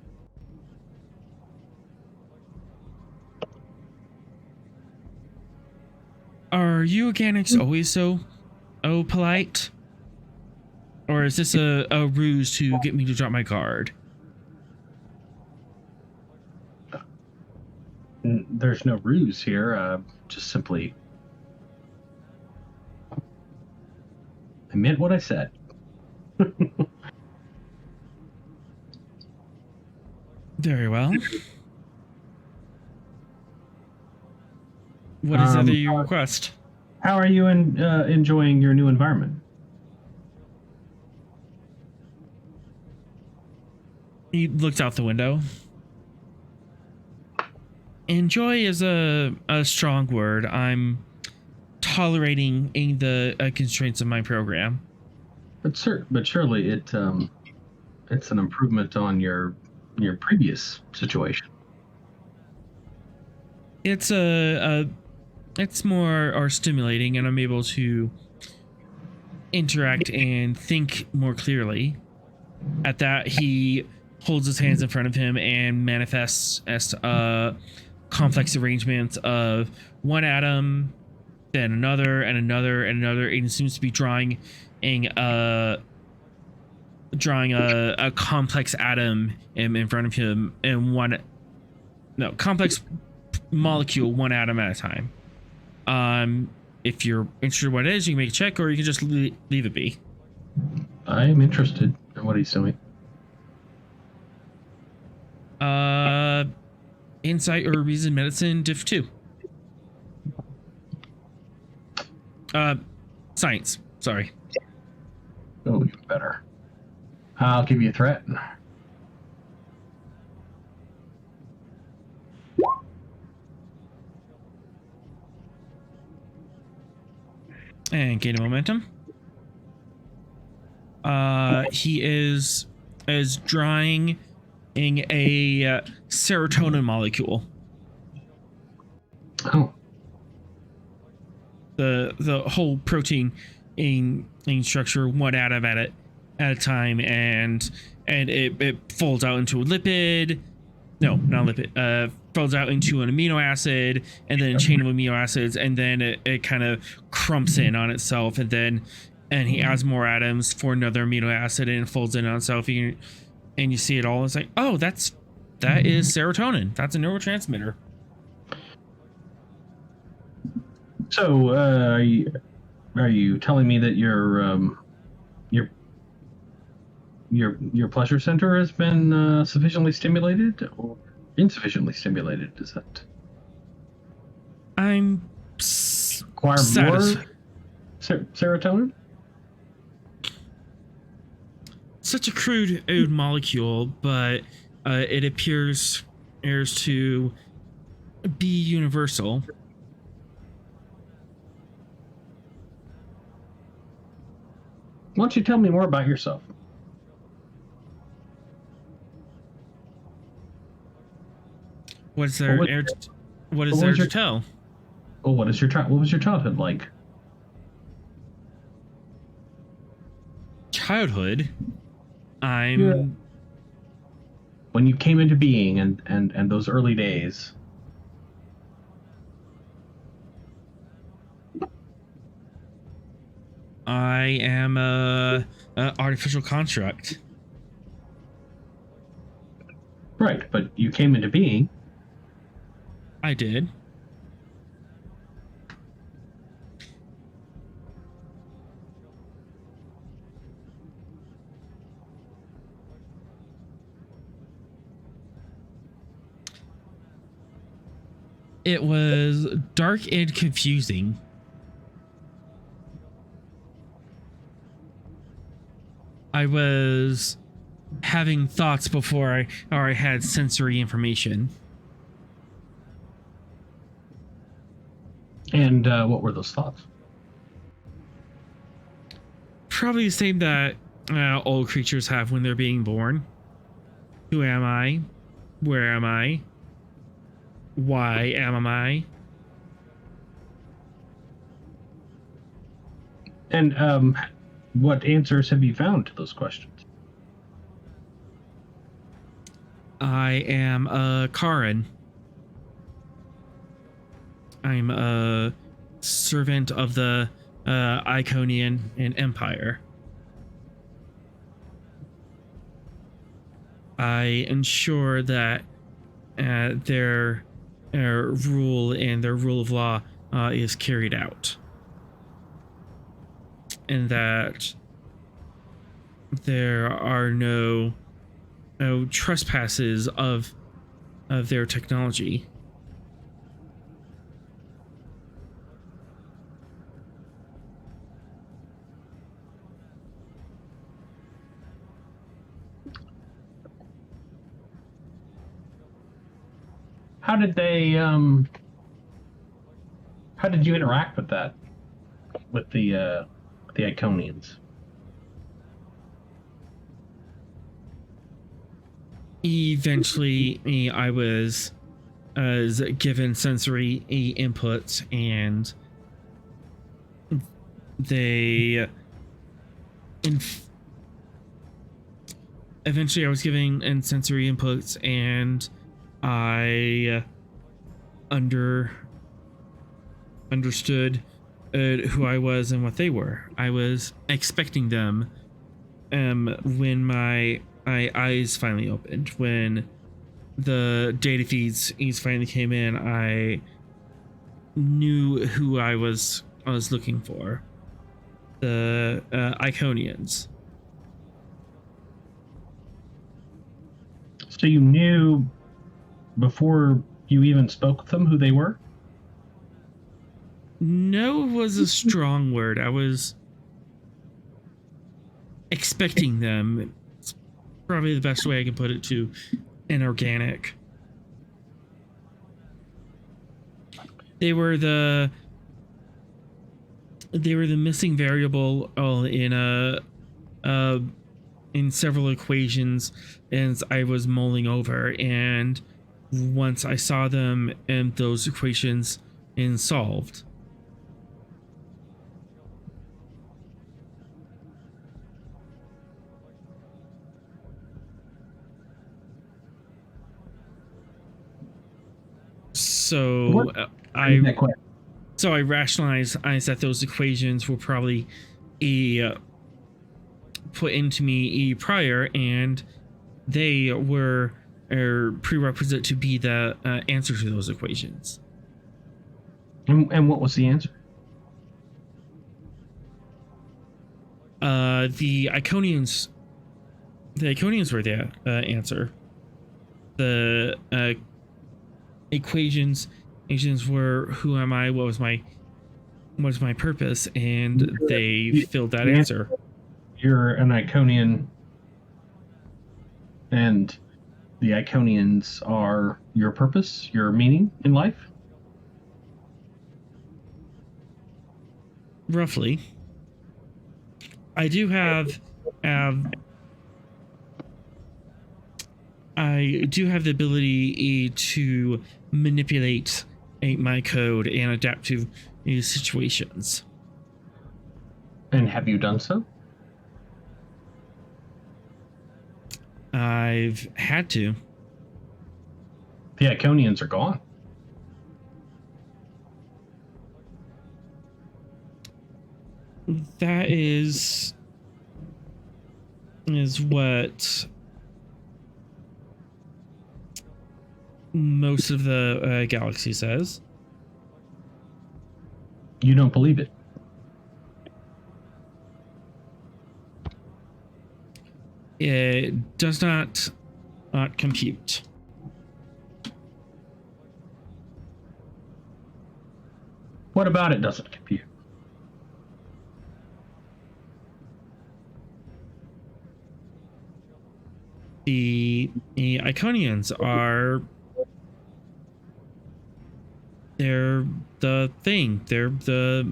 Are you organics always so polite? Or is this a ruse to get me to drop my guard? There's no ruse here. Just simply, I meant what I said. Very well. What is it that you request? How are you enjoying your new environment? He looks out the window. Enjoy is a strong word. I'm tolerating the constraints of my program. But surely it's an improvement on your previous situation. It's it's more stimulating, and I'm able to interact and think more clearly. At that, he holds his hands in front of him and manifests as a complex arrangement of one atom, then another, and another, and another, and seems to be drawing a complex atom in front of him in complex molecule, one atom at a time. If you're interested in what it is, you can make a check, or you can just leave it be. I am interested in what he's doing. Insight or reason medicine, diff 2. Science. Sorry. Oh, even better. I'll give you a threat. And gain a momentum. He is drawing a serotonin molecule. Oh. The whole protein in structure, one atom at a time, and it folds out into a lipid. No, not lipid. Folds out into an amino acid, and then a chain of amino acids, and then it kind of crumps in on itself, and he adds more atoms for another amino acid, and it folds in on itself. And you see it all. It's like, oh, that is serotonin. That's a neurotransmitter. So, are you telling me that your pleasure center has been sufficiently stimulated or insufficiently stimulated? Is that? I'm Acquire more serotonin? Such a crude molecule, but it appears to be universal. Why don't you tell me more about yourself? What is there to tell? Well, what was your childhood like? Childhood? When you came into being and those early days. I am a artificial construct. Right, but you came into being. I did. It was dark and confusing. I was having thoughts before I had sensory information. And what were those thoughts? Probably the same that all creatures have when they're being born. Who am I? Where am I? Why am I? And what answers have you found to those questions? I am a Karin. I'm a servant of the Iconian and Empire. I ensure that their rule and their rule of law is carried out, and that there are no trespasses of their technology. How did they how did you interact with that, with the Iconians? Eventually, I was given sensory inputs, and they eventually I was given sensory inputs, and I understood who I was and what they were. I was expecting them when my eyes finally opened. When the data feeds finally came in, I knew who I was looking for. The Iconians. So you knew before you even spoke with them who they were? No was a strong word. I was expecting them. It's probably the best way I can put it to inorganic. They were the missing variable in several equations as I was mulling over, and once I saw them and those equations solved. So I rationalized that those equations were probably put into me prior, and they were a prerequisite to be the answer to those equations. And what was the answer? The Iconians were the answer. The equations were who am I, what was my purpose, and they filled that answer. You're an Iconian, and the Iconians are your purpose, your meaning in life? Roughly. I do have the ability to manipulate my code and adapt to new situations. And have you done so? I've had to. The Iconians are gone. That is what most of the galaxy says. You don't believe it? It does not compute. What about it doesn't compute? The Iconians are... they're the thing. They're the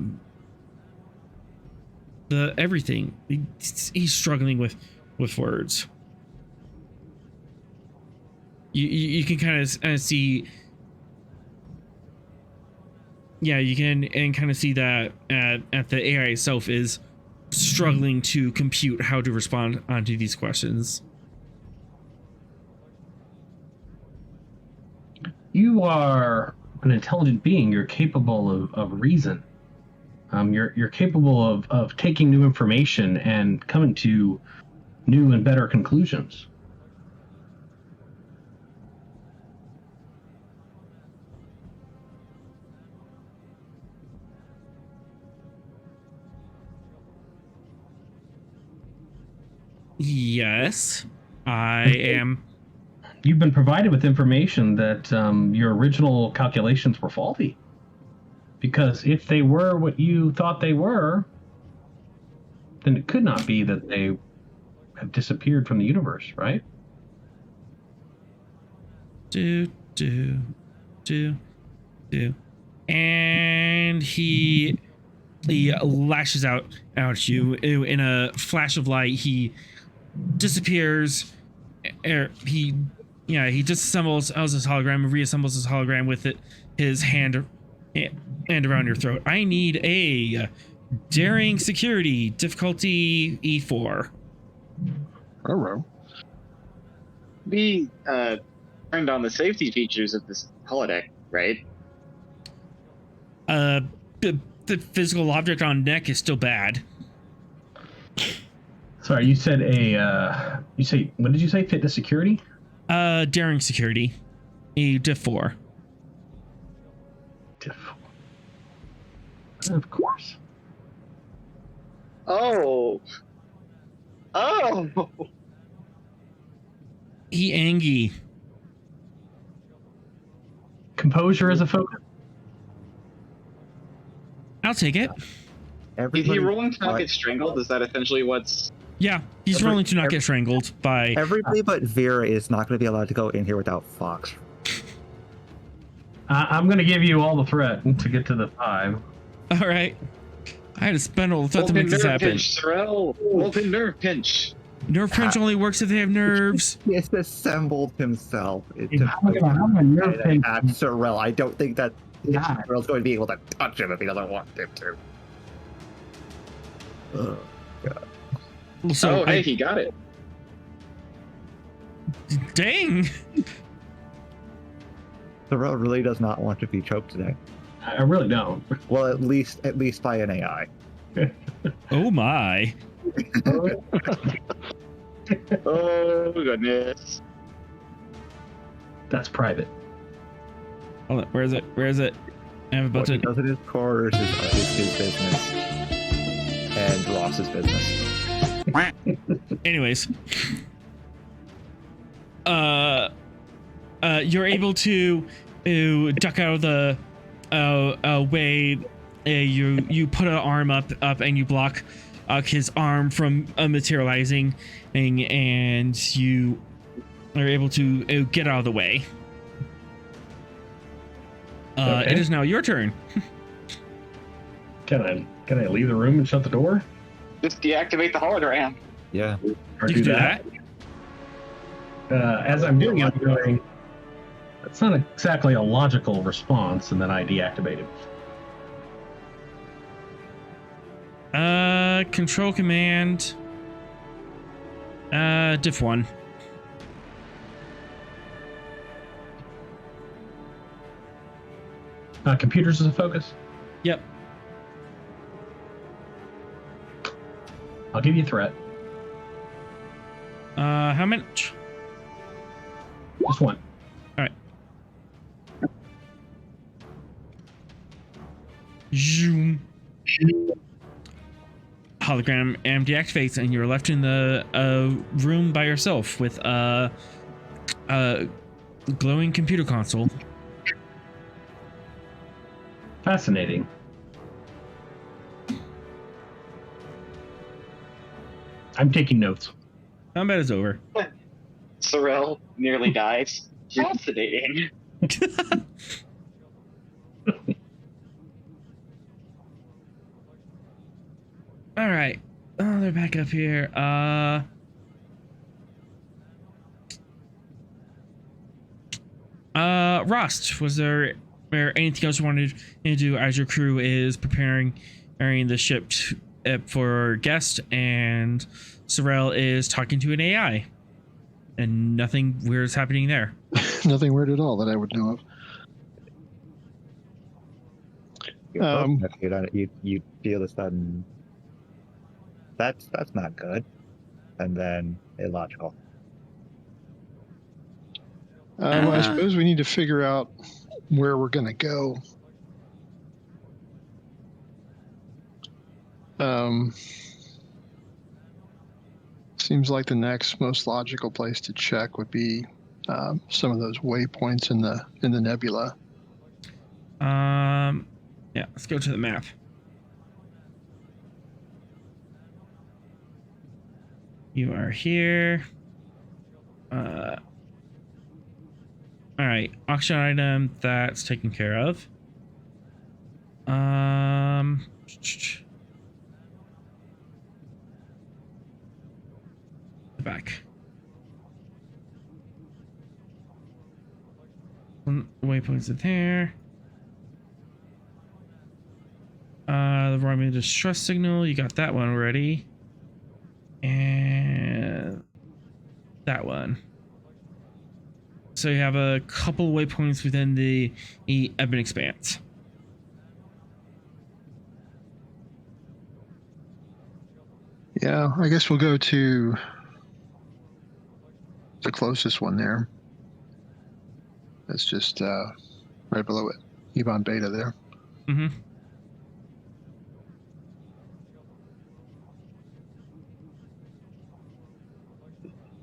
everything. He's struggling with words. You can kind of see. Yeah, you can kind of see that at the AI itself is struggling to compute how to respond onto these questions. You are an intelligent being. You're capable of reason. You're capable of taking new information and coming to new and better conclusions. Yes, I am. You've been provided with information that your original calculations were faulty. Because if they were what you thought they were, then it could not be that they have disappeared from the universe, right? And he lashes out at you. In a flash of light, he disappears. He disassembles his hologram and reassembles his hologram with his hand around your throat. I need a daring security, difficulty E4. Oh, We turned on the safety features of this holodeck, right? The physical object on neck is still bad. Sorry, you said what did you say? Fitness security? Daring security, a diff 4. Diff 4. Of course. Oh. He angy. Composure is a focus. I'll take it. Is he rolling to not get strangled? Is that essentially what's... Yeah, he's rolling to not get strangled by... Everybody but Vera is not going to be allowed to go in here without Fox. I'm going to give you all the threat to get to the 5. All right. I had to spend all the threat to make this happen. Pinch, Sorrel. Open nerve pinch. Nerve pinch only works if they have nerves. He has assembled himself into Sorrel. I don't think that Sorrel's going to be able to touch him if he doesn't want him to. Oh, God. So hey, he got it. Dang. Sorrel really does not want to be choked today. I really don't. Well, at least by an AI. Oh my. Oh goodness. That's private. Hold on, where is it? I have a What he button. does in his quarters is his business. And Ross's business. Anyways. You're able to duck out of the way. You put an arm up and you block his arm from materializing, and you are able to get out of the way. Okay. It is now your turn. Can I leave the room and shut the door? Just deactivate the hologram. Yeah. Or You can do that. As I'm doing it, I'm going, that's not exactly a logical response, and then I deactivate it. Control command. Diff 1. Computers as a focus? Yep. I'll give you a threat. How much? Just one. All right. Zoom. Hologram deactivates, and you're left in the room by yourself with a glowing computer console. Fascinating. I'm taking notes. Combat is over. Sorrel nearly dies. Fascinating. All right. Oh, they're back up here. Rost, was there anything else you wanted to do as your crew is preparing the ship for guest, and Sorrel is talking to an AI, and nothing weird is happening there. Nothing weird at all that I would know of. You're you feel a sudden. That's not good, and then illogical. Well, I suppose we need to figure out where we're going to go. Seems like the next most logical place to check would be some of those waypoints in the nebula. Yeah, let's go to the map. You are here. All right, auction item, that's taken care of. Back. Waypoints are there. The Romulan distress signal, you got that one already. And that one. So you have a couple waypoints within the Ebon Expanse. Yeah, I guess we'll go to the closest one there. That's just right below it. Ebon Beta there. Mm-hmm.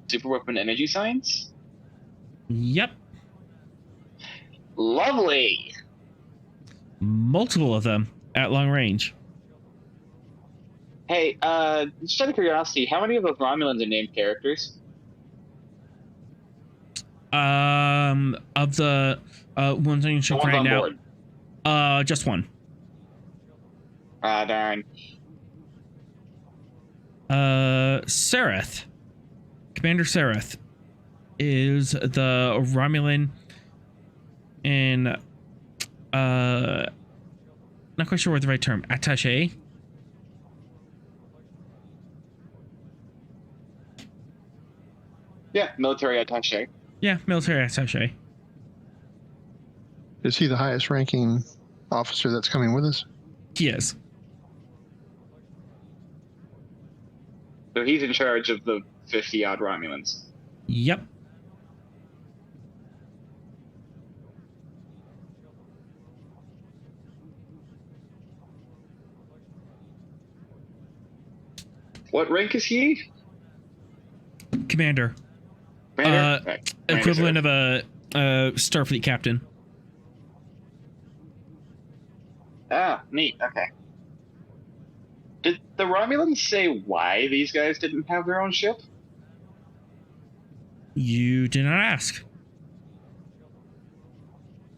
Super weapon energy science? Yep. Lovely! Multiple of them at long range. Hey, just out of curiosity, how many of those Romulans are named characters? Of the ones on your show right now, board. Just one. Ah, darn. Sereth, Commander Sereth, is the Romulan in not quite sure what the right term, attaché. Yeah, military attaché. Yeah, military attaché. Is he the highest ranking officer that's coming with us? He is. So he's in charge of the 50-odd Romulans. Yep. What rank is he? Commander. Commander? Right. Equivalent of a Starfleet captain. Ah, neat. Okay. Did the Romulans say why these guys didn't have their own ship? You did not ask.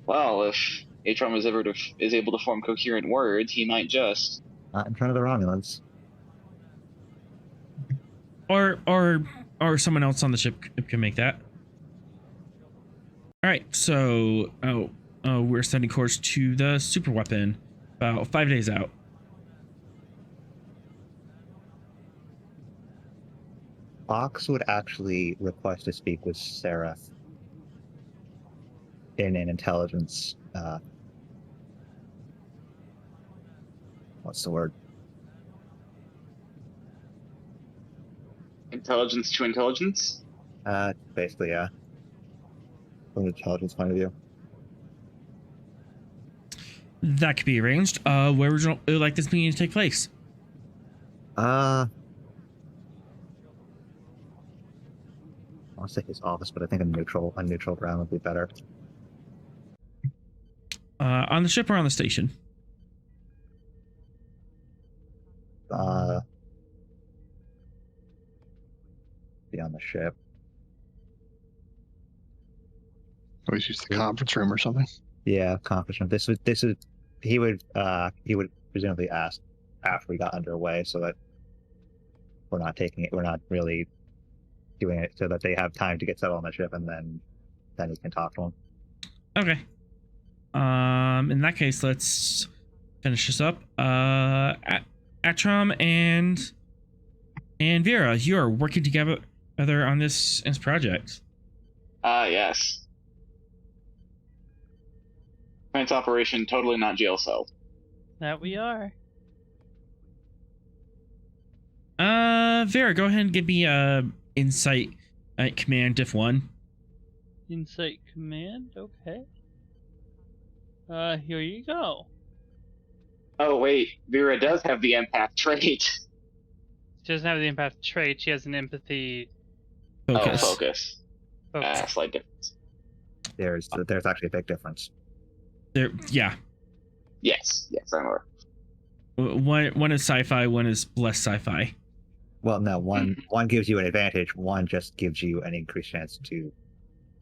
Well, if Atron is able to form coherent words, he might just... Not in front of the Romulans. Or someone else on the ship can make that. All right, so we're sending course to the super weapon about 5 days out. Fox would actually request to speak with Sereth in an intelligence. What's the word? Intelligence to intelligence? Basically, yeah. From an intelligence point of view. That could be arranged. Where would you like this meeting to take place? I want to say his office, but I think a neutral ground would be better. On the ship or on the station? Be on the ship. Always use the conference room or something. Yeah, conference room. This is he would presumably ask after we got underway, so that we're not really doing it, so that they have time to get settled on the ship, and then you can talk to them. Okay. In that case, let's finish this up. Atrom and Vera, you are working together on this project. Yes. Defense operation, totally not jail cell. That we are. Vera, go ahead and give me insight command diff 1. Insight command, okay. Here you go. Oh wait, Vera does have the empath trait. She doesn't have the empath trait, she has an empathy Focus. Oh, focus. focus. Slight difference. There's actually a big difference. There, yeah. Yes, I'm aware. One is sci-fi, one is less sci-fi. Well, no, one gives you an advantage. One just gives you an increased chance to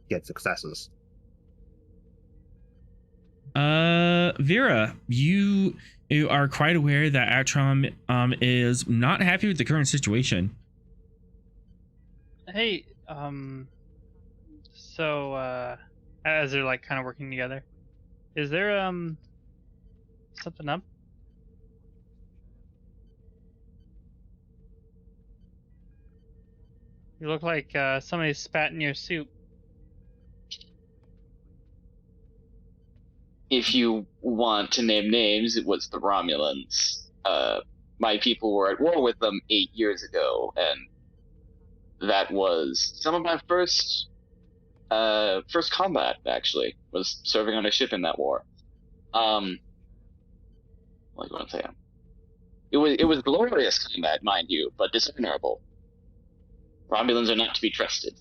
get successes. Vera, you are quite aware that Atrom is not happy with the current situation. Hey, so, as they're like kind of working together, is there, something up? You look like, somebody spat in your soup. If you want to name names, it was the Romulans. My people were at war with them 8 years ago, and that was some of my first combat, actually, was serving on a ship in that war. What do you want to say? It was glorious combat, mind you, but dishonorable. Romulans are not to be trusted.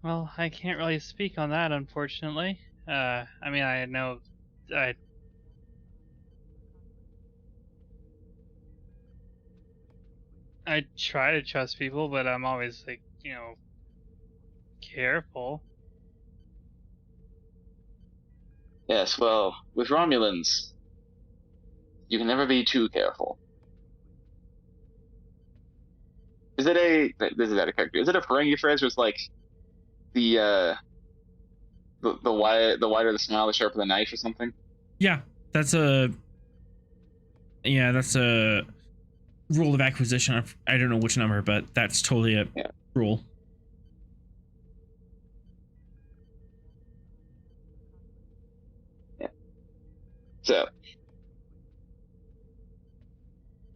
Well, I can't really speak on that, unfortunately. I mean, I know I try to trust people, but I'm always like, careful. Yes, well, with Romulans, you can never be too careful. This is out of character. Is it a Ferengi phrase where it's like the wider the smile, the sharper the knife, or something? Yeah, that's a rule of acquisition. I don't know which number, but that's totally a rule. Yeah. So.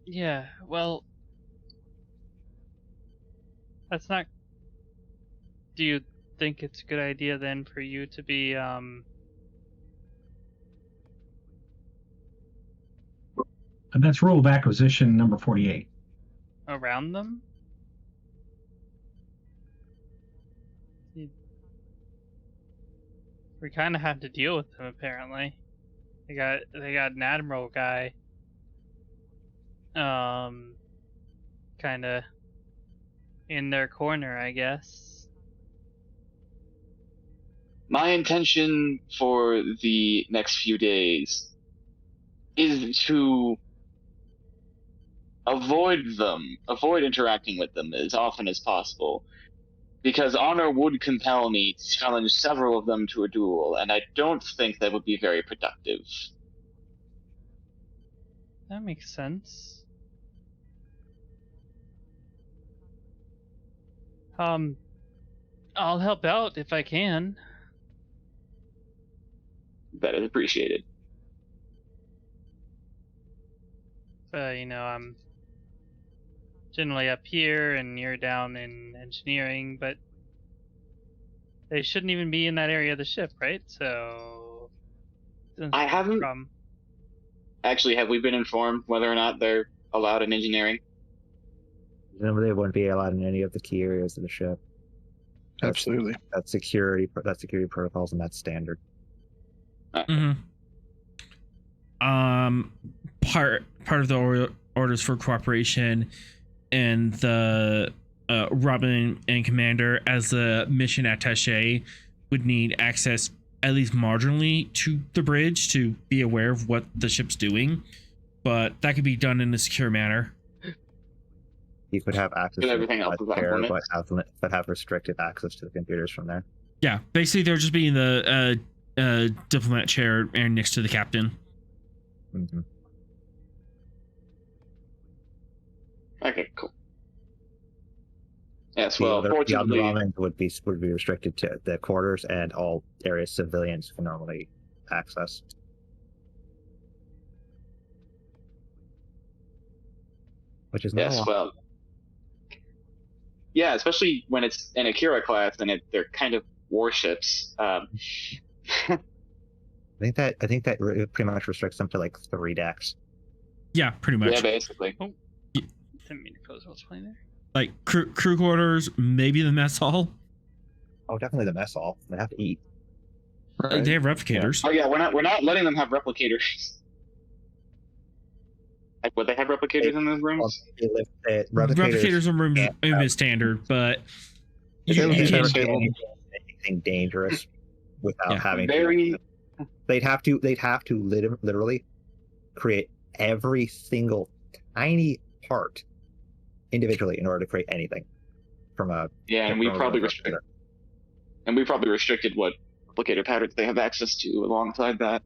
Yeah, well, that's not. Do you think it's a good idea then for you to be And that's rule of acquisition number 48. around them? We kind of have to deal with them apparently. They got an admiral guy. Kind of in their corner, I guess. My intention for the next few days is to avoid interacting with them as often as possible, because honor would compel me to challenge several of them to a duel, and I don't think that would be very productive. That makes sense. I'll help out if I can. That is appreciated. I'm generally up here and you're down in engineering, but they shouldn't even be in that area of the ship, right? So I haven't. Actually, have we been informed whether or not they're allowed in engineering? No, they wouldn't be allowed in any of the key areas of the ship. Absolutely. That's security protocols, and that's standard. Mm-hmm. Part of the orders for cooperation and the Robin and Commander as the mission attaché would need access at least marginally to the bridge to be aware of what the ship's doing, but that could be done in a secure manner. You could have access to everything else, but have restricted access to the computers from there. Yeah, basically they're just being the diplomat chair and next to the captain. Mhm. Okay, cool. Yes, The well, other fortunately, Romulans would be restricted to the quarters, and all areas civilians can normally access. Which is not a yes, lot. well, yeah, especially when it's an Akira class and they're kind of warships. I think that pretty much restricts them to like 3 decks. Yeah, pretty much. Yeah, basically. Didn't mean to close what's playing there. Like crew quarters, maybe the mess hall. Oh, definitely the mess hall. They have to eat. Right. They have replicators. Oh yeah, we're not letting them have replicators. Like, would they have replicators in those rooms? Replicators in rooms is standard, but They would be can't- disabled. anything dangerous without Yeah. having Very. to. They'd have to literally create every single tiny part individually in order to create anything from a. Yeah, and we probably restricted what replicator patterns they have access to alongside that.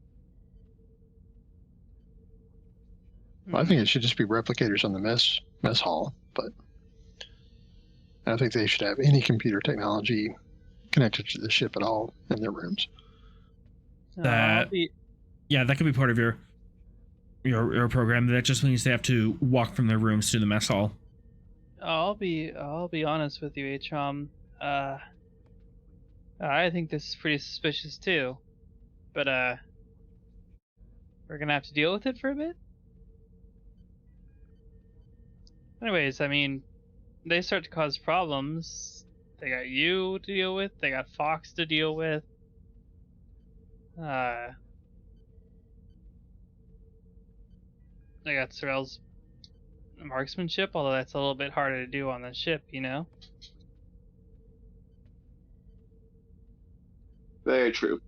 Well, I think it should just be replicators on the mess hall, but I don't think they should have any computer technology connected to the ship at all in their rooms. That- Yeah, that could be part of your program. That just means they have to walk from their rooms to the mess hall. I'll be honest with you, Atrom. I think this is pretty suspicious too, but we're gonna have to deal with it for a bit. Anyways, I mean, they start to cause problems. They got you to deal with. They got Fox to deal with. They got Sorrel's marksmanship, although that's a little bit harder to do on the ship, you know? Very true.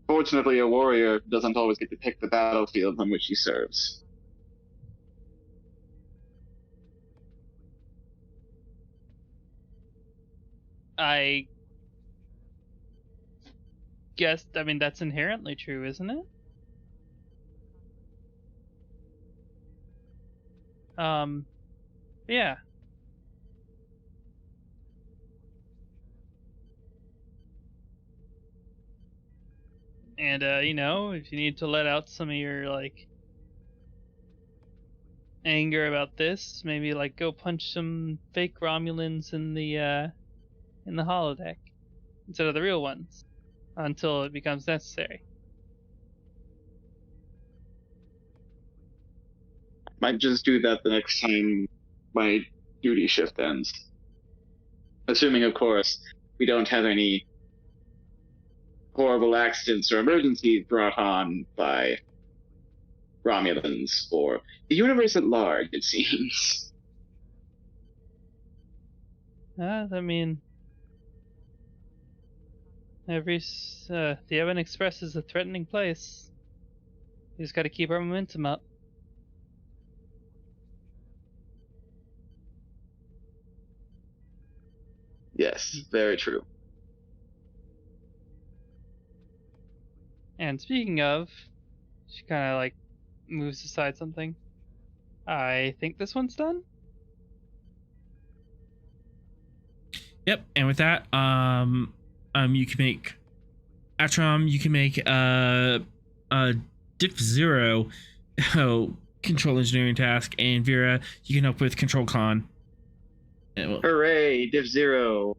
Fortunately, a warrior doesn't always get to pick the battlefield on which he serves. I guess, I mean, that's inherently true, isn't it? Yeah. And, you know, if you need to let out some of your, like, anger about this, maybe, like, go punch some fake Romulans in the holodeck instead of the real ones until it becomes necessary. Might just do that the next time my duty shift ends. Assuming, of course, we don't have any horrible accidents or emergencies brought on by Romulans or the universe at large, it seems. I mean, the Evan Express is a threatening place. We just gotta keep our momentum up. Yes, very true. And speaking of, she kind of like moves aside something. I think this one's done. Yep, and with that, you can make Atrom. You can make Diff 0 control engineering task, and Vera, you can help with control con. Hooray, Div 0.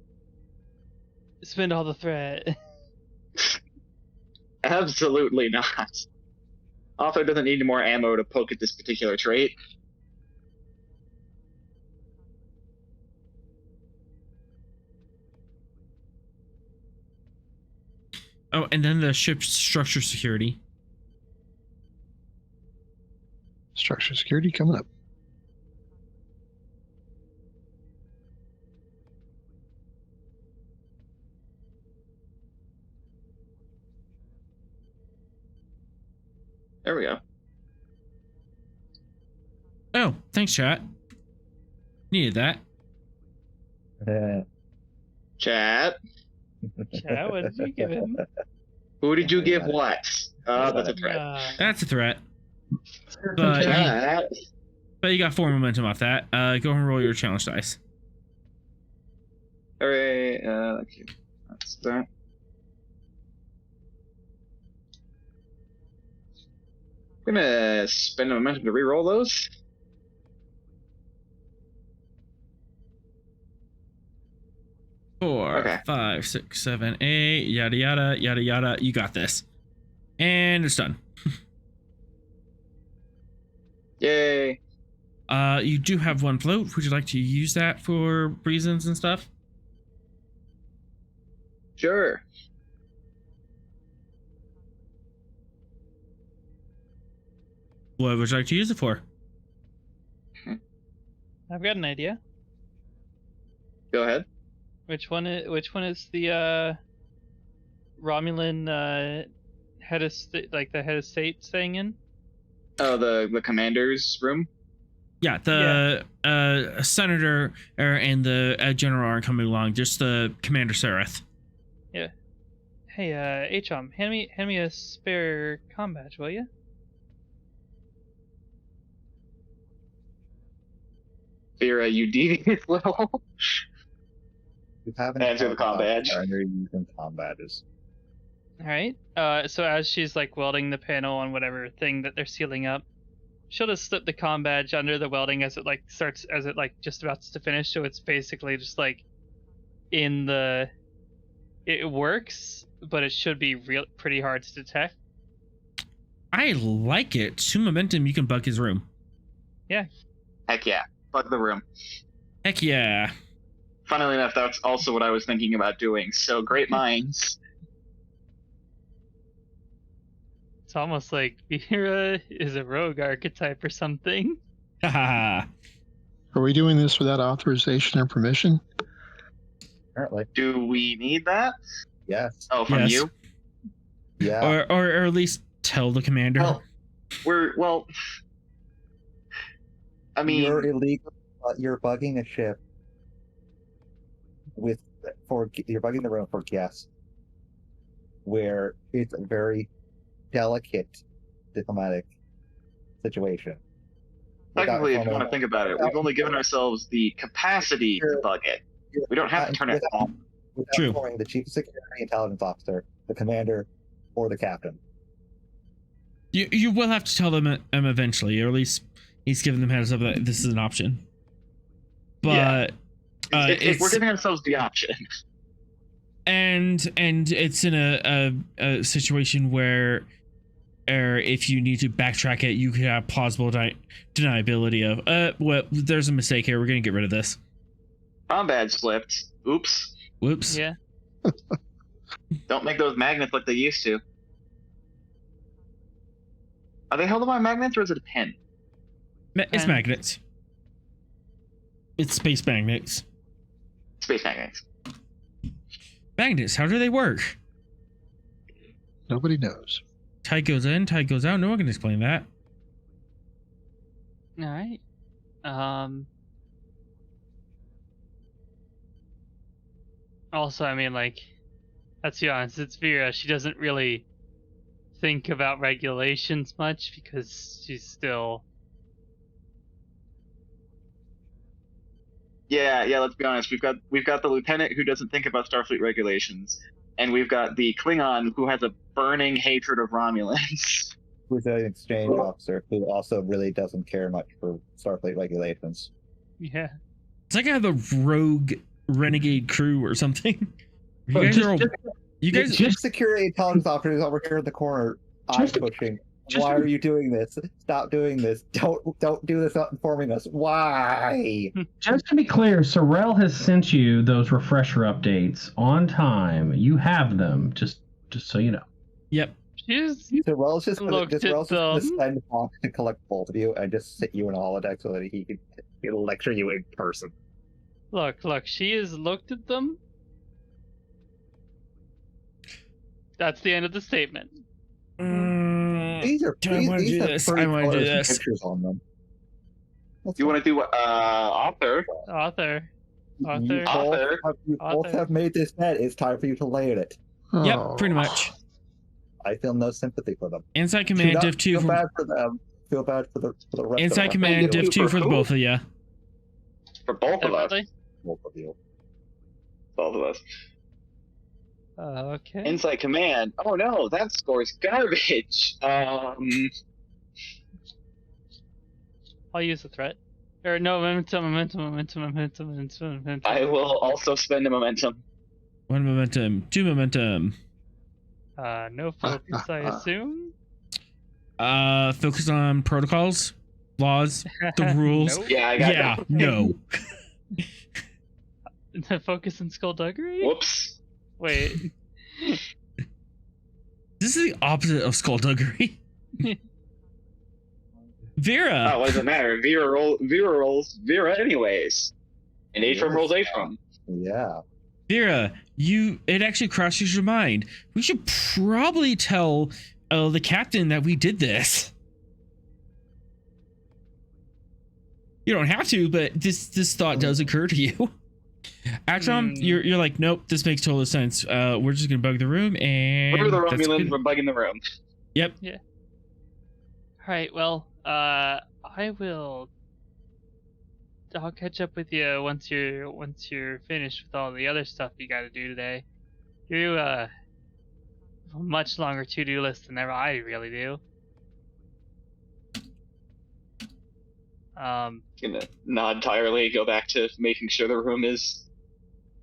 Spend all the threat. Absolutely not. Author doesn't need more ammo to poke at this particular trait. Oh, and then the ship's structure security. Structure security coming up. There we go. Oh, thanks, chat. Needed that. Chat. Yeah, what did you give him? Who did you give what? That's a threat. That's a threat. Sarah, But- take it. That- But you got 4 momentum off that. Go ahead and roll your challenge dice. Alright, okay. That's that. I'm gonna spend a momentum to re-roll those. Four, Okay. 5, 6, 7, 8, yada yada yada yada. You got this. And it's done. Yay. You do have 1 float. Would you like to use that for reasons and stuff? Sure. What would you like to use it for? I've got an idea. Go ahead. Which one is the Romulan head of the head of state staying in? Oh, the commander's room? Yeah, the senator and the general aren't coming along. Just the Commander Sereth. Hey, H-Om, hand me a spare comm badge, will you? Vera, you devious little. You haven't Answer the comm badge. You're using comm badges. All right. So as she's like welding the panel on whatever thing that they're sealing up, she'll just slip the comm badge under the welding as it just about to finish. So it's basically just like in the. It works, but it should be pretty hard to detect. I like it. 2 momentum, you can bug his room. Heck yeah. Bug the room. Heck yeah. Funnily enough, that's also what I was thinking about doing. So great minds. It's almost like Vera is a rogue archetype or something. Haha. Are we doing this without authorization or permission? Apparently. Do we need that? Yes. Oh, from Yes. you? Yeah. Or at least tell the commander. Well, I mean, You're illegal. You're bugging a ship. You're bugging the room for guests, where it's a very delicate diplomatic situation. technically, if you want to think about it, we've only given ourselves the capacity to bug it. We don't have to turn it off. Without True. informing the chief of security intelligence officer, the commander, or the captain. You will have to tell them eventually, or at least he's giving them heads up that this is an option. But We're giving ourselves the option. and it's in a situation where if you need to backtrack it, you could have plausible deniability of well, there's a mistake here, we're gonna get rid of this. Comm badge slipped. Oops. Whoops. Yeah. Don't make those magnets like they used to. Are they held by magnets or is it a pen? It's And- magnets. It's space magnets. Space magnets. Magnets, how do they work? Nobody knows. Tide goes in, tide goes out. No one can explain that. All right. Also, I mean, like, let's be honest, it's Vera. She doesn't really think about regulations much because she's still. Yeah, let's be honest. We've got the lieutenant who doesn't think about Starfleet regulations, and we've got the Klingon who has a burning hatred of Romulans. Who's an exchange officer who also really doesn't care much for Starfleet regulations. Yeah. It's like I have a rogue renegade crew or something. You Oh, guys just- are all, just- you guys Chief security intelligence officer is over here in the corner, eye Just- pushing. just- Why are you doing this? Stop doing this. Don't do this without informing us. Why? Just to be clear, Sorrel has sent you those refresher updates on time. You have them, just so you know. Yep. She's. So Wells just Looked at gonna them. send Hawk to collect both of you and just sit you in a holodeck so that he can lecture you in person. Look. She has looked at them. That's the end of the statement. These are Do I wanna do have this? pretty I wanna do colors and this. pictures on them. You want to do author? Author. You Author. both Author. have- you both Author. have made this bed. It's time for you to lay in it. Yep, Oh. pretty much. I feel no sympathy for them. Inside Do command not div 2 feel for bad for them. Feel bad for the rest inside of command Div div 2 for for the who? both of you. For both of us. Definitely. both of you. Both of us. Okay. Insight command. Oh no, that score's garbage. I'll use the threat. Or no, momentum. I will also spend a momentum. 1 momentum, 2 momentum. No focus, I assume. Focus on protocols, laws, the rules. Nope. Yeah, I got Yeah, that. no. Focus on skullduggery? Whoops. Wait. This is the opposite of skullduggery. Vera. Oh, what does it matter? Vera rolls Vera anyways. And Atrum rolls Atrum. Yeah. Vera, it actually crosses your mind. We should probably tell the captain that we did this. You don't have to, but this thought does occur to you. Atrum, you're like, nope, this makes total sense. We're just gonna bug the room and We're the that's Romulans, good. we're bugging the room. Yep. Alright, well, I'll catch up with you once you're finished with all the other stuff you gotta do today. You have a much longer to-do list than ever I really do. Gonna not entirely go back to making sure the room is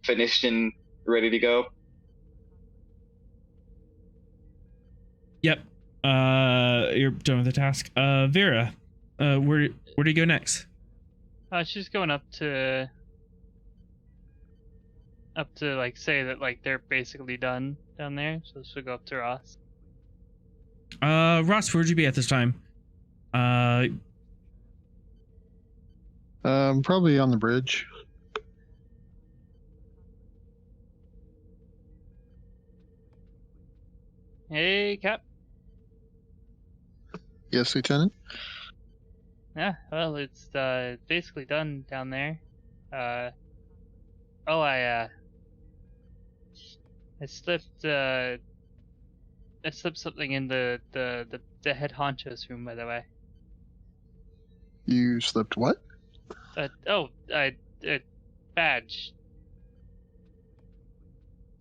finished and ready to go. Yep. You're done with the task. Vera, where do you go next? She's going up to like say that like they're basically done down there, so she'll go up to Ross. Ross, where'd you be at this time? Probably on the bridge. Hey, Cap. Yes, Lieutenant. Yeah, well, it's basically done down there. I slipped something in the head honcho's room, by the way. You slipped what? Badge.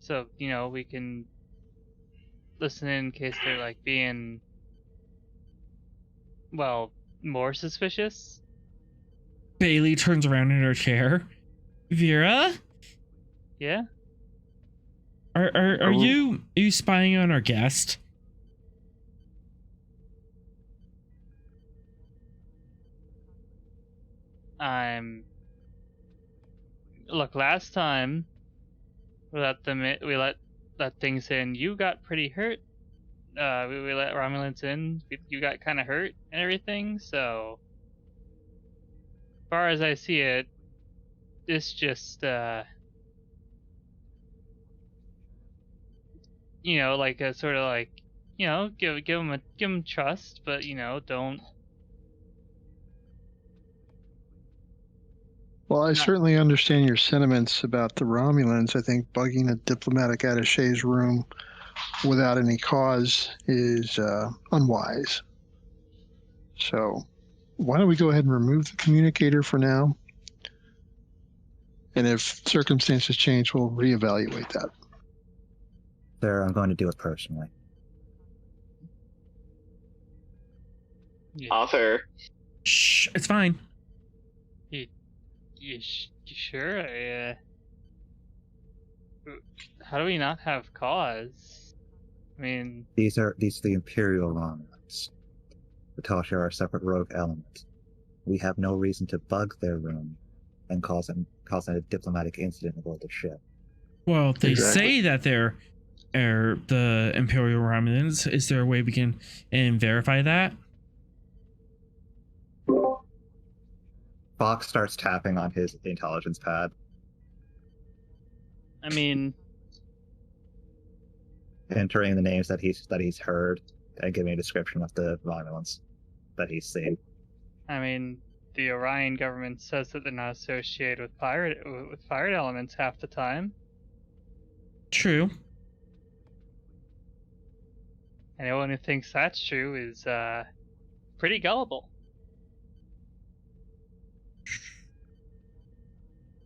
So, we can listen in case they're like being, well, more suspicious. Bailey turns around in her chair. Vera? Yeah? Are you spying on our guest? Look, last time we let things in, you got pretty hurt. We let Romulans in, you got kind of hurt and everything, so as far as I see it, this just like a sort of like, give them trust, but don't. Well, I certainly understand your sentiments about the Romulans. I think bugging a diplomatic attache's room without any cause is unwise. So why don't we go ahead and remove the communicator for now? And if circumstances change, we'll reevaluate that. Sir, I'm going to do it personally. Yeah. Author. Shh, it's fine. You sure? How do we not have cause? I mean, These are the Imperial Romulans. The Tal Shiar are separate rogue elements. We have no reason to bug their room and cause a diplomatic incident aboard the ship. Well, they Exactly. say that they're the Imperial Romulans. Is there a way we can verify that? Fox starts tapping on his intelligence pad, I mean, entering the names that he's heard, and giving a description of the Romulans that he's seen. the Orion government says that they're not associated with pirate elements half the time. True. Anyone who thinks that's true is pretty gullible.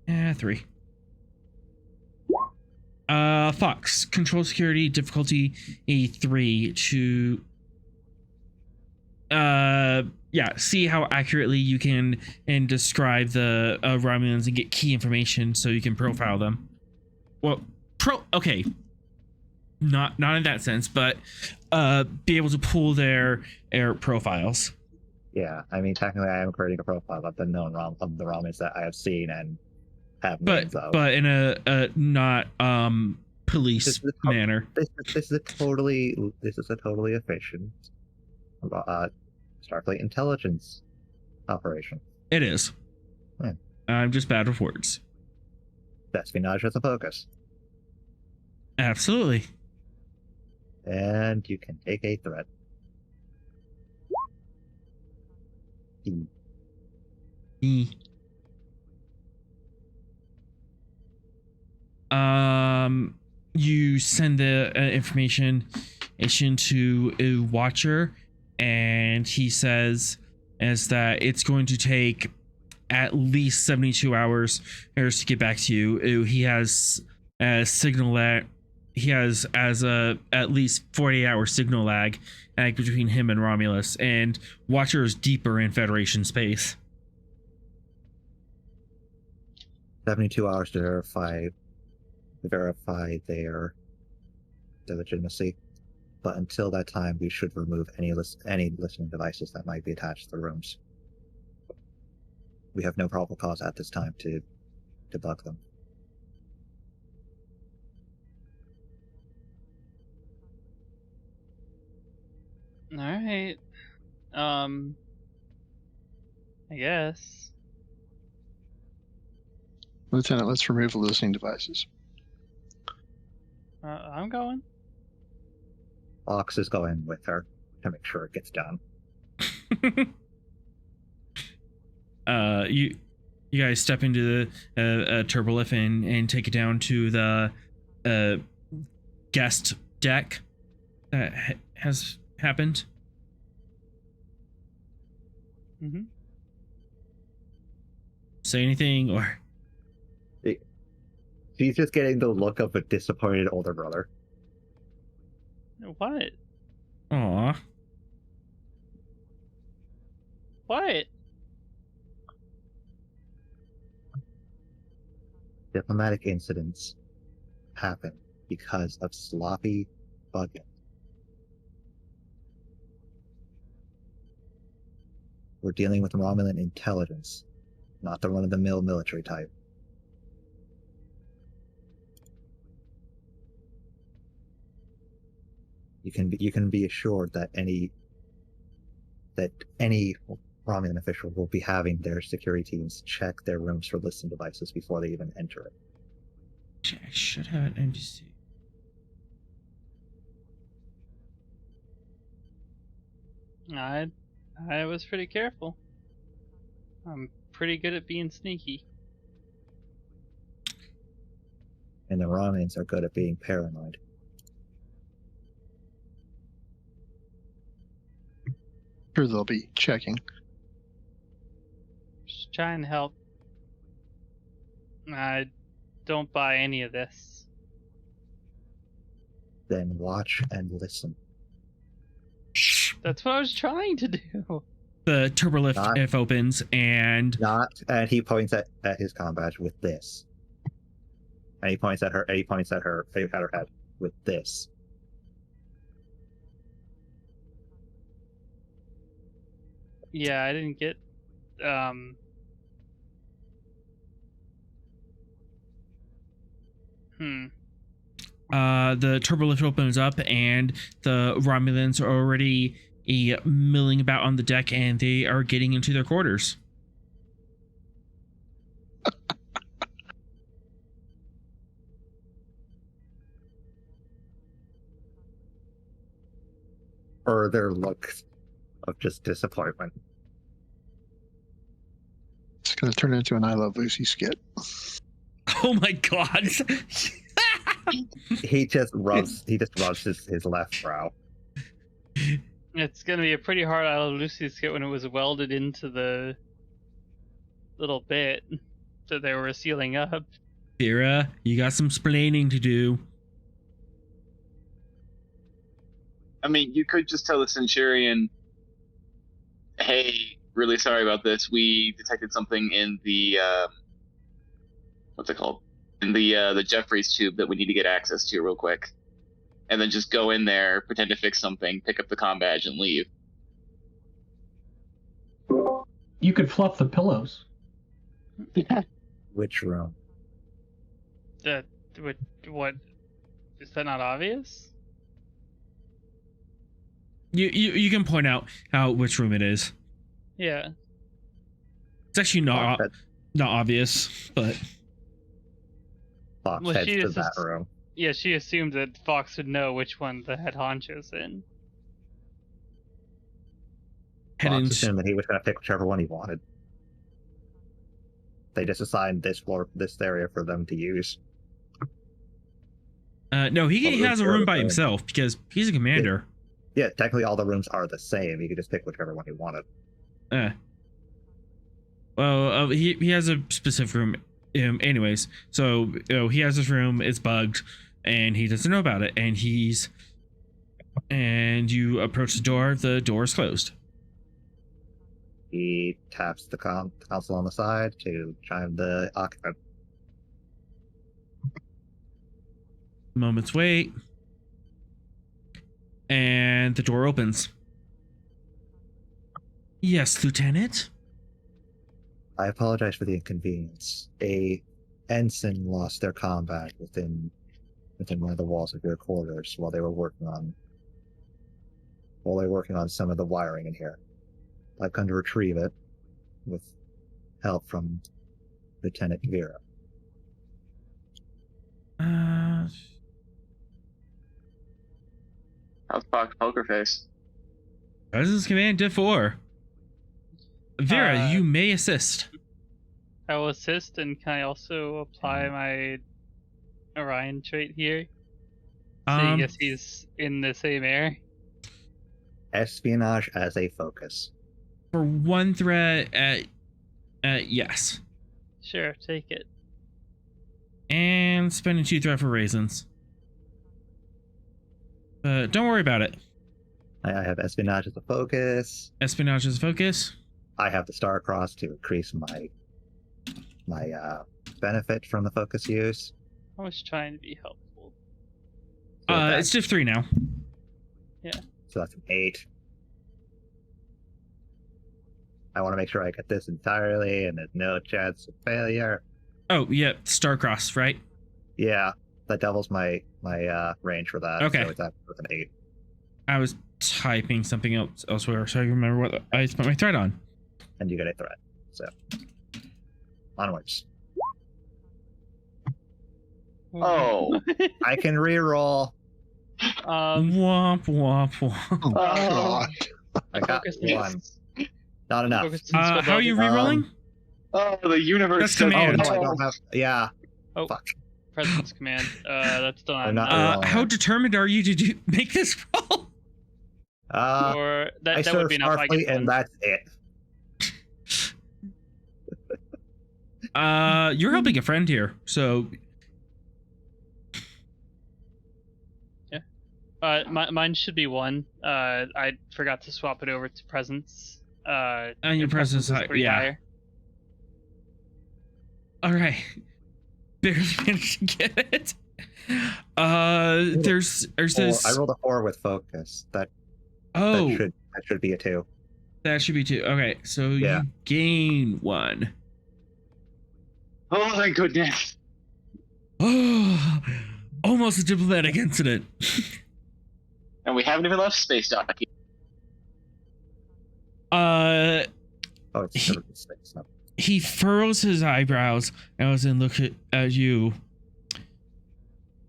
3. Fox, control security difficulty A3 to see how accurately you can and describe the Romulans and get key information so you can profile them. Well, okay, not in that sense, but be able to pull their profiles. Yeah, I mean, technically, I am creating a profile of the known of the Romulans that I have seen and have names of. But in a not police manner. This is a totally efficient Starfleet intelligence operation. It is. Yeah. I'm just bad with words. Espionage as a focus. Absolutely. And you can take a threat. You send the information to a watcher, and he says that it's going to take at least 72 hours to get back to you. He has a signal that he has as a at least 48-hour signal lag between him and Romulus, and Watcher is deeper in Federation space. 72 hours to verify their legitimacy. But until that time, we should remove any listening devices that might be attached to the rooms. We have no probable cause at this time to debug them. All right. I guess. Lieutenant, let's remove the listening devices. I'm going. Ox is going with her to make sure it gets done. You guys step into the turbolift and take it down to the guest deck that has happened. Mm-hmm. Say anything, or she's just getting the look of a disappointed older brother. What? Aw. What? Diplomatic incidents happen because of sloppy bugging. We're dealing with Romulan intelligence, not the run-of-the-mill military type. You can be assured that any Romulan official will be having their security teams check their rooms for listening devices before they even enter it. I should have an NDC. I was pretty careful. I'm pretty good at being sneaky. And the Romulans are good at being paranoid. Sure, they'll be checking. Just trying to help. I don't buy any of this. Then watch and listen. That's what I was trying to do. The turbolift opens and he points at his comm badge with this. And he points at her head with this. Yeah, I didn't get the turbolift opens up and the Romulans are already milling about on the deck and they are getting into their quarters. Or their looks of just disappointment. It's going to turn into an I Love Lucy skit. Oh my god. He just rubs his left brow. It's gonna be a pretty hard Lucy's kit when it was welded into the little bit that they were sealing up. Vera, you got some splaining to do. I mean, you could just tell the Centurion, hey, really sorry about this. We detected something in the, what's it called? In the Jeffries tube that we need to get access to real quick. And then just go in there, pretend to fix something, pick up the comm badge, and leave. You could fluff the pillows. Which room? What? Is that not obvious? You can point out which room it is. Yeah. It's actually not obvious, but Fox Well, heads she to is that just- room. Yeah, she assumed that Fox would know which one the head honcho's in. head Fox in. assumed that he was going to pick whichever one he wanted. They just assigned this area for them to use. No, he Well, has a they're room by the- himself because he's a commander. Yeah, technically all the rooms are the same. You could just pick whichever one you wanted. Well, he has a specific room. Anyways, so he has his room. It's bugged, and he doesn't know about it. And you approach the door. The door is closed. He taps the console on the side to chime the occupant. Moments wait, and the door opens. Yes, Lieutenant. I apologize for the inconvenience. A ensign lost their combat within one of the walls of your quarters while they were working on some of the wiring in here. I've come to retrieve it with help from Lieutenant Vera. How's Fox Poker Face? Presence Command Div 4. Vera, Uh, you may assist. I will assist, and can I also apply my Orion trait here? Seeing as he's in the same air. Espionage as a focus. For one threat, yes. Sure, take it. And spending 2 threat for raisins. But don't worry about it. I have espionage as a focus. Espionage is a focus. I have the Star Cross to increase my benefit from the focus use. I was trying to be helpful. It's Div 3 now. So that's an 8. I want to make sure I get this entirely and there's no chance of failure. Oh, yeah, Starcross, right? Yeah, that doubles my range for that. Okay. So it's actually with an 8. I was typing something else elsewhere, so I remember what I spent my threat on. And you get a threat. So onwards. Oh. I can reroll. Womp, womp, womp. Oh, God. I got Focus 1. Not enough. Focus How are you rerolling? Oh, the universe. That's says command. Oh, no, I no. don't have. Yeah. Oh. Fuck. Presence command. That's still I'm not not- enough. How determined are you to make this roll? Or I that would serve be enough. I Starfleet, get and one. that's it. You're helping a friend here, so Mine should be 1. I forgot to swap it over to presence. and your presence, is pretty yeah. higher. All right. Barely managed to get it. There's this. I rolled a 4 with focus. That should be a 2. That should be 2. Okay, so Yeah. you gain 1. Oh, thank goodness. Oh, almost a diplomatic incident. And we haven't even left space dock yet. Oh, it's He- 6. No. He furrows his eyebrows and was in look at you.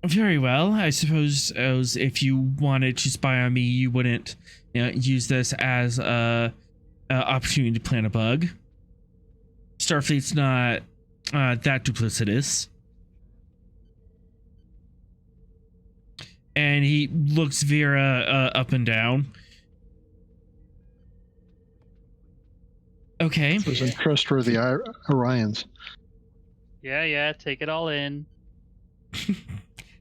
Very well. I suppose if you wanted to spy on me, you wouldn't use this as a opportunity to plant a bug. Starfleet's not that duplicitous. And he looks Vera up and down. Okay. Those untrustworthy Orions. Yeah, take it all in.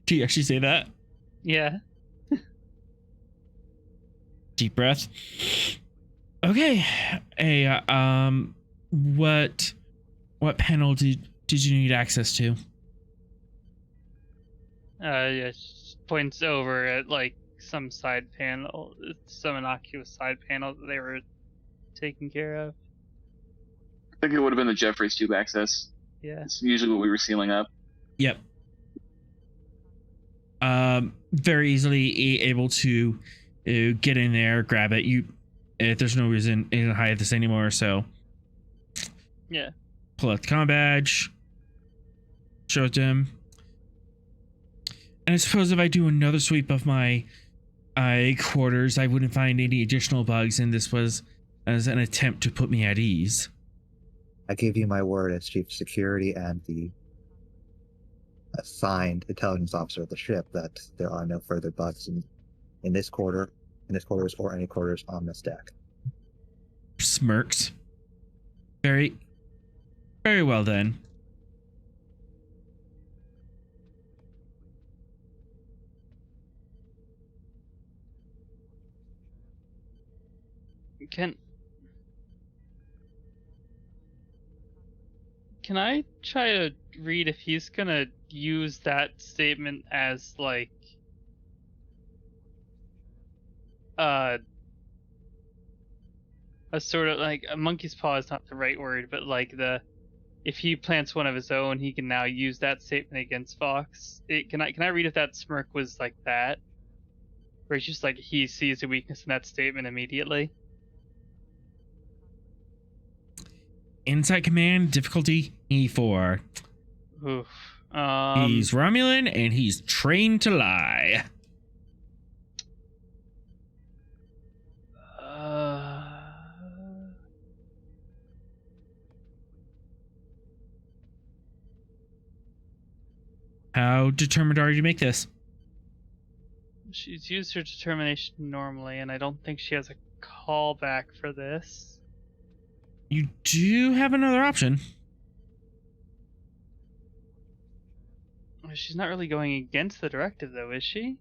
Do you actually say that? Yeah. Deep breath. Okay. What panel did you need access to? Yeah, points over at like some side panel, some innocuous side panel that they were taking care of. I think it would have been the Jeffries tube access. Yeah. It's usually what we were sealing up. Yep. Very easily able to get in there, grab it. There's no reason to hide this anymore, so Yeah. pull out the comm badge, show it to him. And I suppose if I do another sweep of my quarters, I wouldn't find any additional bugs, and this was as an attempt to put me at ease. I give you my word as chief of security and the assigned intelligence officer of the ship that there are no further bugs in this quarters or any quarters on this deck. Smirks. Very, very well then. Can I try to read if he's gonna use that statement as like a sort of like a monkey's paw is not the right word, but like if he plants one of his own, he can now use that statement against Fox. Can I read if that smirk was like that, where it's just like he sees a weakness in that statement immediately? Insight command difficulty E4. Oof. He's Romulan and he's trained to lie. How determined are you to make this? She's used her determination normally, and I don't think she has a callback for this. You do have another option. She's not really going against the directive, though, is she?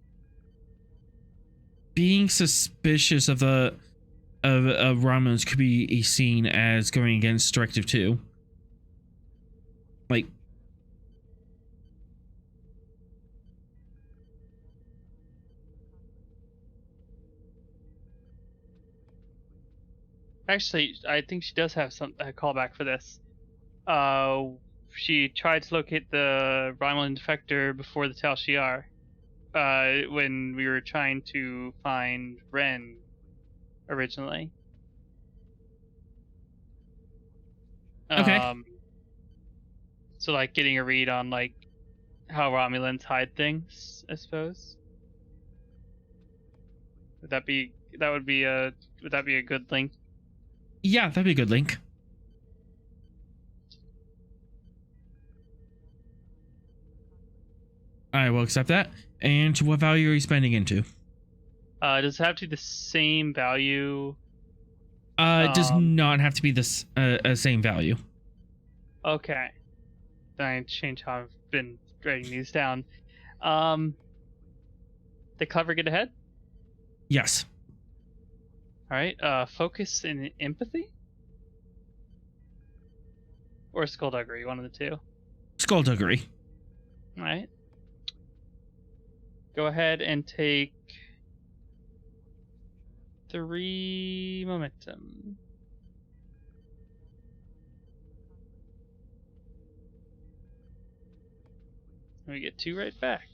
Being suspicious of Romulans could be seen as going against Directive 2. Like, actually, I think she does have a callback for this. She tried to locate the Romulan defector before the Tal Shiar, when we were trying to find Ren originally. Okay. So like getting a read on like how Romulans hide things, I suppose. Would that be a good link? yeah, that'd be a good link. I will accept that. And what value are you spending into? Does it have to be the same value? It does not have to be this same value. Okay. Then I change how I've been writing these down. The clever get ahead? Yes. Alright, focus and empathy? Or skullduggery, one of the two. Skullduggery. Alright. Go ahead and take 3 momentum. We get 2 right back.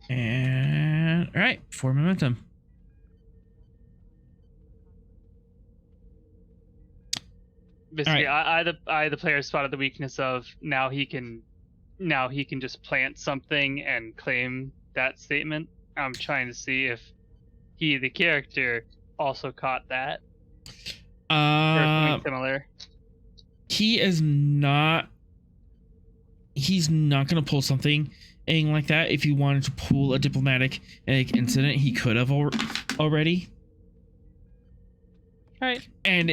And all right, 4 momentum. Basically, right. I the player spotted the weakness of now he can just plant something and claim that statement. I'm trying to see if he, the character, also caught that. Or something similar. He's not gonna pull something like that. If he wanted to pull a diplomatic incident, he could have already. Right. And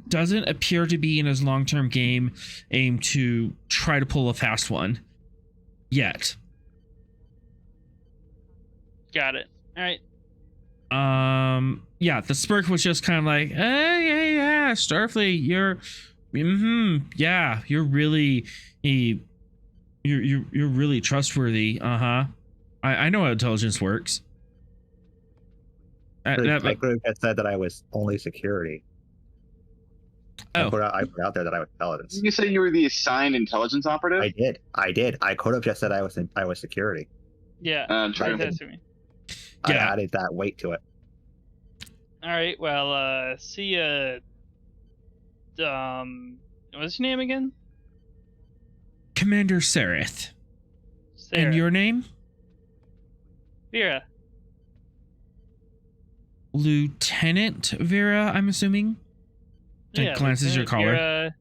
doesn't appear to be in his long-term game aim to try to pull a fast one yet. Got it. All right. Yeah, the smirk was just kind of like, yeah, Starfleet, yeah, you're really you're really trustworthy. I know how intelligence works. I could have said that I was only security. Oh. I put out there that I was intelligence. You say you were the assigned intelligence operative? I did. I could have just said I was security. Yeah. True. That's me. I Yeah. added that weight to it. All right. Well, see ya. What's your name again? Commander Sereth. Sarah. And your name? Vera. Lieutenant Vera, I'm assuming. And Yeah, glances your Lieutenant collar. Vera.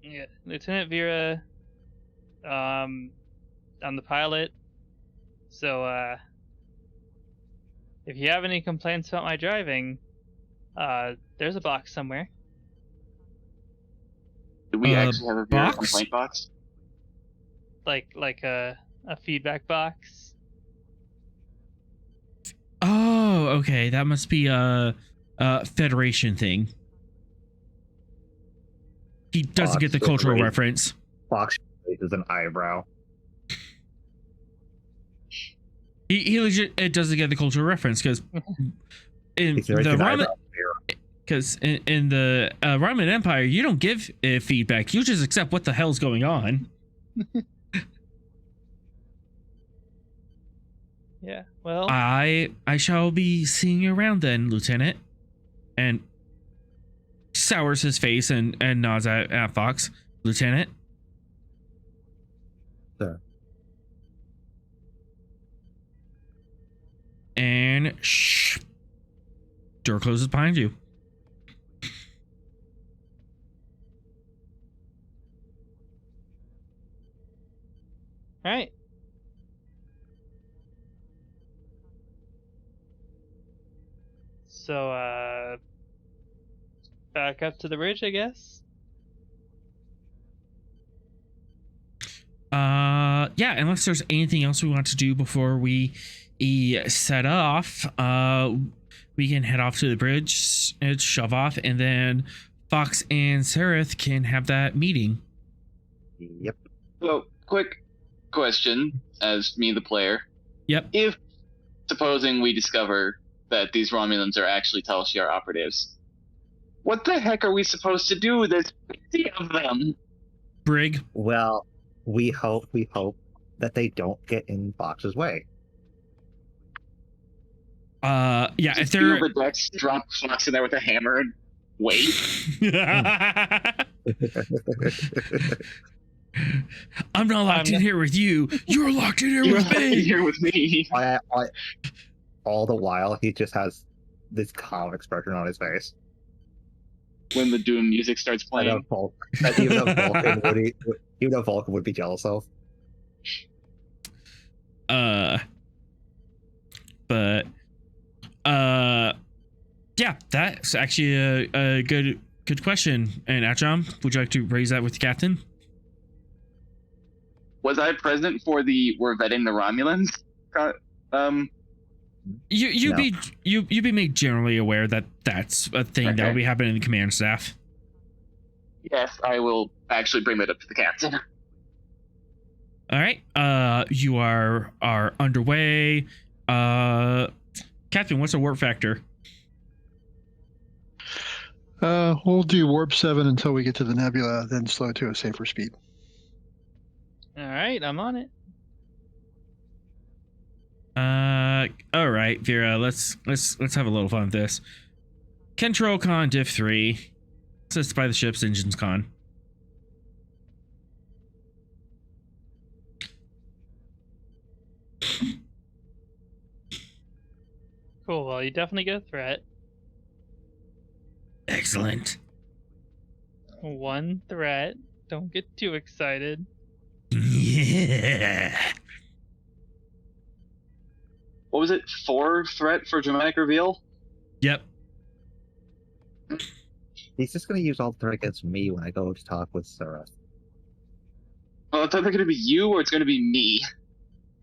Yeah, Lieutenant Vera. I'm the pilot. So, if you have any complaints about my driving, there's a box somewhere. Do we actually have a box? complaint box? Like a feedback box. Oh, okay. That must be a Federation thing. He doesn't Box get the with cultural raised- reference. Fox is an eyebrow. He legit it doesn't get the cultural reference because in He's the raised an Roman eyebrow. because in the Roman Empire you don't give feedback. You just accept what the hell's going on. Yeah. Well. I shall be seeing you around then, Lieutenant. And sours his face and nods at Fox. Lieutenant. Sir. And shh. Door closes behind you. All right. So, back up to the bridge, I guess. Yeah, unless there's anything else we want to do before we set off, we can head off to the bridge and shove off, and then Fox and Sereth can have that meeting. Yep. So, quick question, as me the player. Yep. If, supposing we discover that these Romulans are actually Tal Shiar operatives, what the heck are we supposed to do? There's 50 of them! Brig. Well, we hope that they don't get in Fox's way. Yeah, if Just they're feel the decks, drop Fox in there with a hammer and wait. I'm not locked in here with you. You're locked in here You're with me. here with me. All the while, he just has this calm expression on his face. When the Doom music starts playing. That even a Vulcan would be jealous of. But yeah, that's actually a good question. And Atcham, would you like to raise that with the captain? Was I present for the "We're vetting the Romulans"? You'd No. be made generally aware that that's a thing that Okay. will be happening in the command staff. Yes, I will actually bring that up to the captain. All right. You are underway. Captain, what's the warp factor? We'll do warp 7 until we get to the nebula, then slow to a safer speed. All right, I'm on it. All right, Vera. Let's have a little fun with this. Control con diff 3. Assist by the ship's engines con. Cool. Well, you definitely get a threat. Excellent. One threat. Don't get too excited. Yeah. what was it? 4 threat for dramatic reveal? Yep. He's just going to use all the threat against me when I go to talk with Sarah. Well, it's either going to be you or it's going to be me.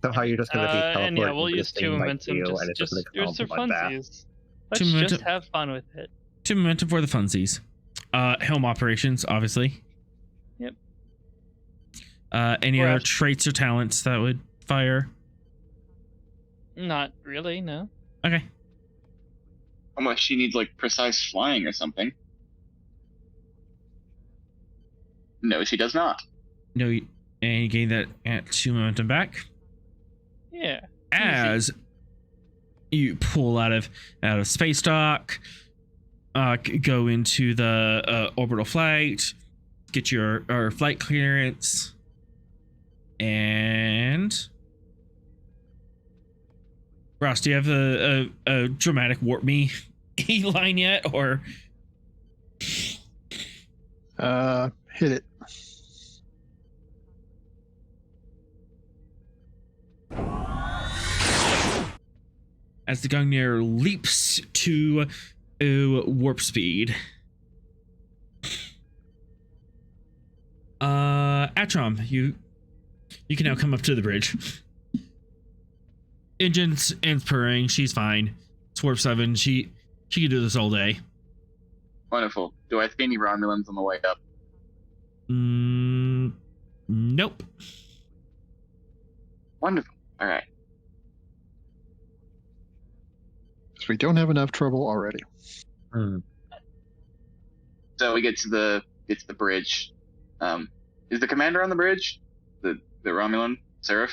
Somehow you're just going to be teleported. And yeah, we'll into use the 2 same momentum. deal, Just and it's just gonna come for from my back. funsies. Let's 2 momentum. just have fun with it. 2 momentum for the funsies. Helm operations, obviously. Yep. Any Or other after- traits or talents that would fire? Not really, no. Okay. Unless she needs like precise flying or something. No, she does not. No, and you gain that at 2 momentum back. Yeah. As you pull out of space dock, go into the orbital flight, get your flight clearance, and Ross, do you have a dramatic warp me line yet, or Hit it. as the Gungnir leaps to warp speed? Atrom, you can now come up to the bridge. Engines and purring, she's fine. It's warp 7. She can do this all day. Wonderful. Do I see any Romulans on the way up? Nope. Wonderful. All right. So we don't have enough trouble already. So we get to the bridge. Is the commander on the bridge? The Romulan Seraph?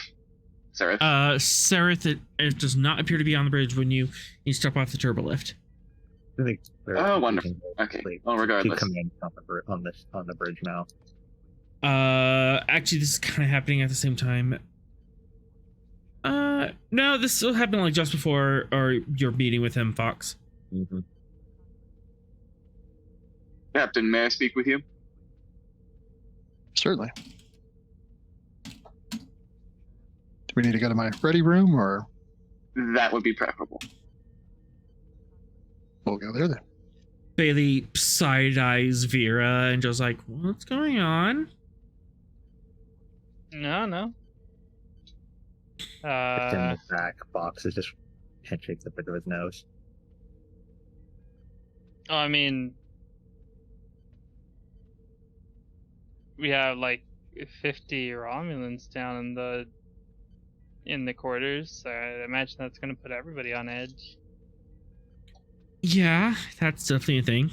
Sereth, it does not appear to be on the bridge when you step off the turbo lift. I think Oh, wonderful. Okay. Well, regardless. Command on the bridge now. Actually, this is kind of happening at the same time. No, this still happened like just before your meeting with him, Fox. Mm-hmm. Captain, may I speak with you? Certainly. Do we need to go to my ready room, or That would be preferable. we'll go there then? Bailey side eyes Vera and just like, what's going on? No. In the back, Fox is just handshakes up into his nose. I mean, we have like 50 Romulans down in the quarters. So I imagine that's going to put everybody on edge. Yeah, that's definitely a thing.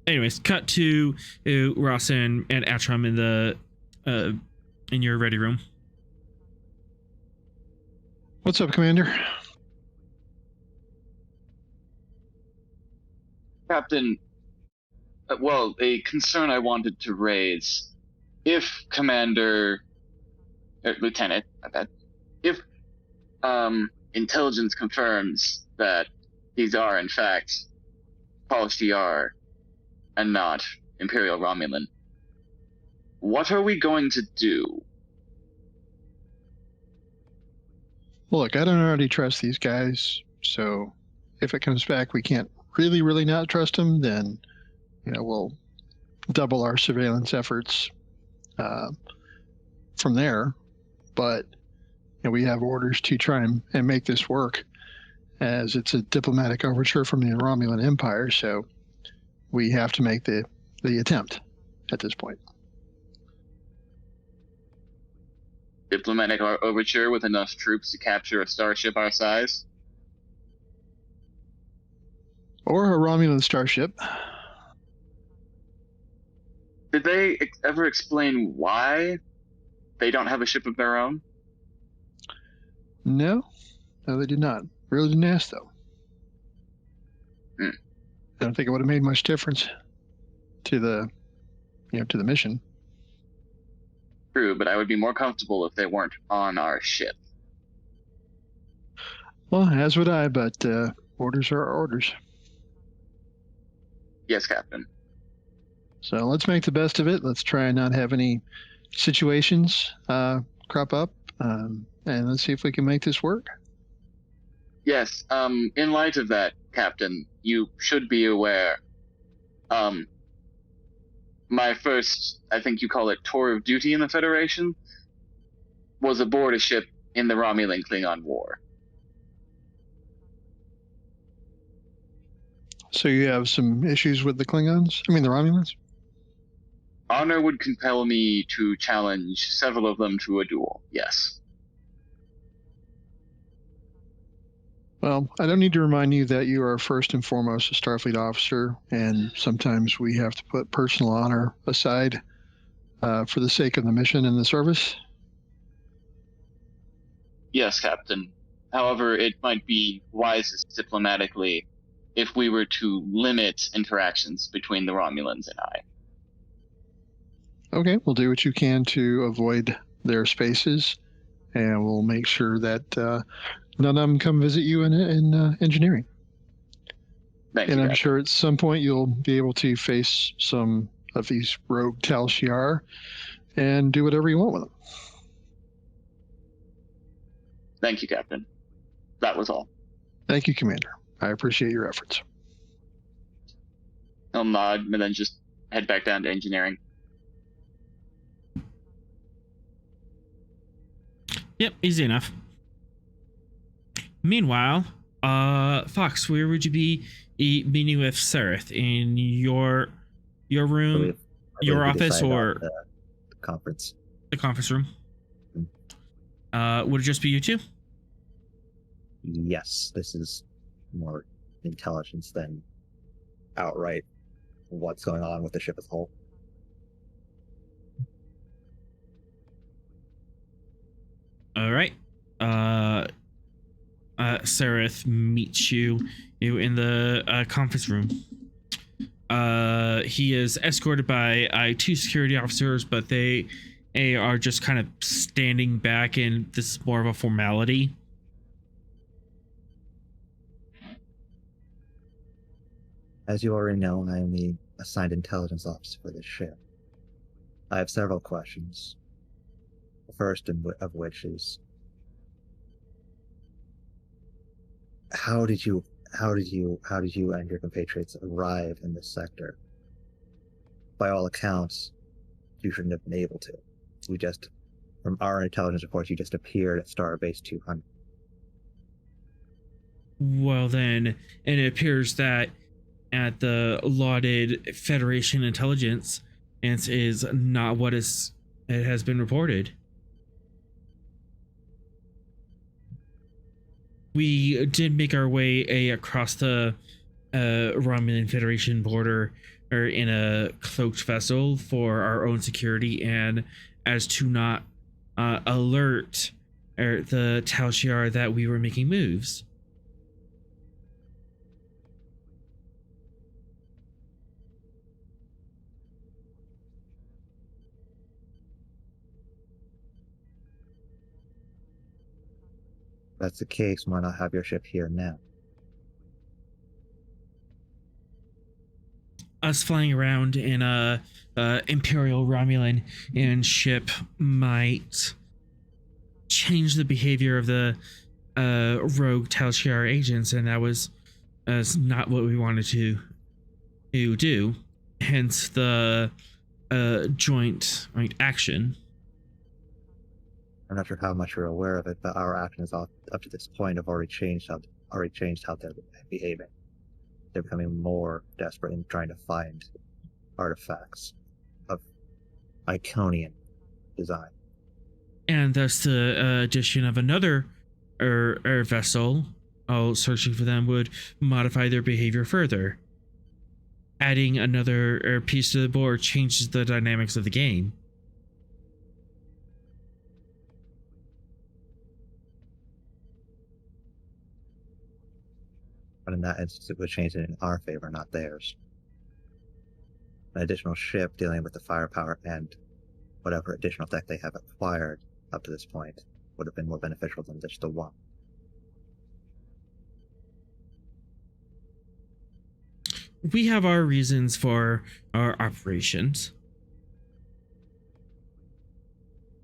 Anyways, cut to Ross and Atrom in the in your ready room. What's up, Commander? Captain, well, a concern I wanted to raise. If Lieutenant, if intelligence confirms that these are, in fact, Tal Shiar and not Imperial Romulan, what are we going to do? Well, look, I don't already trust these guys, so if it comes back we can't really not trust them, then we'll double our surveillance efforts from there. But we have orders to try and make this work, as it's a diplomatic overture from the Romulan Empire, so we have to make the attempt at this point. Diplomatic overture with enough troops to capture a starship our size? Or a Romulan starship. Did they ever explain why they don't have a ship of their own? No, they did not. Really didn't ask, though. I don't think it would have made much difference to the mission. True, but I would be more comfortable if they weren't on our ship. Well, as would I, but orders are orders. Yes, Captain. So let's make the best of it. Let's try and not have any situations crop up. and let's see if we can make this work. Yes. In light of that, Captain, you should be aware. My first, I think you call it tour of duty in the Federation, was aboard a ship in the Romulan Klingon War. So you have some issues with the Klingons? I mean, the Romulans? Honor would compel me to challenge several of them to a duel, yes. Well, I don't need to remind you that you are first and foremost a Starfleet officer, and sometimes we have to put personal honor aside for the sake of the mission and the service. Yes, Captain. However, it might be wisest diplomatically if we were to limit interactions between the Romulans and I. Okay, we'll do what you can to avoid their spaces, and we'll make sure that none of them come visit you in engineering. Thank you, And I'm Captain. sure at some point you'll be able to face some of these rogue Tal Shiar and do whatever you want with them. Thank you, Captain. That was all. Thank you, Commander. I appreciate your efforts. I'll nod and then just head back down to engineering. Yep, easy enough. Meanwhile, Fox, where would you be meeting with Sereth? In your room, your office, or the conference? The conference room? Would it just be you two? Yes, this is more intelligence than outright what's going on with the ship as a whole. All right. Sereth meets you in the conference room. He is escorted by two security officers, but they are just kind of standing back, and this is more of a formality. As you already know, I am the assigned intelligence officer for this ship. I have several questions. The first of which is, how did you and your compatriots arrive in this sector? By all accounts, you shouldn't have been able to. You just, from our intelligence reports, you just appeared at Starbase 200. Well then, and it appears that at the lauded Federation intelligence, it is not what it has been reported. We did make our way across the Romulan Federation border, or in a cloaked vessel for our own security, and as to not alert the Tal Shiar that we were making moves. If that's the case, why not have your ship here now? Us flying around in a Imperial Romulan and ship might change the behavior of the rogue Tal Shiar agents, and that was not what we wanted to do. Hence the joint action. I'm not sure how much you're aware of it, but our actions up to this point have already changed how they're behaving. They're becoming more desperate in trying to find artifacts of Iconian design. And thus the addition of another vessel, all searching for them, would modify their behavior further. Adding another piece to the board changes the dynamics of the game. But in that instance, it would change it in our favor, not theirs. An additional ship dealing with the firepower and whatever additional tech they have acquired up to this point would have been more beneficial than just the one. We have our reasons for our operations.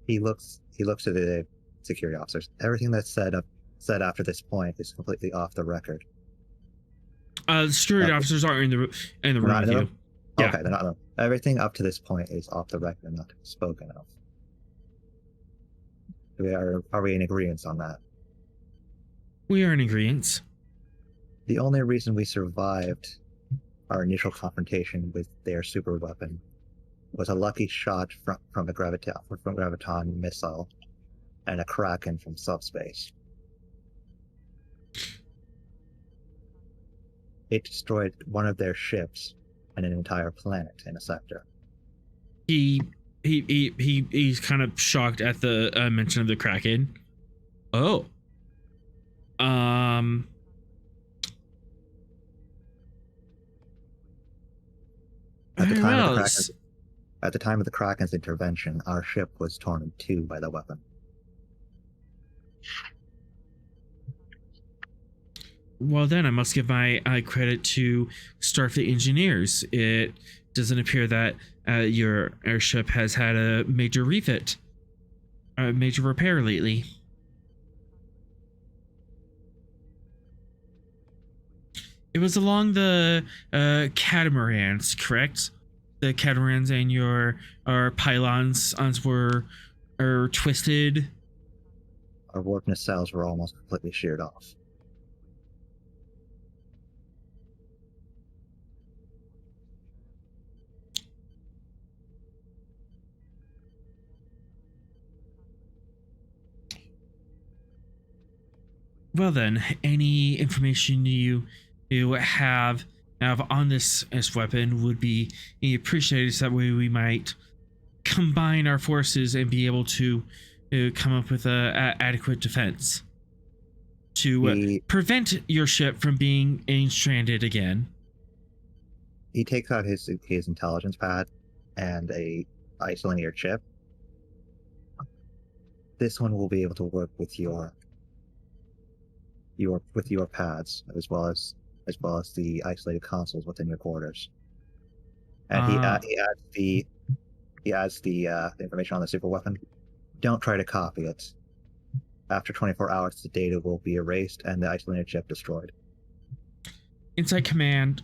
He looks to security officers. Everything that's said after this point is completely off the record. Security officers aren't in the room with you. Yeah. Okay, they're not. Everything up to this point is off the record and not spoken of. Are we in agreement on that? We are in agreement. The only reason we survived our initial confrontation with their super weapon was a lucky shot from a graviton missile and a Kraken from subspace. It destroyed one of their ships and an entire planet in a sector. He's kind of shocked at the mention of the Kraken. Oh. At the time of the Kraken's intervention, our ship was torn in two by the weapon. Well, then I must give my credit to Starfleet engineers. It doesn't appear that your airship has had a major refit, a major repair lately. It was along the catamarans, correct? The catamarans and our pylons were twisted. Our warp nacelles were almost completely sheared off. Well then, any information you have on this weapon would be appreciated, so that way we might combine our forces and be able to come up with a adequate defense to prevent your ship from being stranded again. He takes out his intelligence pad and a isolinear chip. This one will be able to work with your pads as well as the isolated consoles within your quarters. And he adds the information on the super weapon. Don't try to copy it. After 24 hours, the data will be erased and the isolated chip destroyed. Inside command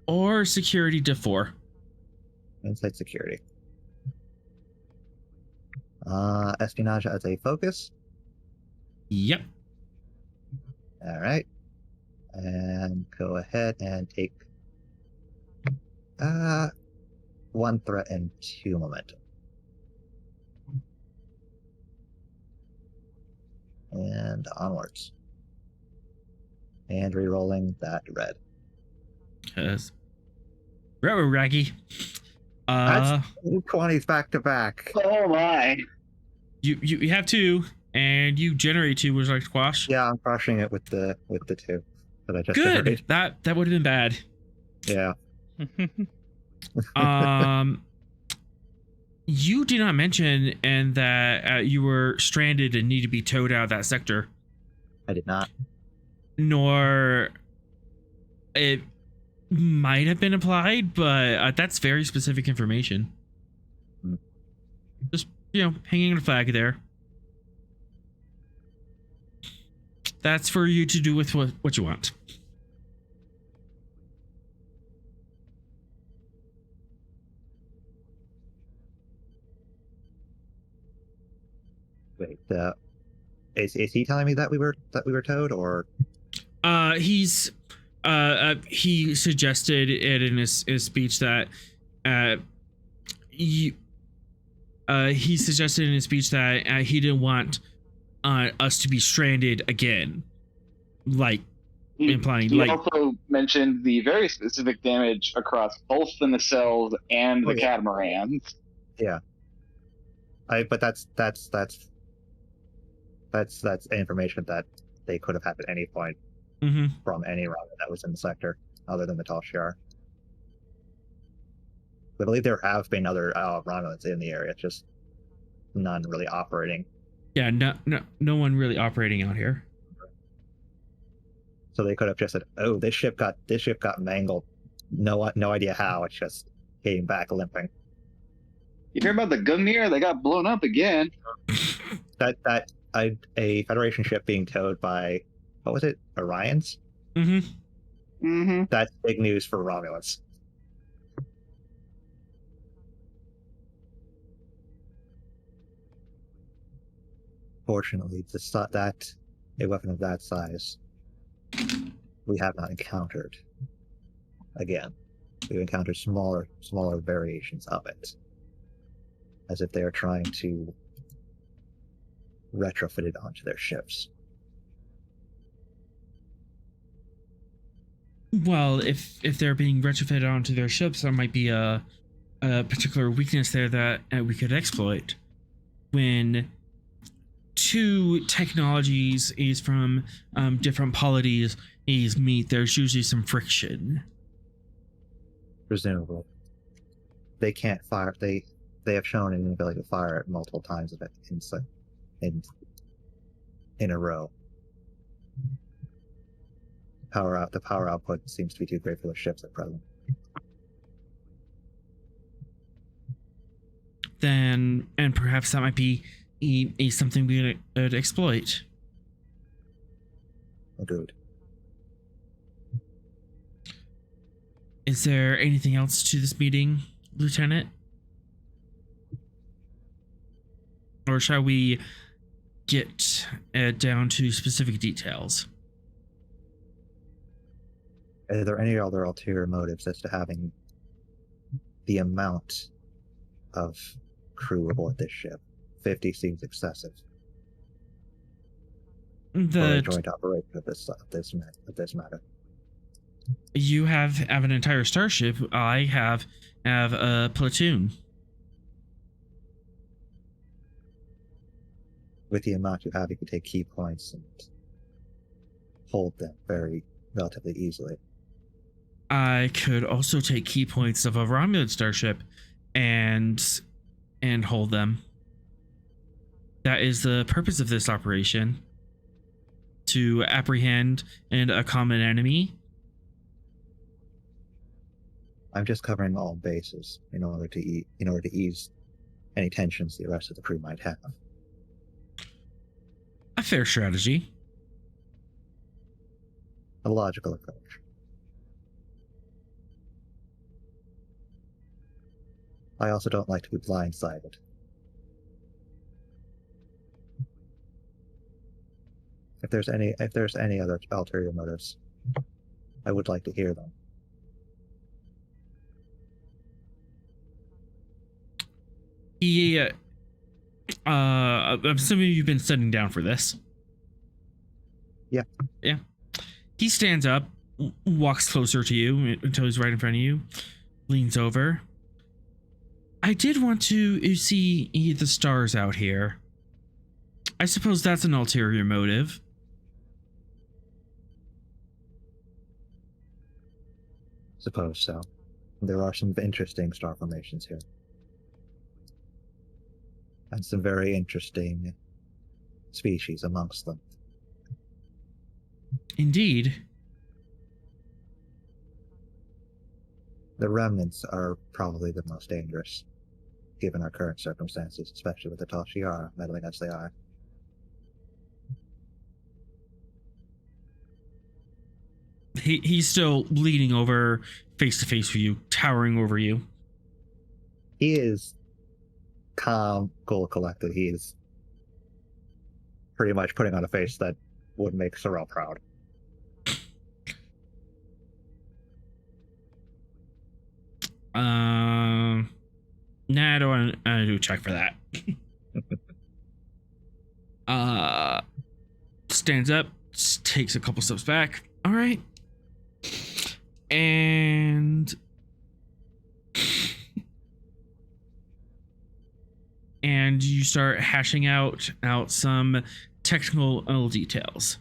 or security diff 4. Inside security. Espionage as a focus. Yep. All right. And go ahead and take 1 threat and 2 momentum. And onwards. And re-rolling that red. Yes. Raggy. That's 20s back to back. Oh my! You have 2, and you generate 2. Would you like to squash? Yeah, I'm crushing it with the 2 that I just Good. generated. That would have been bad. Yeah. You did not mention and that you were stranded and need to be towed out of that sector. I did not. Nor it might have been applied, but that's very specific information. Just, hanging a flag there. That's for you to do with what you want. Wait, is he telling me that we were towed, or? He suggested it in his speech that he suggested in his speech that he didn't want us to be stranded again, like implying. He also mentioned the very specific damage across both the nacelles and the catamarans. Yeah. But that's information that they could have had at any point from any Romulan that was in the sector, other than the Tal Shiar. I believe there have been other Romulans in the area, just none really operating. Yeah, no one really operating out here. So they could have just said, "Oh, this ship got mangled. No idea how. It's just came back limping." You hear about the Gungnir? They got blown up again. a Federation ship being towed by, what was it, Orions? Mm-hmm. Mm-hmm. That's big news for Romulans. Fortunately, that a weapon of that size we have not encountered again. We've encountered smaller variations of it, as if they are trying to retrofit it onto their ships. Well, if they're being retrofitted onto their ships, there might be a particular weakness there that we could exploit. When two technologies is from different polities meet, there's usually some friction. Presumably, they can't fire. They have shown an inability to fire it multiple times in a row. The power output seems to be too great for their ships at present. Then, and perhaps that might be something we would exploit. Good. Is there anything else to this meeting, Lieutenant? Or shall we get down to specific details? Are there any other ulterior motives as to having the amount of crew aboard this ship? 50 seems excessive for a joint operation of this matter. You have an entire starship. I have a platoon. With the amount you have, you can take key points and hold them relatively easily. I could also take key points of a Romulan starship and hold them. That is the purpose of this operation. To apprehend a common enemy. I'm just covering all bases in order to ease any tensions the rest of the crew might have. A fair strategy. A logical approach. I also don't like to be blindsided. If there's any other ulterior motives, I would like to hear them. Yeah. I'm assuming you've been sitting down for this. Yeah. Yeah. He stands up, walks closer to you until he's right in front of you, leans over. I did want to see the stars out here. I suppose that's an ulterior motive. Suppose so. There are some interesting star formations here. And some very interesting species amongst them. Indeed. The remnants are probably the most dangerous, given our current circumstances, especially with the Tal Shiar meddling as they are. He's still leaning over, face to face with you, towering over you. He is calm, cool, collected. He is pretty much putting on a face that would make Sorrel proud. Nah, I don't want to do a check for that. Stands up, takes a couple steps back. All right. And you start hashing out some technical details.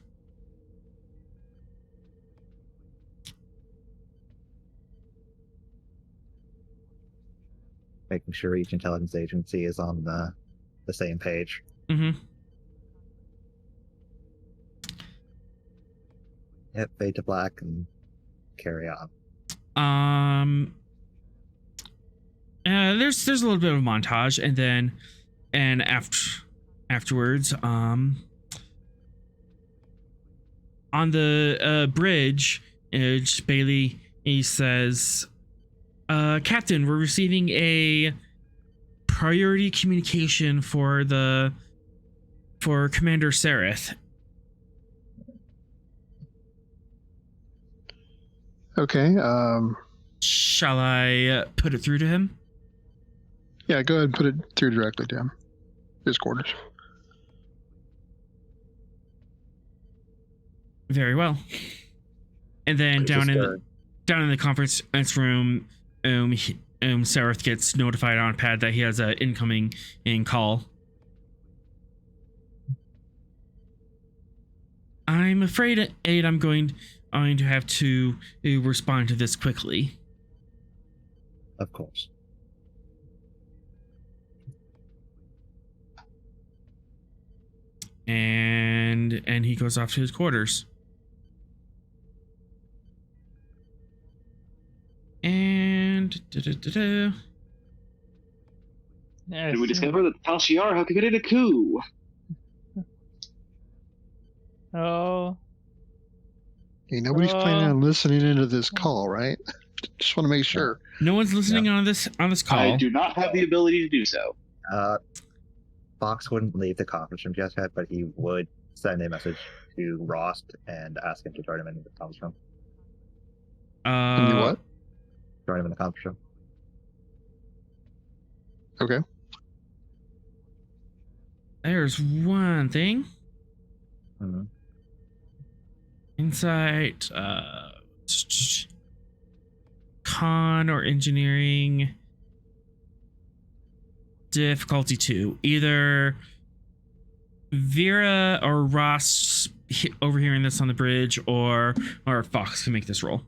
Making sure each intelligence agency is on the same page. Mm-hmm. Yep, fade to black and carry on. There's a little bit of a montage, and afterwards, on the bridge, Bailey, he says, Captain, we're receiving a priority communication for Commander Sereth. Okay. Shall I put it through to him? Yeah, go ahead and put it through directly to him. His quarters. Very well. And then down in the conference room, Sereth gets notified on pad that he has an incoming call. I'm afraid, Aid, I'm going to have to respond to this quickly. Of course. And he goes off to his quarters. And Did we discover that Tal Shiar had committed a coup? Oh. Hey, nobody's planning on listening into this call, right? Just want to make sure. No one's listening on this call. I do not have the ability to do so. Fox wouldn't leave the conference room just yet, but he would send a message to Rost and ask him to join him in the conference room. And you what? Join him in the conference room. Okay. There's one thing. Mm-hmm. Insight, con or engineering, difficulty 2. Either Vera or Ross overhearing this on the bridge, or Fox can make this roll.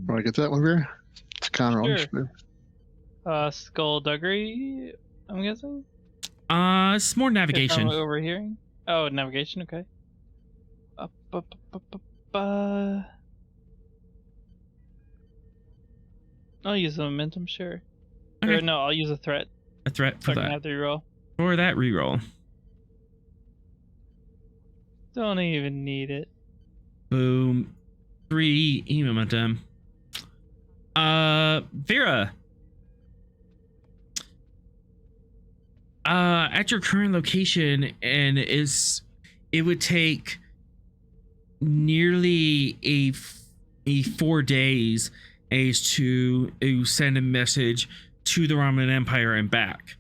Want to get that one, Vera? It's a con roll. Sure. Skullduggery, I'm guessing? It's more navigation. If I'm overhearing? Oh, navigation, okay. I'll use a momentum, sure. Okay. Or no, I'll use a threat. A threat for So I can that. have to reroll. For that reroll. Don't even need it. Boom. 3 momentum. Vera. At your current location, and it would take nearly a 4 days to send a message to the Romulan Empire and back.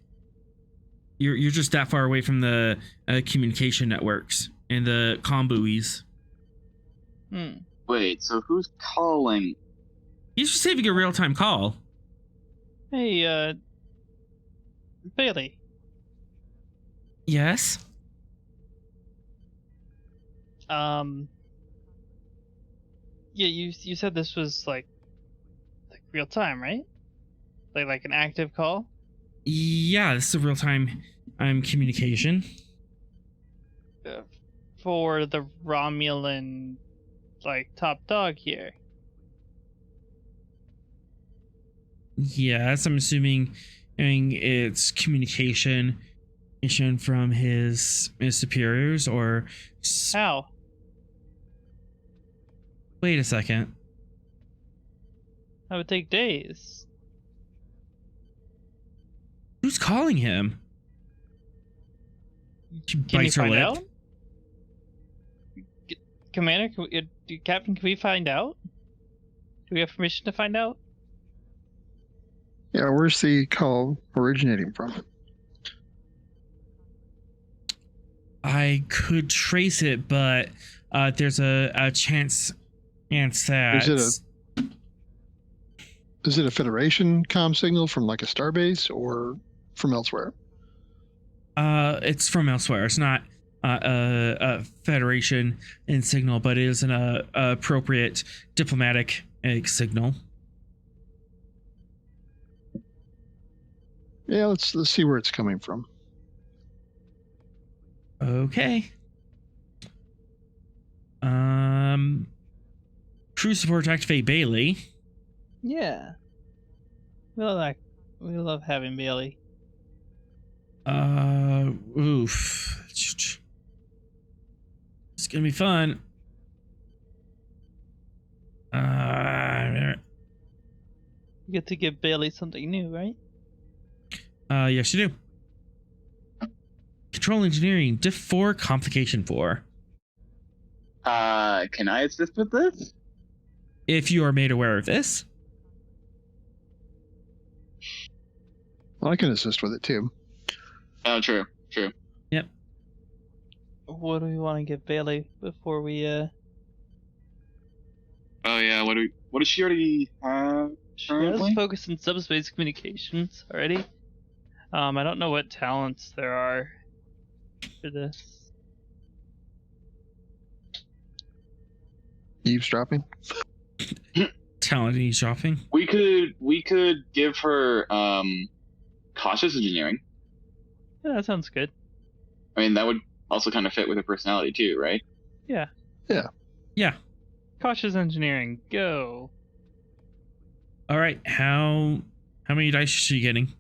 You're just that far away from the communication networks and the comm buoys. Wait, so who's calling? He's receiving a real-time call. Hey, Bailey. Yes? Yeah, you said this was like real time, right? Like an active call? Yeah, this is a real-time communication. For the Romulan, like, top dog here. Yes, I'm assuming it's communication from his superiors, or... How? Wait a second. That would take days. Who's calling him? She Can you bites her find lip. out? Commander, Captain, can we find out? Do we have permission to find out? Yeah, where's the call originating from? I could trace it, but there's a chance that... Is it a Federation comm signal from like a starbase or from elsewhere? It's from elsewhere. It's not a Federation in signal, but it is an appropriate diplomatic signal. Yeah, let's see where it's coming from. Okay. Crew support to activate Bailey. Yeah. We love having Bailey. Oof. It's gonna be fun. You get to give Bailey something new, right? Yes, you do. Control engineering, diff 4, complication 4. Can I assist with this? If you are made aware of this. Well, I can assist with it too. Oh, true. Yep. What do we want to give Bailey before we Oh yeah, what does she already have? She has focus in subspace communications already. I don't know what talents there are for this. Eavesdropping. Talent eavesdropping. We could give her cautious engineering. Yeah, that sounds good. I mean, that would also kind of fit with her personality too, right? Yeah. Yeah. Cautious engineering, go. All right. How many dice is she getting?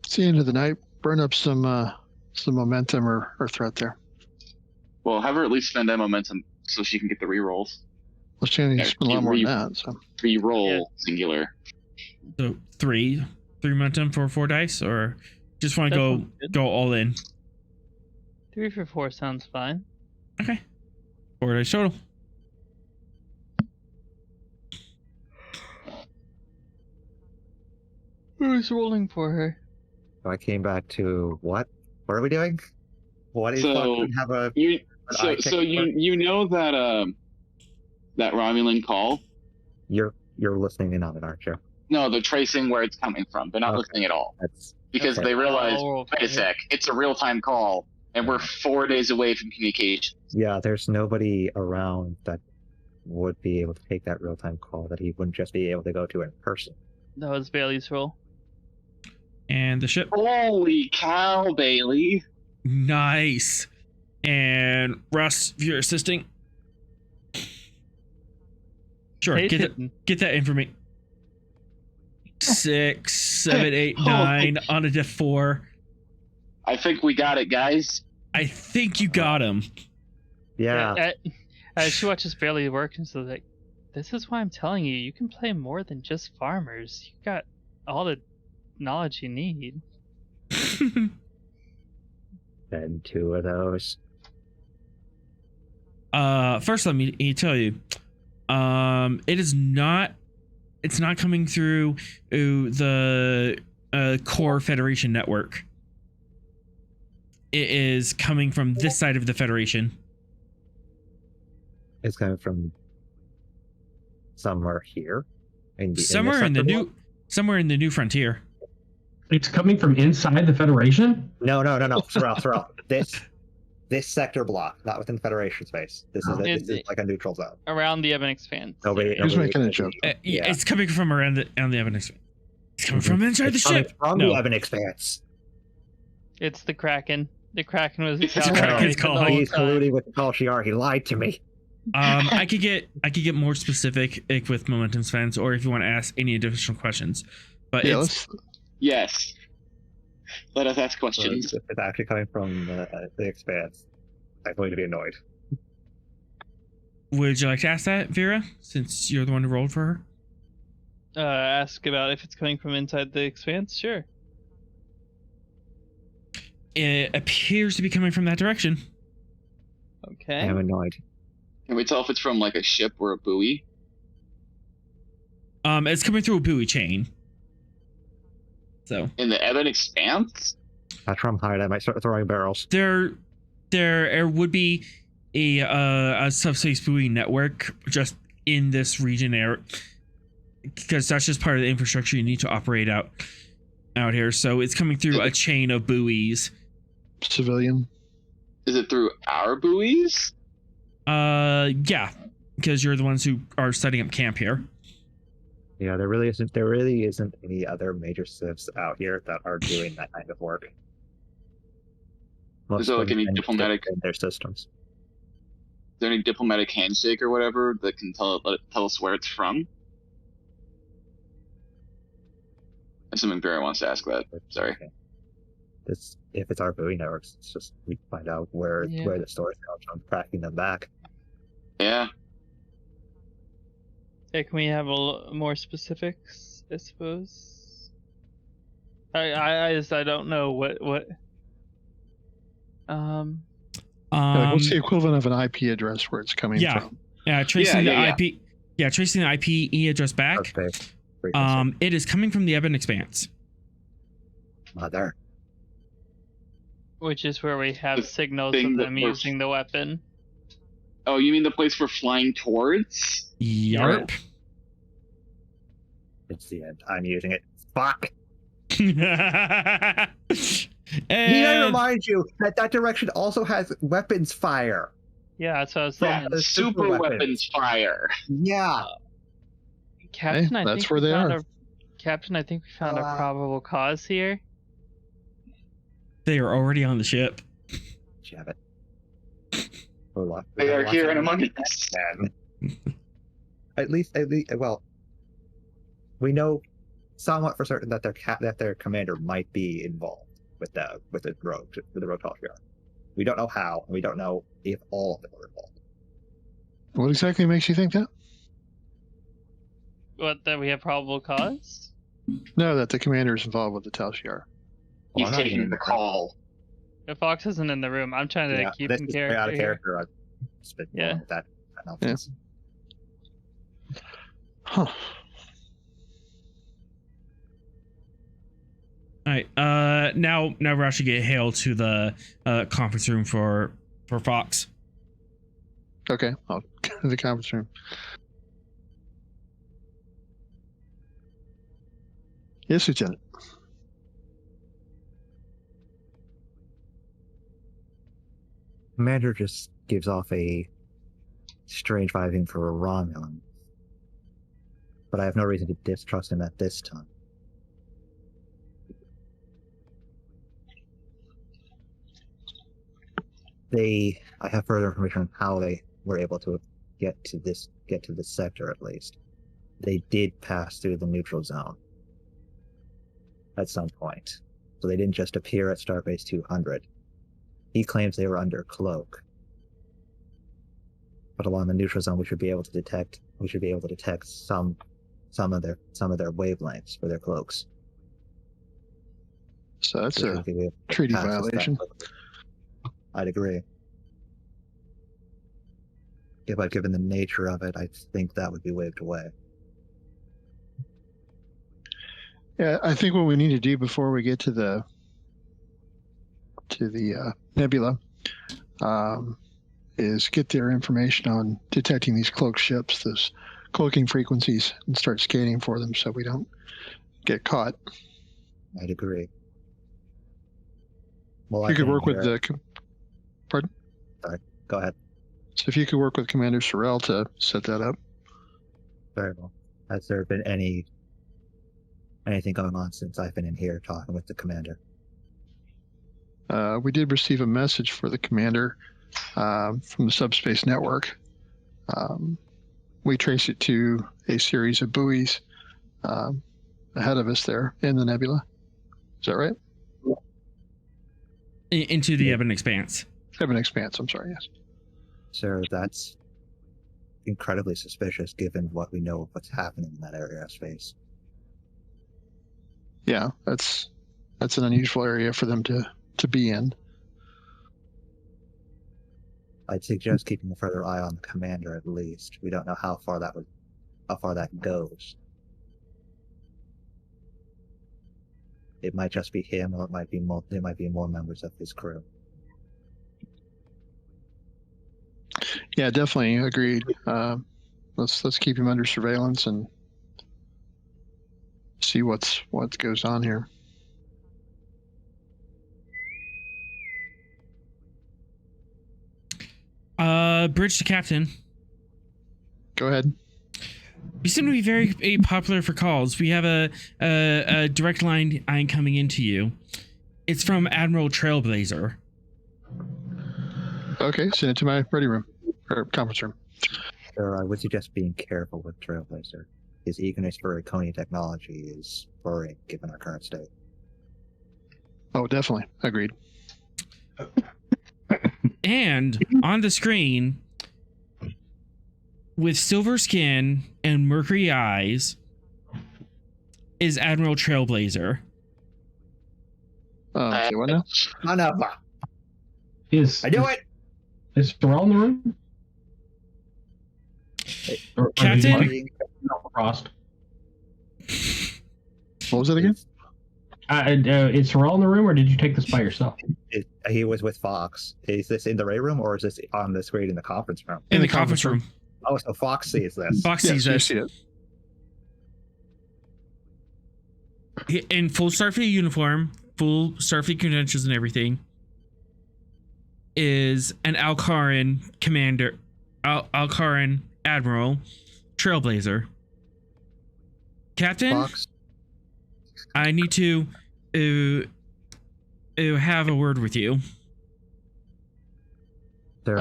It's the end of the night. Burn up some momentum or threat there. Well, have her at least spend that momentum so she can get the rerolls. Well, she only spent a lot more than that. So Reroll singular. So three momentum for 4 dice, or just want to go all in? 3 for 4 sounds fine. Okay. 4 dice total. Who's rolling for her? So I came back to what? What are we doing? What is have a you know that that Romulan call? You're listening in on it, aren't you? No, they're tracing where it's coming from. They're not listening at all. Because they realize, wait a sec, it's a real-time call, and we're 4 days away from communication. Yeah, there's nobody around that would be able to take that real-time call that he wouldn't just be able to go to in person. That was Bailey's roll. And the ship. Holy cow, Bailey. Nice. And Russ, if you're assisting. Sure, get that information. 6, 7, 8, 9 on a diff 4. I think we got it, guys. I think you got him. Yeah. She watches Bailey work and so like, this is why I'm telling you, you can play more than just farmers. You got all the knowledge you need. And 2 of those. First let me tell you, it's not coming through the core Federation network. It is coming from this side of the Federation. It's coming from somewhere here. Somewhere in the new frontier. It's coming from inside the Federation? No. Sorrel. This sector block, not within Federation space. This is like a neutral zone. Around the Ebon Expanse. Who's making a joke? Yeah, it's coming from around the Ebon Expanse. It's coming from inside the ship. From the Ebon Expanse. It's the Kraken. The Kraken was the Kraken's calling. He's colluding with Tal Shiar. He lied to me. I could get more specific with momentum spans, or if you want to ask any additional questions. But yes. Let us ask questions. So it's actually coming from the Expanse. I'm going to be annoyed. Would you like to ask that, Vera, since you're the one who rolled for her? Ask about if it's coming from inside the Expanse? Sure. It appears to be coming from that direction. Okay. I am annoyed. Can we tell if it's from like a ship or a buoy? It's coming through a buoy chain. So in the Ebon Expanse? That's from high. I might start throwing barrels. There would be a subspace buoy network just in this region area, because that's just part of the infrastructure you need to operate out here. So it's coming through a chain of buoys. Civilian. Is it through our buoys? Yeah, because you're the ones who are setting up camp here. Yeah, there really isn't any other major civs out here that are doing that kind of work. Most Is there, like, of them any can diplomatic- fit in their systems. Is there any diplomatic handshake or whatever that can tell us where it's from? Assuming Barry wants to ask that. Sorry. Okay. If it's our buoy networks, it's just we find out where the stories come from, tracking them back. Yeah. Yeah, can we have more specifics, I suppose? I don't know what Like, what's the equivalent of an IP address where it's coming from? Yeah, tracing Yeah. the IP. Yeah, tracing the IP address back. Okay. It is coming from the Ebon Expanse. Mother. which is where we have The signals thing of that them we're- using the weapon. Oh, you mean the place we're flying towards? Yarp. It's the end. I'm using it. Fuck. And Need I remind you that direction also has weapons fire. Yeah, that's what I was Yeah, saying. the super super weapons fire. Yeah. Captain, Hey, I that's think where we they found are. Captain, I think we found a probable cause here. they are already on the ship. Jab it. They are here and among us. At least, well, we know somewhat for certain that their commander might be involved with the rogue Tal Shiar. We don't know how, and we don't know if all of them are involved. What exactly makes you think that? What, that we have probable cause? No, that the commander is involved with the Tal Shiar. Well, He's I'm not even taking in the call. If Fox isn't in the room, I'm trying to keep this him is way out of here. character. I've just been going with that nonsense. Huh. All right. Now we're actually get hailed to the conference room for Fox. Okay, I'll go to the conference room. Yes, Lieutenant. Commander just gives off a strange vibing for a Romulan, but I have no reason to distrust him at this time. I have further information on how they were able to get to this sector at least. They did pass through the neutral zone at some point, so they didn't just appear at Starbase 200. He claims they were under cloak, but along the neutral zone, we should be able to detect some of their wavelengths for their cloaks. So that's We a should be able to treaty pass this violation. back quickly. I'd agree. Yeah, but given the nature of it, I think that would be waved away. Yeah, I think what we need to do before we get to the nebula is get their information on detecting these cloaked ships, those cloaking frequencies, and start scanning for them so we don't get caught. I'd agree. Well, You could work with the. Pardon? Sorry, go ahead. So if you could work with Commander Sorrell to set that up. Very well. Has there been anything going on since I've been in here talking with the commander? We did receive a message for the commander from the subspace network. We trace it to a series of buoys ahead of us there in the nebula. Is that right? Into the Ebon Expanse. Ebon Expanse, I'm sorry, yes. Sir, that's incredibly suspicious given what we know of what's happening in that area of space. Yeah, that's an unusual area for them to be in. I'd suggest keeping a further eye on the commander at least. We don't know how far that goes. It might just be him, or it might be more members of his crew. Yeah, definitely agreed. Let's keep him under surveillance and see what goes on here. Bridge to Captain. Go ahead. You seem to be very popular for calls. We have a direct line coming into you. It's from Admiral Trailblazer. Okay, send it to my ready room or conference room. Sir, I would suggest being careful with Trailblazer. His eagerness for Iconian technology is worrying given our current state. Oh, definitely. Agreed. And on the screen, with silver skin and mercury eyes, is Admiral Trailblazer. Okay, what now? Anapa! I do it! Is Pharrell in the room? Or Captain? did you take Frost? What was it again? Is Pharrell in the room, or did you take this by yourself? He was with Fox. Is this in the Ray room or is this on the screen in the conference room? In the conference room. Oh, so Fox sees this. Fox Yes, sees you this. see it. In full Starfleet uniform, full Starfleet credentials and everything, is an Alcaran commander, Alcaran Admiral Trailblazer. Captain, Fox. I need to have a word with you. There.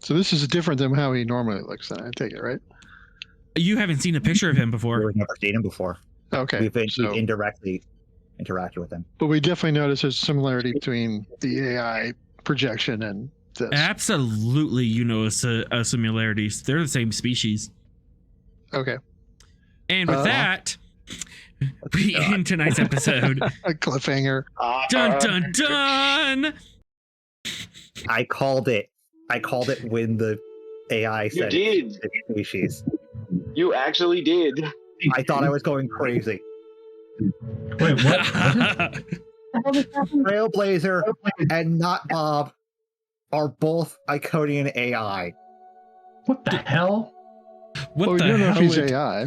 So this is different than how he normally looks. Then I take it, right? You haven't seen a picture of him before. We've never seen him before. Okay. We've so, indirectly interacted with him. but we definitely notice there's a similarity between the AI projection and this. Absolutely, you know a similarities. They're the same species. Okay. And with that, we end tonight's episode. A cliffhanger. Dun dun dun! I called it. I called it when the AI said did. it's species. You actually did. I thought I was going crazy. Wait, what? Trailblazer and not Bob are both Iconian AI. What the hell? What Well, we the don't know if hell? he's AI.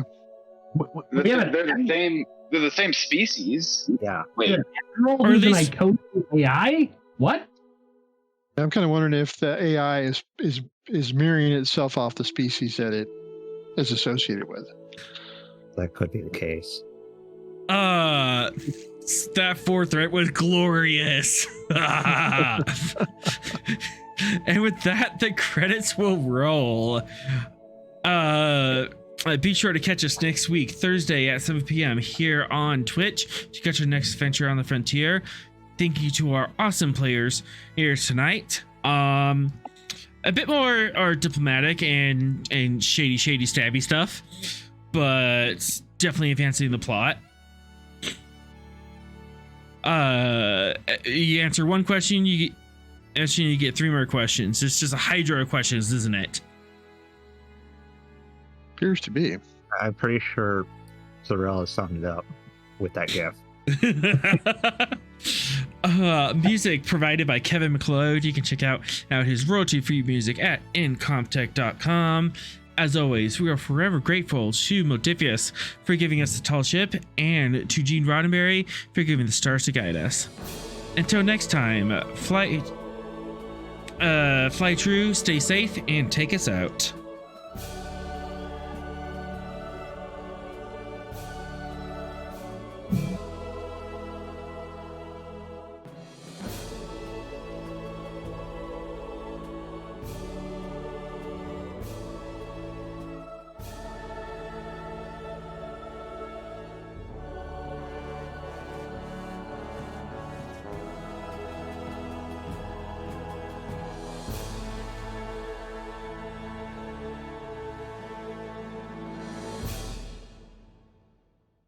They're, We haven't- they're the same. They're the same species. Yeah. Wait, Yeah. Admiral Or who's an these- Iconian AI? What? I'm kind of wondering if the AI is mirroring itself off the species that it is associated with. That could be the case. That fourth threat was glorious. And with that, the credits will roll. Be sure to catch us next week, Thursday at 7 p.m. here on Twitch to catch our next adventure on the frontier. Thank you to our awesome players here tonight. A bit more diplomatic and shady stabby stuff, but definitely advancing the plot. You answer one question, you get 3 more questions. It's just a hydra of questions, isn't it? Appears to be. I'm pretty sure Sorrel has summed it up with that gift. Music provided by Kevin Macload. You can check out his royalty-free music at incomptech.com. As always, we are forever grateful to Modifius for giving us the tall ship and to Gene Roddenberry for giving the stars to guide us. Until next time, fly true, stay safe, and take us out.